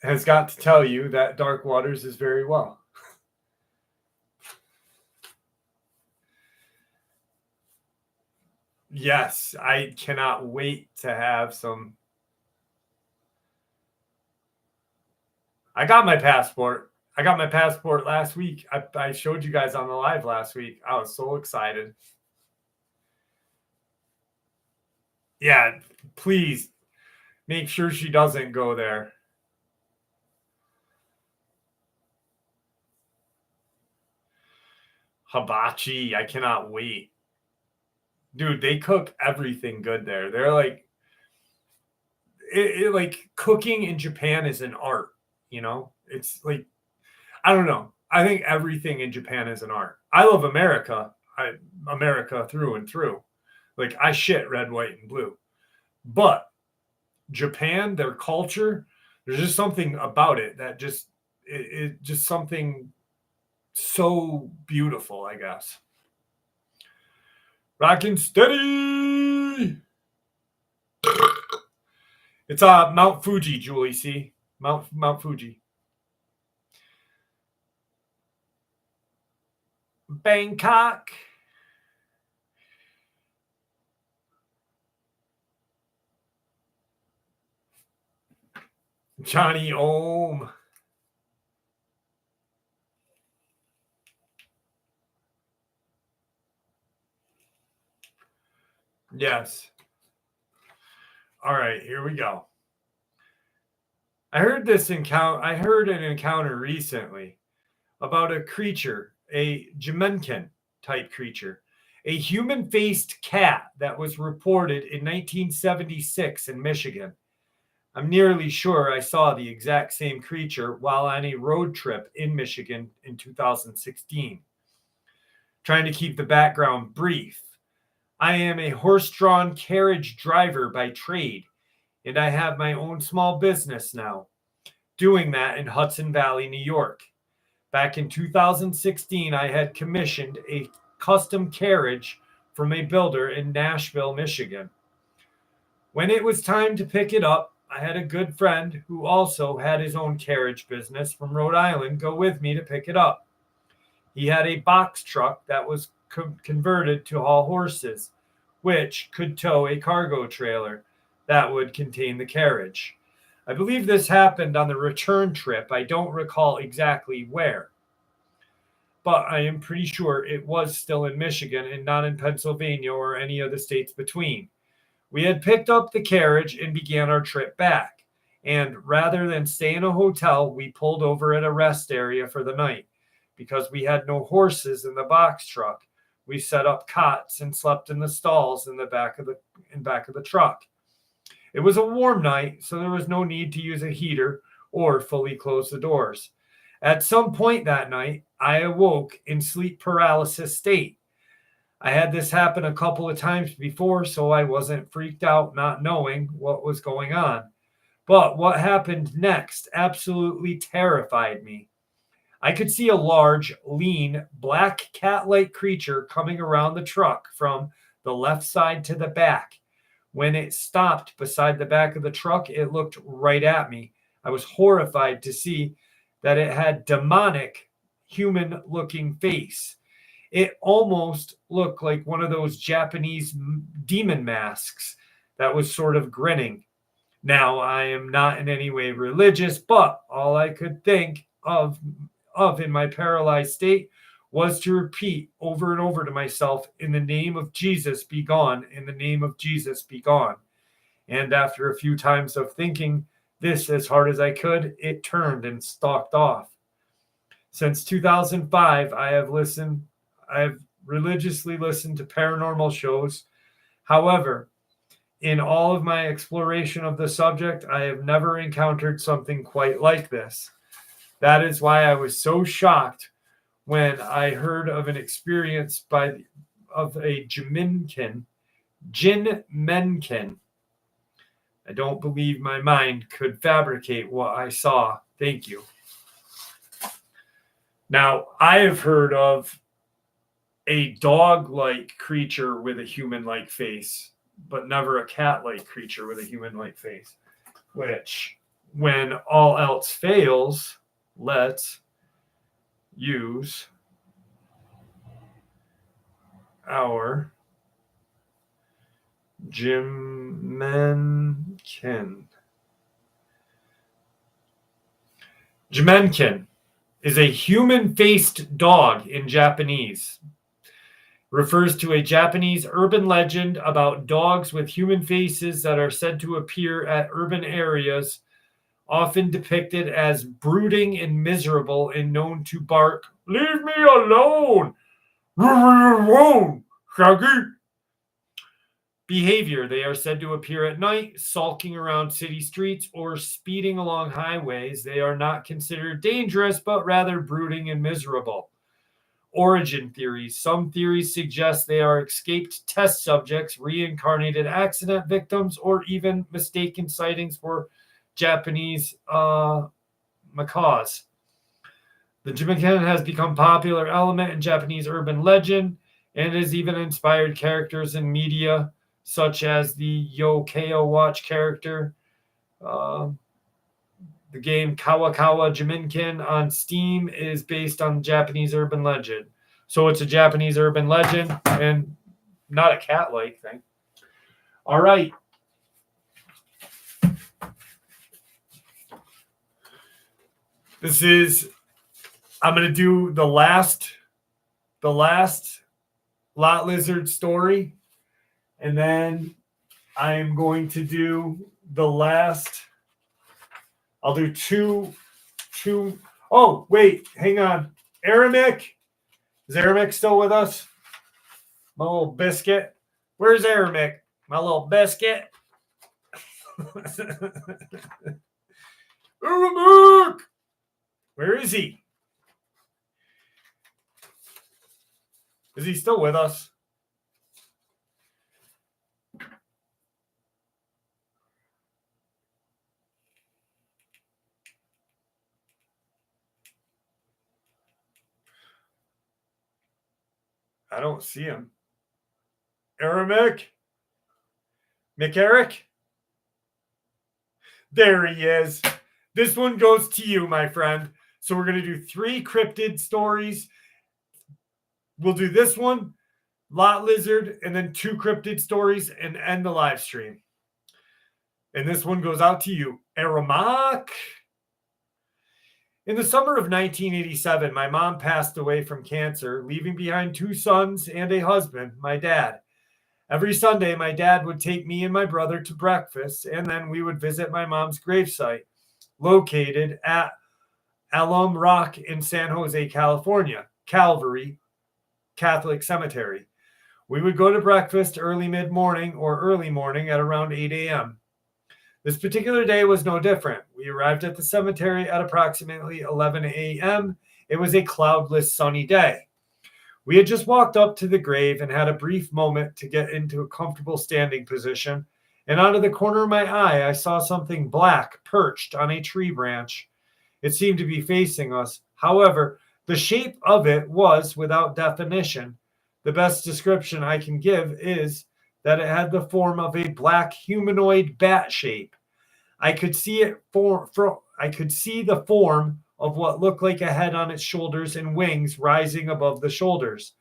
has got to tell you that Dark Waters is very well. Yes, I cannot wait to have some. I got my passport. Last week. I showed you guys on the live last week. I was so excited. Yeah, please make sure she doesn't go there. Hibachi. I cannot wait. Dude, they cook everything good there. They're like, like cooking in Japan is an art, you know? It's like, I don't know. I think everything in Japan is an art. I love America. America through and through. Like I shit red, white, and blue. But Japan, their culture, there's just something about it that just it just something so beautiful, I guess. Rockin' steady. It's Mount Fuji, Julie. See Mount Fuji. Bangkok. Johnny Ohm. Yes. All right, here we go. I heard an encounter recently about a creature, a Jemenkin type creature, a human-faced cat that was reported in 1976 in Michigan. I'm nearly sure I saw the exact same creature while on a road trip in Michigan in 2016. Trying to keep the background brief, I am a horse-drawn carriage driver by trade, and I have my own small business now, doing that in Hudson Valley, New York. Back in 2016, I had commissioned a custom carriage from a builder in Nashville, Michigan. When it was time to pick it up, I had a good friend who also had his own carriage business from Rhode Island go with me to pick it up. He had a box truck that was converted to haul horses, which could tow a cargo trailer that would contain the carriage. I believe this happened on the return trip. I don't recall exactly where, but I am pretty sure it was still in Michigan and not in Pennsylvania or any of the states between. We had picked up the carriage and began our trip back. And rather than stay in a hotel, we pulled over at a rest area for the night. Because we had no horses in the box truck, we set up cots and slept in the stalls in the back of the truck. It was a warm night, so there was no need to use a heater or fully close the doors. At some point that night, I awoke in sleep paralysis state. I had this happen a couple of times before, so I wasn't freaked out not knowing what was going on. But what happened next absolutely terrified me. I could see a large, lean, black cat-like creature coming around the truck from the left side to the back. When it stopped beside the back of the truck, it looked right at me. I was horrified to see that it had demonic, human-looking face. It almost looked like one of those Japanese demon masks that was sort of grinning. Now, I am not in any way religious, but all I could think of in my paralyzed state was to repeat over and over to myself, in the name of Jesus, be gone. In the name of Jesus, be gone. And after a few times of thinking this as hard as I could, it turned and stalked off. Since 2005, I have religiously listened to paranormal shows. However, in all of my exploration of the subject, I have never encountered something quite like this. That is why I was so shocked when I heard of an experience of a Jinmenkin. I don't believe my mind could fabricate what I saw. Thank you. Now, I have heard of a dog-like creature with a human-like face, but never a cat-like creature with a human-like face, which, when all else fails, let's use our Jimenkin. Jimenkin is a human-faced dog in Japanese. Refers to a Japanese urban legend about dogs with human faces that are said to appear at urban areas, often depicted as brooding and miserable and known to bark, "Leave me alone!" alone, Shaggy. Behavior. They are said to appear at night, sulking around city streets, or speeding along highways. They are not considered dangerous, but rather brooding and miserable. Origin theories. Some theories suggest they are escaped test subjects, reincarnated accident victims, or even mistaken sightings for Japanese macaws. The Jamaican has become a popular element in Japanese urban legend and has even inspired characters in media, such as the Yokeo Watch character. The game Kawakawa Jiminkin on Steam is based on Japanese urban legend. So it's a Japanese urban legend and not a cat-like thing. All right. I'm going to do the last lot lizard story. And then I'm going to do I'll do two. Oh, wait, hang on. Aramek. Is Aramek still with us? My little biscuit. Where's Aramek? My little biscuit. Aramek! Where is he? Is he still with us? I don't see him. Aramek? McEric? There he is. This one goes to you, my friend. So we're going to do 3 cryptid stories. We'll do this one, lot lizard, and then 2 cryptid stories and end the live stream. And this one goes out to you, Aramak. In the summer of 1987, my mom passed away from cancer, leaving behind 2 sons and a husband, my dad. Every Sunday, my dad would take me and my brother to breakfast, and then we would visit my mom's gravesite, located at Alum Rock in San Jose, California, Calvary Catholic Cemetery. We would go to breakfast early mid-morning or early morning at around 8 a.m. This particular day was no different. We arrived at the cemetery at approximately 11 a.m. It was a cloudless, sunny day. We had just walked up to the grave and had a brief moment to get into a comfortable standing position, and out of the corner of my eye, I saw something black perched on a tree branch. It seemed to be facing us. However, the shape of it was without definition. The best description I can give is that it had the form of a black humanoid bat shape. I could see the form of what looked like a head on its shoulders and wings rising above the shoulders.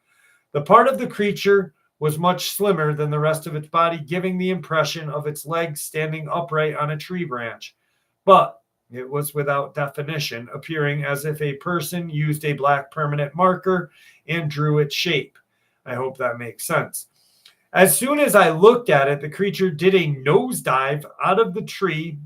The part of the creature was much slimmer than the rest of its body, giving the impression of its legs standing upright on a tree branch. But it was without definition, appearing as if a person used a black permanent marker and drew its shape. I hope that makes sense. As soon as I looked at it, the creature did a nosedive out of the tree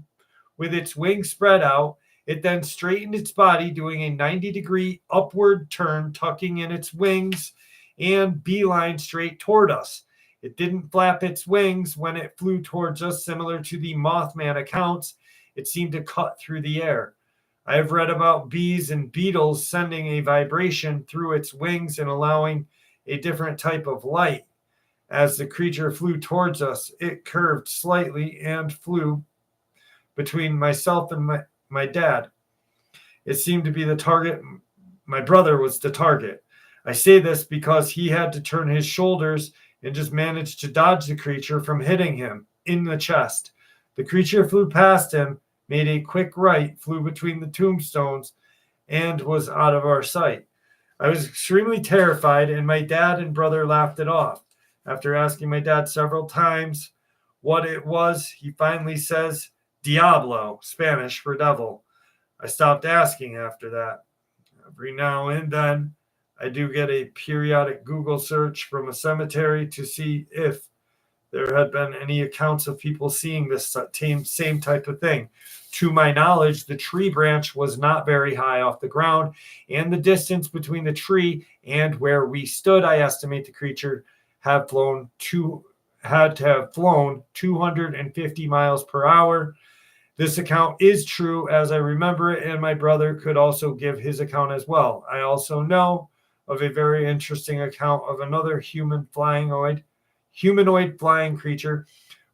with its wings spread out. It then straightened its body, doing a 90-degree upward turn, tucking in its wings and beeline straight toward us. It didn't flap its wings when it flew towards us, similar to the Mothman accounts. It seemed to cut through the air. I have read about bees and beetles sending a vibration through its wings and allowing a different type of light. As the creature flew towards us, it curved slightly and flew between myself and my dad. It seemed to be the target. My brother was the target. I say this because he had to turn his shoulders and just managed to dodge the creature from hitting him in the chest. The creature flew past him, made a quick right, flew between the tombstones, and was out of our sight. I was extremely terrified, and my dad and brother laughed it off. After asking my dad several times what it was, he finally says, Diablo, Spanish for devil. I stopped asking after that. Every now and then, I do get a periodic Google search from a cemetery to see if there had been any accounts of people seeing this same type of thing. To my knowledge, the tree branch was not very high off the ground, and the distance between the tree and where we stood, I estimate the creature had to have flown 250 miles per hour. This account is true as I remember it, and my brother could also give his account as well. I also know of a very interesting account of another humanoid flying creature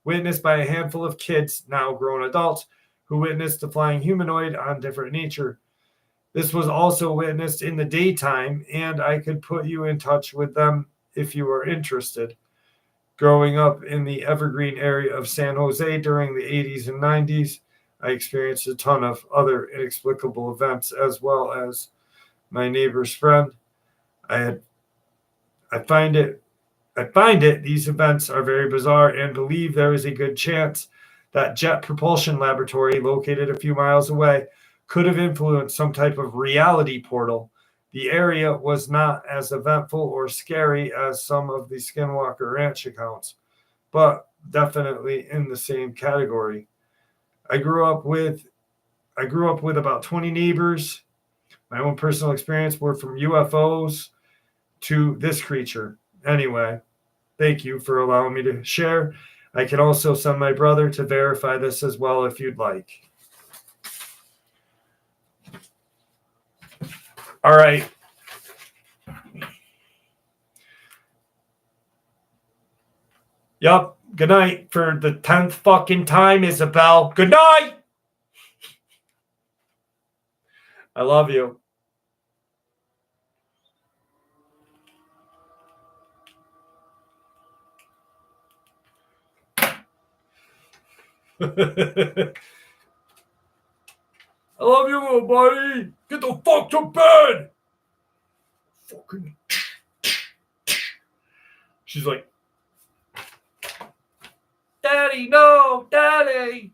witnessed by a handful of kids, now grown adults, who witnessed the flying humanoid on different nature. This was also witnessed in the daytime, and I could put you in touch with them if you are interested. Growing up in the Evergreen area of San Jose during the 80s and 90s, I experienced a ton of other inexplicable events as well as my neighbor's friend. I find it these events are very bizarre and believe there is a good chance that Jet Propulsion Laboratory, located a few miles away, could have influenced some type of reality portal. The area was not as eventful or scary as some of the Skinwalker Ranch accounts, but definitely in the same category. I grew up with about 20 neighbors. My own personal experience were from UFOs to this creature. Anyway, thank you for allowing me to share. I can also send my brother to verify this as well if you'd like. All right. Yup. Good night for the 10th fucking time, Isabel. Good night. I love you. I love you, little buddy. Get the fuck to bed. Fucking. She's like, Daddy, no, Daddy.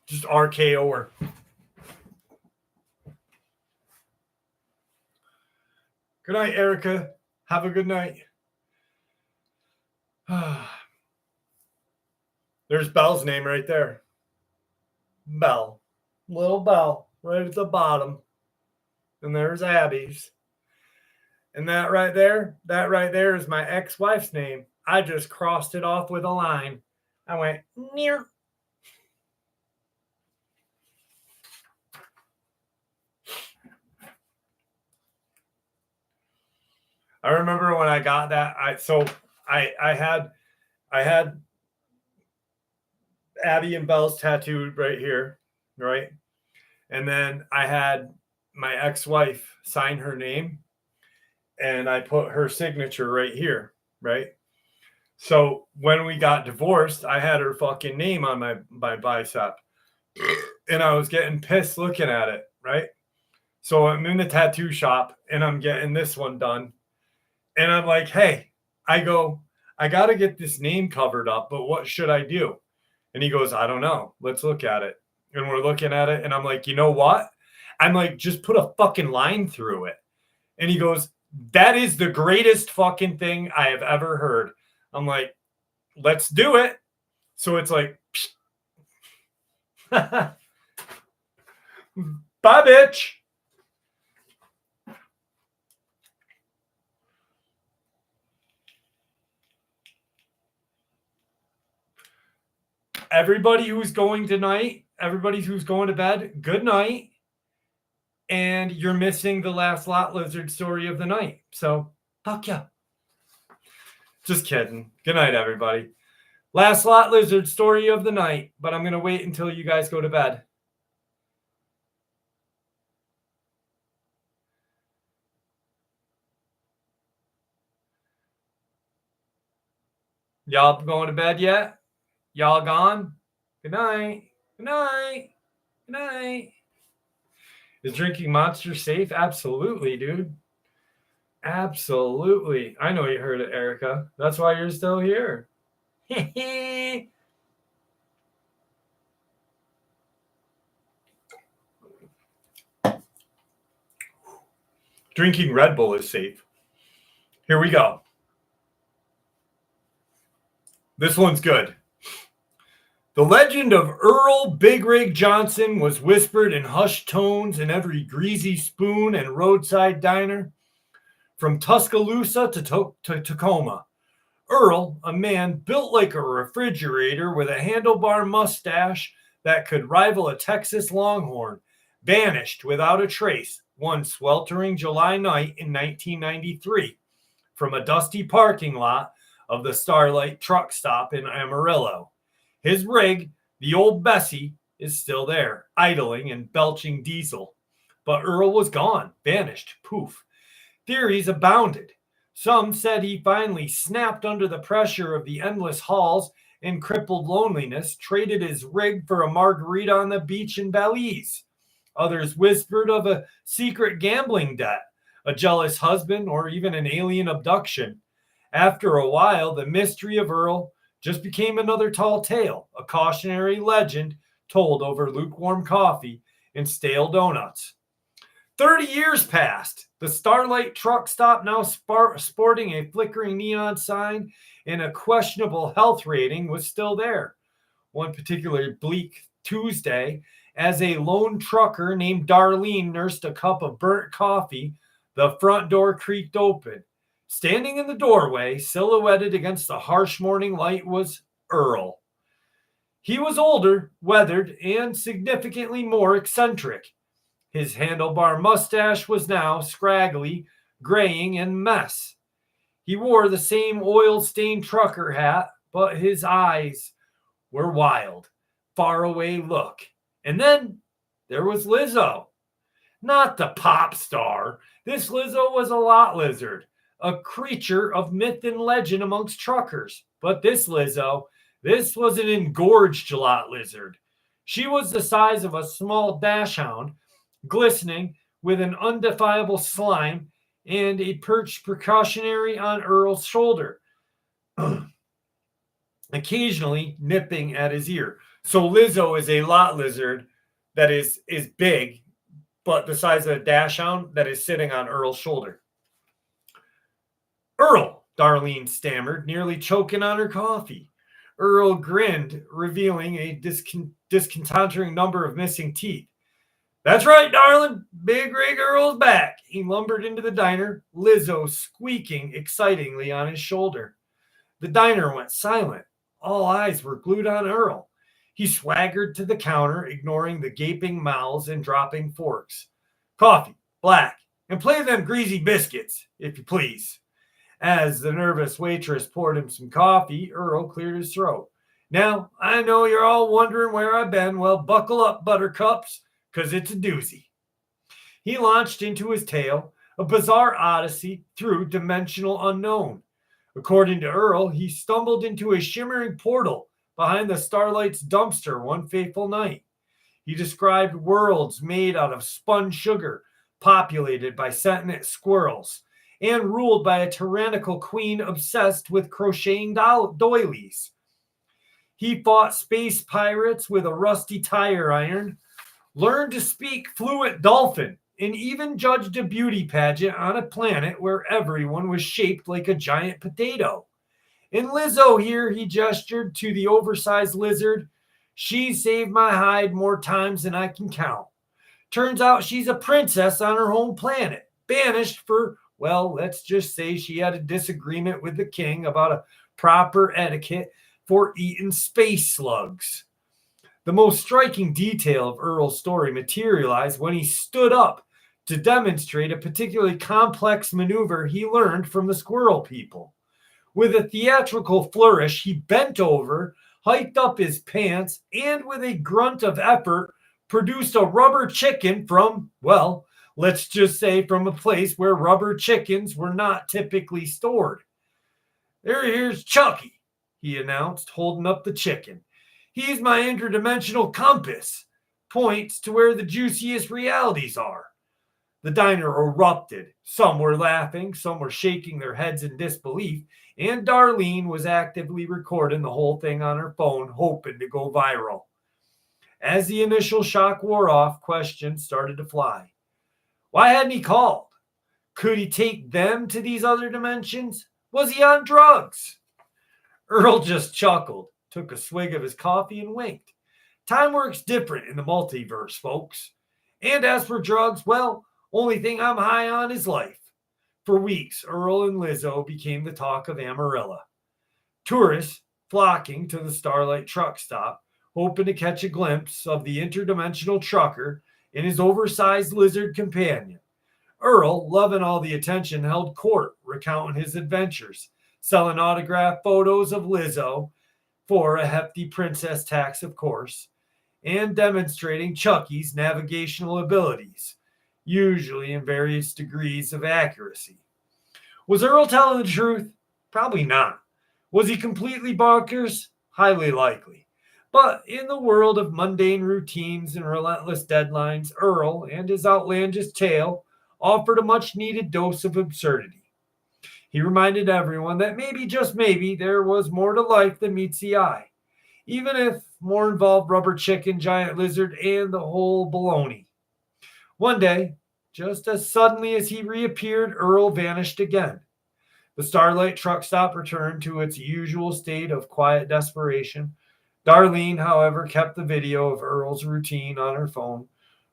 Just RKO her. Good night, Erica. Have a good night. There's Belle's name right there. Belle. Little Belle, right at the bottom. And there's Abby's. And that right there is my ex-wife's name. I just crossed it off with a line. I went, near. I remember when I got that. I had Abby and Belle's tattooed right here, right? And then I had my ex-wife sign her name, and I put her signature right here, right? So when we got divorced, I had her fucking name on my bicep, and I was getting pissed looking at it, right? So I'm in the tattoo shop, and I'm getting this one done. And I'm like, hey, I got to get this name covered up, but what should I do? And he goes, I don't know. Let's look at it. And we're looking at it, and I'm like, you know what? I'm like, just put a fucking line through it. And he goes, that is the greatest fucking thing I have ever heard. I'm like, let's do it. So it's like, bye, bitch. Everybody who's going tonight, everybody who's going to bed, good night. And you're missing the last lot lizard story of the night. So, fuck yeah. Just kidding. Good night, everybody. Last lot lizard story of the night, but I'm going to wait until you guys go to bed. Y'all going to bed yet? Y'all gone? Good night. Good night. Good night. Is drinking Monster safe? Absolutely, dude. Absolutely. I know you heard it, Erica. That's why you're still here. Drinking Red Bull is safe. Here we go. This one's good. The legend of Earl Big Rig Johnson was whispered in hushed tones in every greasy spoon and roadside diner. From Tuscaloosa to Tacoma, Earl, a man built like a refrigerator with a handlebar mustache that could rival a Texas Longhorn, vanished without a trace one sweltering July night in 1993 from a dusty parking lot of the Starlight truck stop in Amarillo. His rig, the old Bessie, is still there, idling and belching diesel. But Earl was gone, vanished, poof. Theories abounded. Some said he finally snapped under the pressure of the endless halls and crippled loneliness, traded his rig for a margarita on the beach in Belize. Others whispered of a secret gambling debt, a jealous husband, or even an alien abduction. After a while, the mystery of Earl just became another tall tale, a cautionary legend told over lukewarm coffee and stale donuts. 30 years passed. The Starlight truck stop, now sporting a flickering neon sign and a questionable health rating, was still there. One particularly bleak Tuesday, as a lone trucker named Darlene nursed a cup of burnt coffee, the front door creaked open. Standing in the doorway, silhouetted against the harsh morning light, was Earl. He was older, weathered, and significantly more eccentric. His handlebar mustache was now scraggly, graying, and mess. He wore the same oil-stained trucker hat, but his eyes were wild, faraway look. And then there was Lizzo. Not the pop star. This Lizzo was a lot lizard, a creature of myth and legend amongst truckers. But this Lizzo, this was an engorged lot lizard. She was the size of a small dachshund, glistening with an undefiable slime, and a perched precautionary on Earl's shoulder, occasionally nipping at his ear. So Lizzo is a lot lizard that is big, but the size of a dachshund that is sitting on Earl's shoulder. Earl, Darlene stammered, nearly choking on her coffee. Earl grinned, revealing a disconcerting number of missing teeth. That's right, darling. Big Rig Earl's back. He lumbered into the diner, Lizzo squeaking excitingly on his shoulder. The diner went silent. All eyes were glued on Earl. He swaggered to the counter, ignoring the gaping mouths and dropping forks. Coffee, black, and play them greasy biscuits, if you please. As the nervous waitress poured him some coffee, Earl cleared his throat. Now, I know you're all wondering where I've been. Well, buckle up, buttercups, because it's a doozy. He launched into his tale, a bizarre odyssey through dimensional unknown. According to Earl, he stumbled into a shimmering portal behind the Starlight's dumpster one fateful night. He described worlds made out of spun sugar, populated by sentient squirrels, and ruled by a tyrannical queen obsessed with crocheting doilies. He fought space pirates with a rusty tire iron, learned to speak fluent dolphin, and even judged a beauty pageant on a planet where everyone was shaped like a giant potato. And Lizzo here, he gestured to the oversized lizard, she saved my hide more times than I can count. Turns out she's a princess on her home planet, banished for, well, let's just say she had a disagreement with the king about a proper etiquette for eating space slugs. The most striking detail of Earl's story materialized when he stood up to demonstrate a particularly complex maneuver he learned from the squirrel people. With a theatrical flourish, he bent over, hiked up his pants, and with a grunt of effort, produced a rubber chicken from, well, let's just say from a place where rubber chickens were not typically stored. Here's Chucky, he announced, holding up the chicken. He's my interdimensional compass, points to where the juiciest realities are. The diner erupted. Some were laughing, some were shaking their heads in disbelief, and Darlene was actively recording the whole thing on her phone, hoping to go viral. As the initial shock wore off, questions started to fly. Why hadn't he called? Could he take them to these other dimensions? Was he on drugs? Earl just chuckled, took a swig of his coffee, and winked. Time works different in the multiverse, folks. And as for drugs, well, only thing I'm high on is life. For weeks, Earl and Lizzo became the talk of Amarillo. Tourists flocking to the Starlight truck stop, hoping to catch a glimpse of the interdimensional trucker and his oversized lizard companion. Earl, loving all the attention, held court, recounting his adventures, selling autographed photos of Lizzo for a hefty princess tax, of course, and demonstrating Chucky's navigational abilities, usually in various degrees of accuracy. Was Earl telling the truth? Probably not. Was he completely bonkers? Highly likely. But in the world of mundane routines and relentless deadlines, Earl and his outlandish tale offered a much-needed dose of absurdity. He reminded everyone that maybe, just maybe, there was more to life than meets the eye, even if more involved rubber chicken, giant lizard, and the whole baloney. One day, just as suddenly as he reappeared, Earl vanished again. The Starlight truck stop returned to its usual state of quiet desperation. Darlene, however, kept the video of Earl's routine on her phone,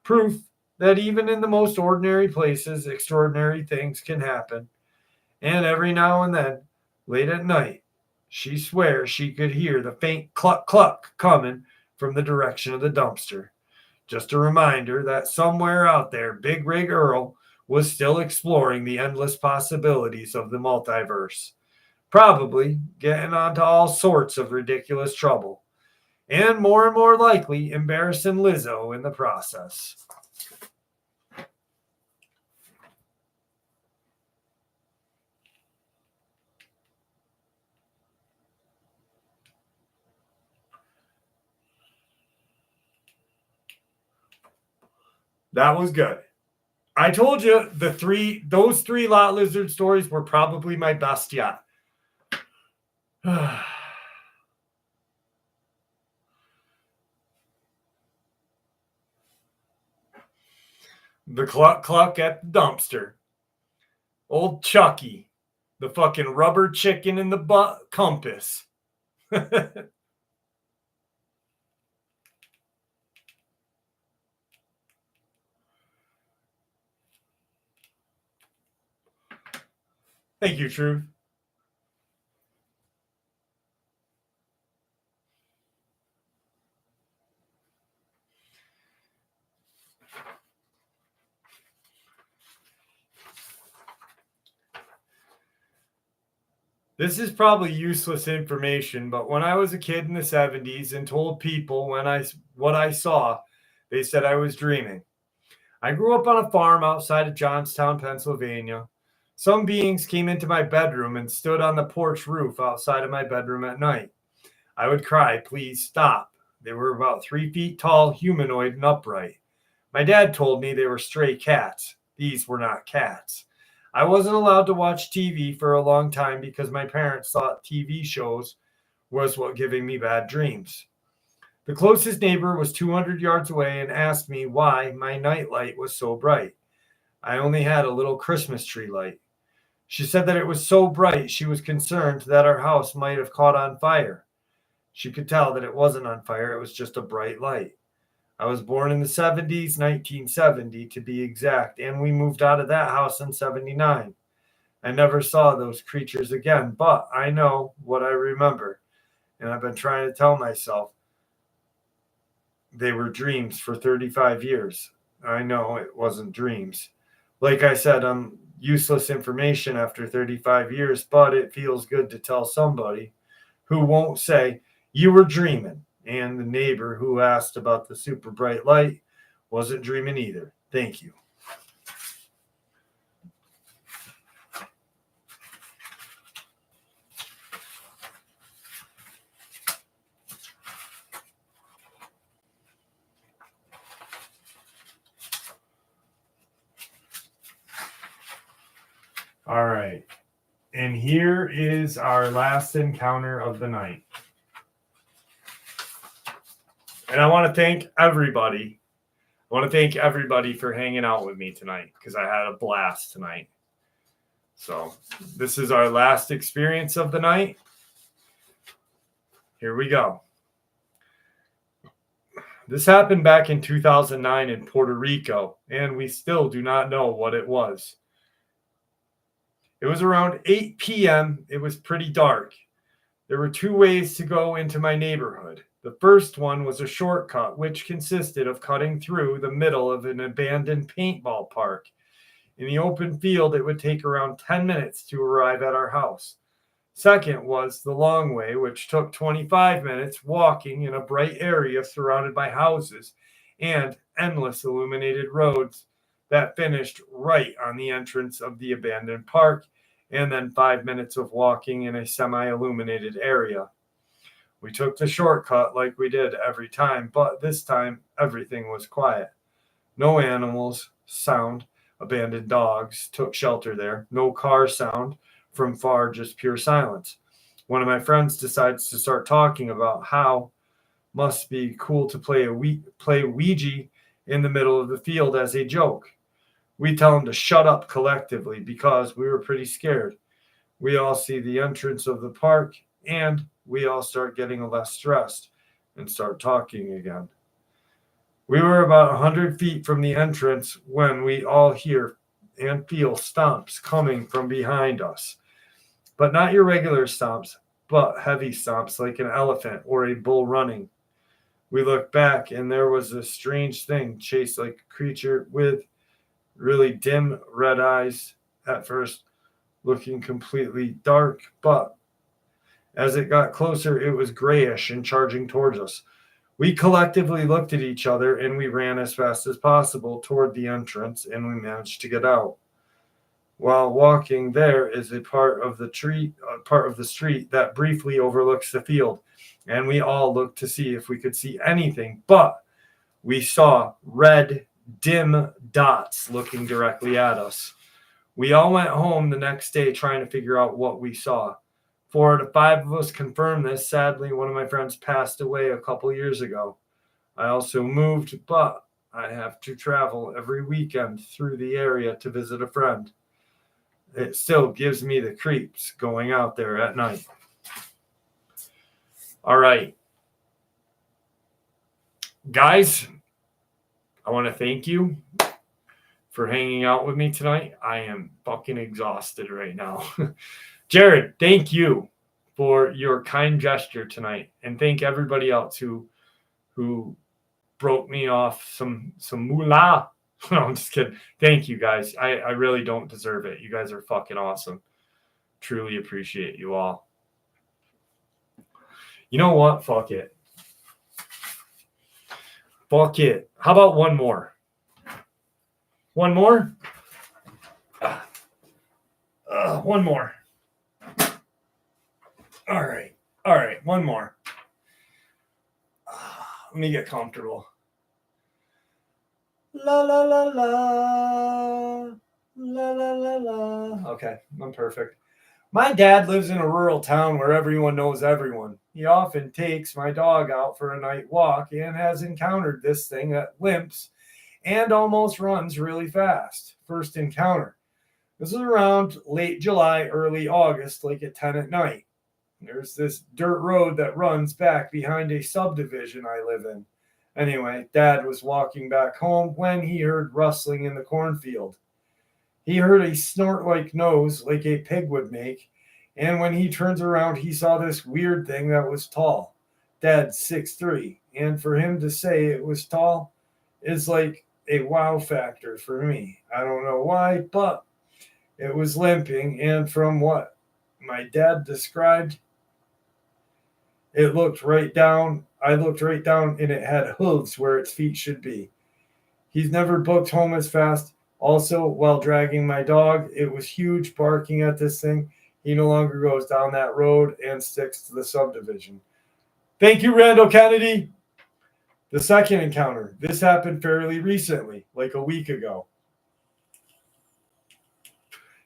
proof that even in the most ordinary places, extraordinary things can happen. And every now and then, late at night, she swears she could hear the faint cluck cluck coming from the direction of the dumpster. Just a reminder that somewhere out there, Big Rig Earl was still exploring the endless possibilities of the multiverse, probably getting onto all sorts of ridiculous trouble, and more likely embarrassing Lizzo in the process. That was good. I told you those three lot lizard stories were probably my best yet. The cluck cluck at the dumpster. Old Chucky. The fucking rubber chicken in the compass. Thank you, Truth. This is probably useless information, but when I was a kid in the 70s and told people what I saw, they said I was dreaming. I grew up on a farm outside of Johnstown, Pennsylvania. Some beings came into my bedroom and stood on the porch roof outside of my bedroom at night. I would cry, please stop. They were about 3 feet tall, humanoid, and upright. My dad told me they were stray cats. These were not cats. I wasn't allowed to watch TV for a long time because my parents thought TV shows was what giving me bad dreams. The closest neighbor was 200 yards away and asked me why my nightlight was so bright. I only had a little Christmas tree light. She said that it was so bright she was concerned that our house might have caught on fire. She could tell that it wasn't on fire, it was just a bright light. I was born in the 70s, 1970 to be exact, and we moved out of that house in 79. I never saw those creatures again, but I know what I remember, and I've been trying to tell myself they were dreams for 35 years. I know it wasn't dreams. Like I said, I'm useless information after 35 years, but it feels good to tell somebody who won't say, you were dreaming. And the neighbor who asked about the super bright light wasn't dreaming either. Thank you. All right. And here is our last encounter of the night. And I want to thank everybody. I want to thank everybody for hanging out with me tonight because I had a blast tonight. So this is our last experience of the night. Here we go. This happened back in 2009 in Puerto Rico, and we still do not know what it was. It was around 8 p.m. It was pretty dark. There were two ways to go into my neighborhood. The first one was a shortcut, which consisted of cutting through the middle of an abandoned paintball park. In the open field, it would take around 10 minutes to arrive at our house. Second was the long way, which took 25 minutes walking in a bright area surrounded by houses and endless illuminated roads that finished right on the entrance of the abandoned park, and then 5 minutes of walking in a semi-illuminated area. We took the shortcut like we did every time, but this time everything was quiet. No animals, sound, abandoned dogs took shelter there. No car sound from far, just pure silence. One of my friends decides to start talking about how must be cool to play Ouija in the middle of the field as a joke. We tell him to shut up collectively because we were pretty scared. We all see the entrance of the park and we all start getting less stressed and start talking again. We were about 100 feet from the entrance when we all hear and feel stomps coming from behind us. But not your regular stomps, but heavy stomps like an elephant or a bull running. We look back and there was a strange thing chased like a creature with really dim red eyes at first, looking completely dark, but as it got closer, it was grayish and charging towards us. We collectively looked at each other and we ran as fast as possible toward the entrance and we managed to get out. While walking, there is a part of the street that briefly overlooks the field, and we all looked to see if we could see anything, but we saw red, dim dots looking directly at us. We all went home the next day trying to figure out what we saw. 4 to 5 of us confirmed this. Sadly, one of my friends passed away a couple years ago. I also moved, but I have to travel every weekend through the area to visit a friend. It still gives me the creeps going out there at night. All right. Guys, I want to thank you for hanging out with me tonight. I am fucking exhausted right now. Jared, thank you for your kind gesture tonight. And thank everybody else who broke me off some moolah. No, I'm just kidding. Thank you, guys. I really don't deserve it. You guys are fucking awesome. Truly appreciate you all. You know what? Fuck it. Fuck it. How about one more? One more? One more. All right. One more. Let me get comfortable. La la la la. La la la la. Okay, I'm perfect. My dad lives in a rural town where everyone knows everyone. He often takes my dog out for a night walk and has encountered this thing that limps and almost runs really fast. First encounter. This is around late July, early August, like at 10 at night. There's this dirt road that runs back behind a subdivision I live in. Anyway, Dad was walking back home when he heard rustling in the cornfield. He heard a snort-like nose like a pig would make, and when he turns around, he saw this weird thing that was tall. Dad's 6'3", and for him to say it was tall is like a wow factor for me. I don't know why, but it was limping, and from what my dad described, I looked right down, and it had hooves where its feet should be. He's never booked home as fast. Also, while dragging my dog, it was huge, barking at this thing. He no longer goes down that road and sticks to the subdivision. Thank you, Randall Kennedy. The second encounter. This happened fairly recently, like a week ago.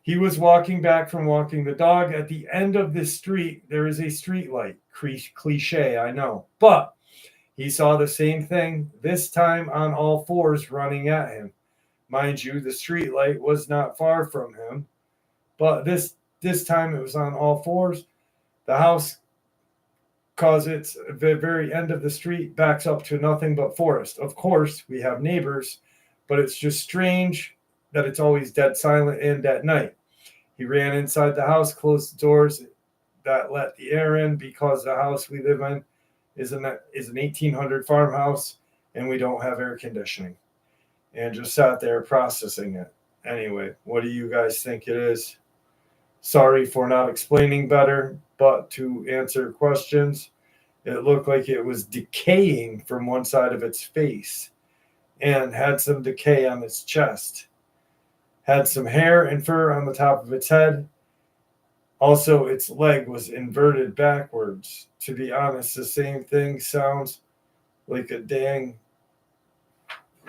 He was walking back from walking the dog. At the end of this street, there is a street light. Cliche, I know. But he saw the same thing, this time on all fours running at him. Mind you, the street light was not far from him. But this time it was on all fours. The house, cause it's the very end of the street, backs up to nothing but forest. Of course, we have neighbors, but it's just strange that it's always dead silent and at night. He ran inside the house, closed the doors that let the air in because the house we live in is an 1800 farmhouse and we don't have air conditioning. And just sat there processing it. Anyway, what do you guys think it is? Sorry for not explaining better, but to answer questions, it looked like it was decaying from one side of its face and had some decay on its chest. Had some hair and fur on the top of its head. Also, its leg was inverted backwards. To be honest, the same thing sounds like a dang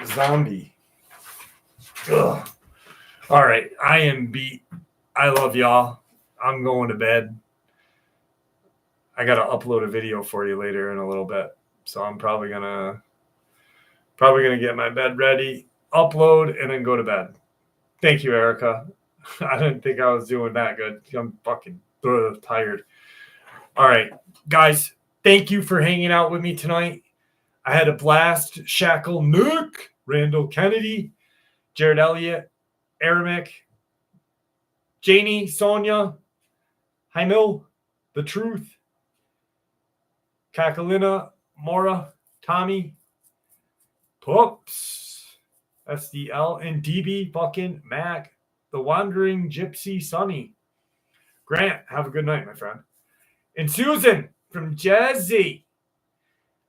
zombie. Ugh. All right, I am beat. I love y'all. I'm going to bed. I got to upload a video for you later in a little bit. So I'm probably gonna get my bed ready, upload, and then go to bed. Thank you, Erica. I didn't think I was doing that good. I'm fucking tired. All right, guys, thank you for hanging out with me tonight. I had a blast. Shackle, Nook, Randall Kennedy, Jared Elliott, Aramic, Janie, Sonia, Jaimil, The Truth, Kakalina, Mora, Tommy, Poops, SDL, and DB, fucking Mac, The Wandering Gypsy, Sonny, Grant, have a good night, my friend. And Susan from Jersey.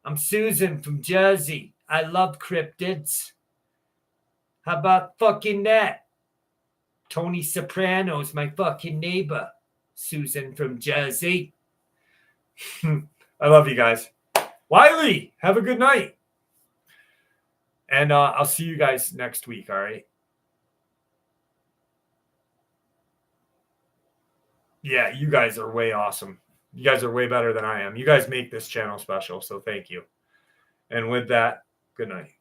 I'm Susan from Jersey. I love cryptids. How about fucking that? Tony Soprano's my fucking neighbor. Susan from Jersey. I love you guys. Wiley, have a good night. And I'll see you guys next week, all right? Yeah, you guys are way awesome. You guys are way better than I am. You guys make this channel special, so thank you. And with that, good night.